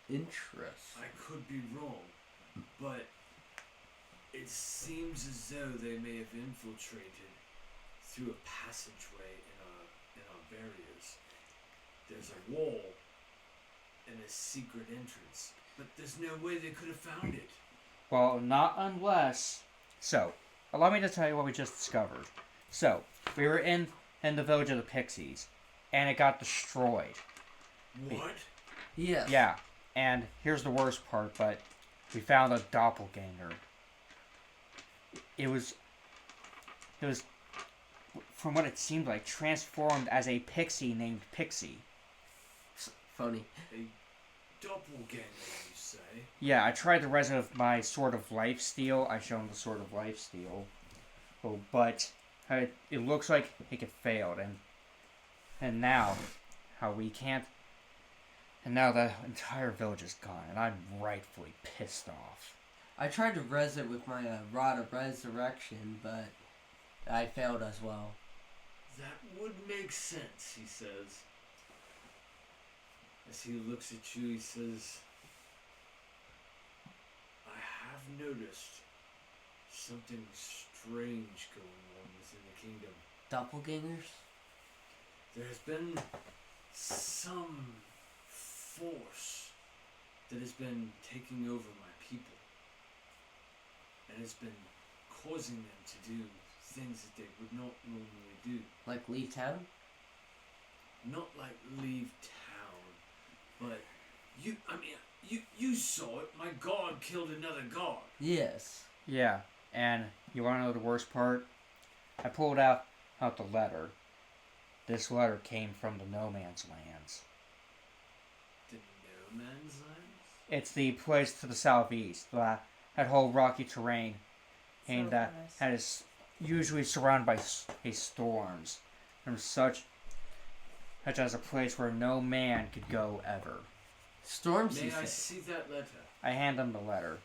Interesting.
I could be wrong, but it seems as though they may have infiltrated through a passageway in our barriers. There's a wall and a secret entrance, but there's no way they could have found it.
Well, not unless. So, allow me to tell you what we just discovered. So, we were in the village of the Pixies, and it got destroyed.
What?
Yes.
Yeah, and here's the worst part, but we found a doppelganger. It was, from what it seemed like, transformed as a pixie named Pixie.
Funny.
A doppelganger, you say?
Yeah, I tried the rest of my Sword of Life steal. I showed him the Sword of Life steal. Oh, but it looks like it failed, and now, how we can't. And now the entire village is gone, and I'm rightfully pissed off.
I tried to res it with my Rod of Resurrection, but I failed as well.
That would make sense, he says. As he looks at you, he says, I have noticed something strange going on within the kingdom.
Doppelgangers?
There has been some force that has been taking over my people. And has been causing them to do things that they would not normally do.
Like leave town?
Not like leave town, but you saw it. My god killed another god.
Yes.
Yeah, and you want to know the worst part? I pulled out the letter. This letter came from the No Man's Lands.
The No Man's Land?
It's the place to the southeast, that whole rocky terrain, and that is usually surrounded by storms, and such as a place where no man could go ever.
Storms,
May
you
I
say?
see that letter?
I hand him the letter.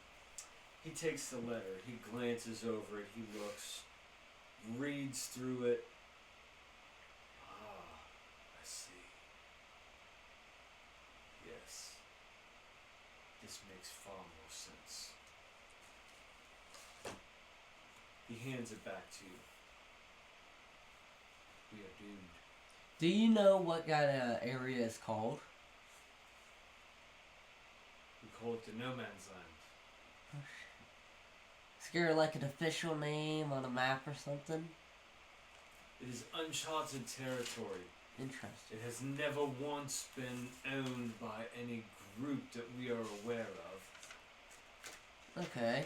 He takes the letter, he glances over it, he looks, reads through it. Ah, I see. Yes. This makes far more sense. He hands it back to you. We are doomed.
Do you know what that area is called?
We call it the No Man's Land.
Is there like an official name on a map or something?
It is uncharted territory.
Interesting.
It has never once been owned by any group that we are aware of.
Okay.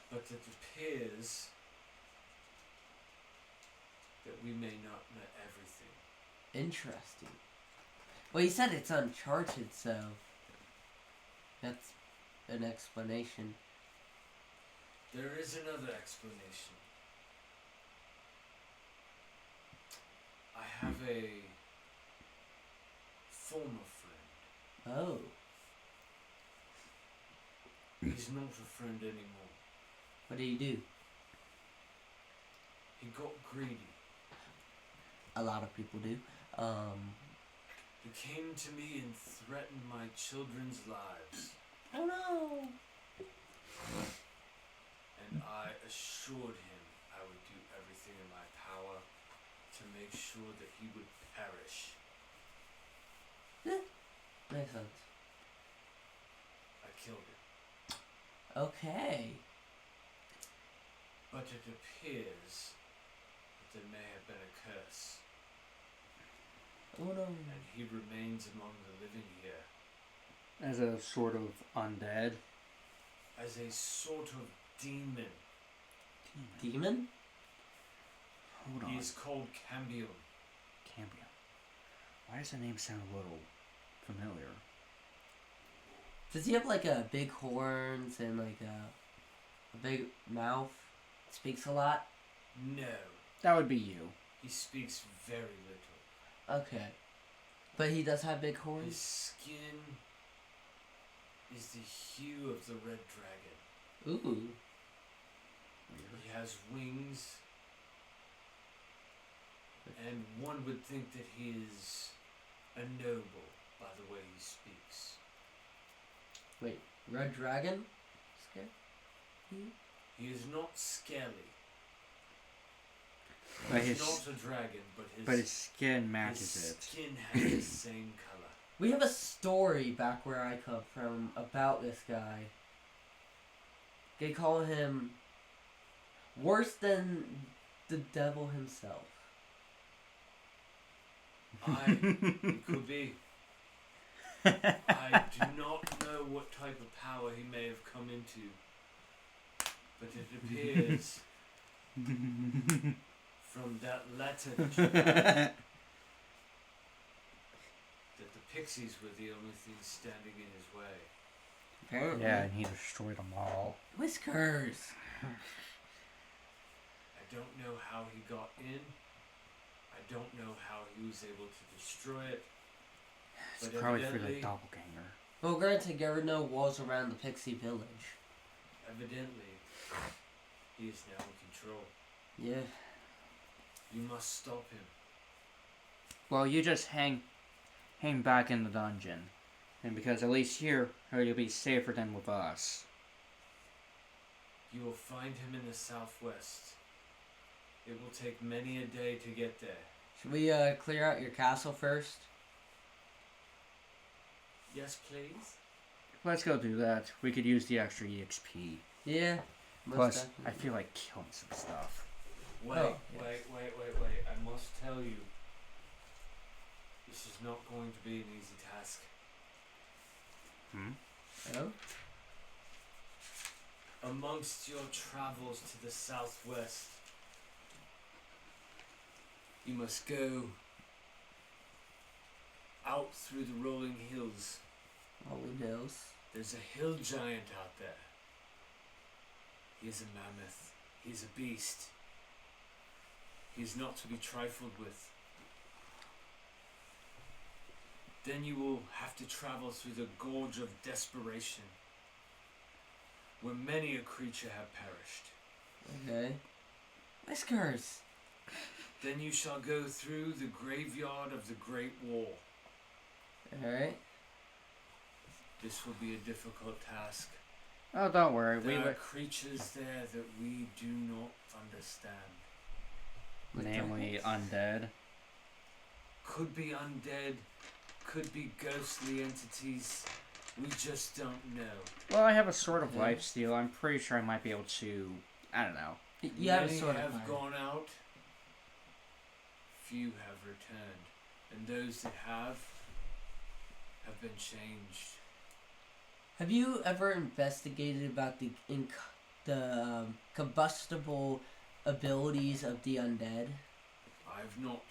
But it appears that we may not know everything.
Interesting. Well, you said it's uncharted, so that's an explanation.
There is another explanation. I have a former friend.
Oh.
He's not a friend anymore.
What do you do?
He got greedy.
A lot of people do.
He came to me and threatened my children's lives.
Oh no.
And I assured him I would do everything in my power to make sure that he would perish.
Makes sense.
I killed him.
Okay.
But it appears that there may have been a curse,
Oh no.
and he remains among the living here
As a sort of undead.
as a sort of demon.
Demon?
Hold
He
on.
is called Cambion.
Cambion. Why does the name sound a little familiar?
Does he have like a big horns and like a big mouth? Speaks a lot?
No,
That would be you.
he speaks very little.
Okay. But he does have big
His
horns?
skin is the hue of the red dragon.
Ooh.
He has wings, and one would think that he is a noble by the way he speaks.
Wait, red dragon? Scare?
He is not scaly.
But
He's
his,
not a dragon,
but his skin
his
matches it.
skin has the same color.
We have a story back where I come from about this guy. They call him worse than the devil himself.
It could be. I do not know what type of power he may have come into, but it appears from that letter that you got that the pixies were the only things standing in his way.
Apparently.
Yeah, and he destroyed them all.
Whiskers.
I don't know how he got in. I don't know how he was able to destroy it.
It's
But
probably through the
evidently-
doppelganger.
Well, granted, there were no walls around the pixie village.
Evidently, he is now in control.
Yeah.
You must stop him.
Well, you just hang back in the dungeon. And because at least here, you'll be safer than with us.
You will find him in the southwest. It will take many a day to get there.
Should we clear out your castle first?
Yes, please?
Let's go do that. We could use the extra EXP.
Yeah. most
Plus,
definitely.
I feel like killing some stuff.
Wait,
Oh,
wait. I must tell you, this is not going to be an easy task.
Oh?
Amongst your travels to the southwest, you must go out through the rolling hills.
Rolling hills.
There's a hill giant out there. He is a mammoth. He is a beast. He is not to be trifled with. Then you will have to travel through the Gorge of Desperation, where many a creature have perished.
Okay. Whiskers.
Then you shall go through the graveyard of the Great Wall.
Alright.
This will be a difficult task.
Oh, don't worry. We
There are
would,
creatures there that we do not understand.
namely undead.
Could be undead, could be ghostly entities. We just don't know.
Well, I have a sort of
Yeah.
life steal. I'm pretty sure I might be able to. I don't know.
You have
Many
sort of
have
fire.
gone out. Few have returned, and those that have been changed.
Have you ever investigated about the combustible abilities of the undead?
I have not.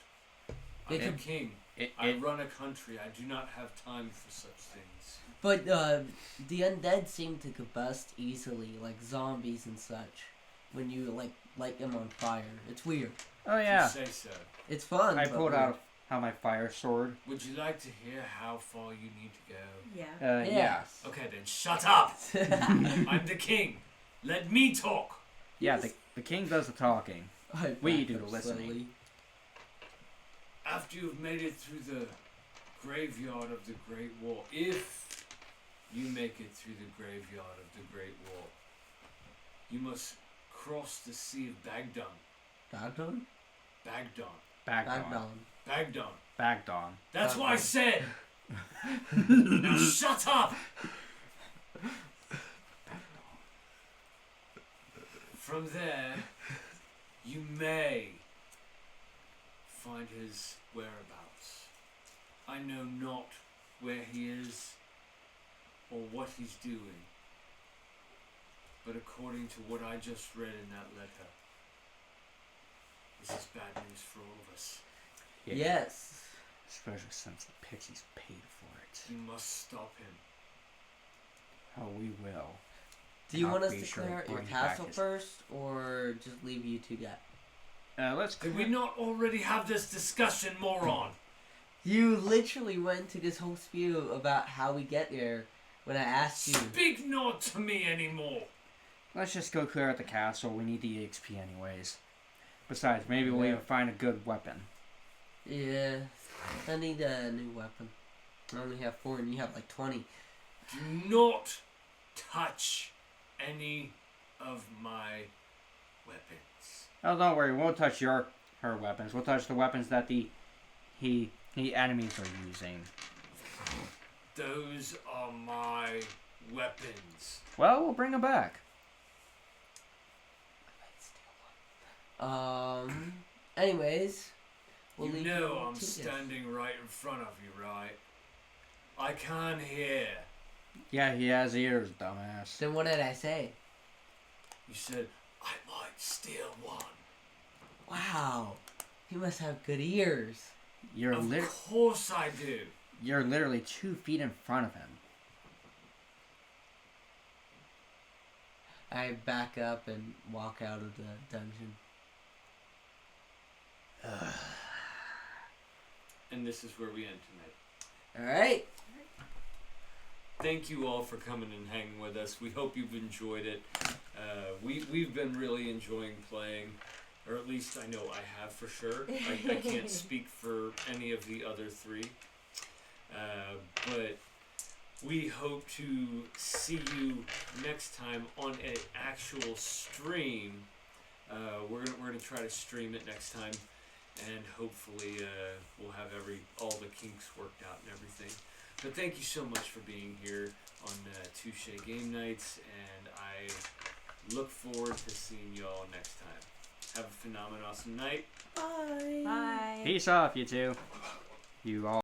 They
I'm a
could-
king. I run a country. I do not have time for such things.
But the undead seem to combust easily, like zombies and such. When you like light them on fire, it's weird.
Oh
If
yeah.
you say so.
It's fun.
I
but
pulled
weird.
out my fire sword.
Would you like to hear how far you need to go?
Yeah.
Yeah.
Yes.
Okay, then shut up. I'm the king. Let me talk.
Yeah. The king does the talking.
I
We
back
do
up
the listening.
slowly.
After you've made it through the graveyard of the Great Wall, if you make it through the graveyard of the Great Wall, you must cross the Sea of Bagdon.
Bagdon?
Bagdon.
Bagdon.
Bagdon.
Bagdon.
That's what I
Bagdon.
said! Now shut up! From there, you may find his whereabouts. I know not where he is or what he's doing. But according to what I just read in that letter, this is bad news for all of us.
Yeah.
Yes.
Especially since the Pixies paid for it.
You must stop him.
Oh, we will.
Do you
I'll
want us
be
to
sure
clear
to
out your
bring back
castle
his-
first, or just leave you two get?
Let's.
Did we not already have this discussion, moron?
You literally went to this whole spew about how we get there when I asked you.
Speak not to me anymore.
Let's just go clear out the castle. We need the EXP anyways. Besides, maybe we'll
Yeah.
even find a good weapon.
Yeah, I need a new weapon. I only have 4 and you have like 20.
Do not touch any of my weapons.
Oh, don't worry. We won't touch her weapons. We'll touch the weapons that the enemies are using.
Those are my weapons.
Well, we'll bring them back.
Anyways, we'll
You
leave
know I'm
to this.
standing right in front of you, right? I can't hear.
Yeah, he has ears, dumbass.
Then what did I say?
You said, I might steal one.
Wow, he must have good ears.
You're
Of course I do.
you're literally 2 feet in front of him.
I back up and walk out of the dungeon.
And this is where we end tonight.
Alright.
Thank you all for coming and hanging with us. We hope you've enjoyed it. We've been really enjoying playing, or at least I know I have for sure. I can't speak for any of the other 3. But we hope to see you next time on an actual stream. We're gonna try to stream it next time, and hopefully we'll have all the kinks worked out and everything. But thank you so much for being here on Touche Game Nights, and I look forward to seeing y'all next time. Have a phenomenal awesome night.
Bye.
Bye.
Peace off, you two. You all.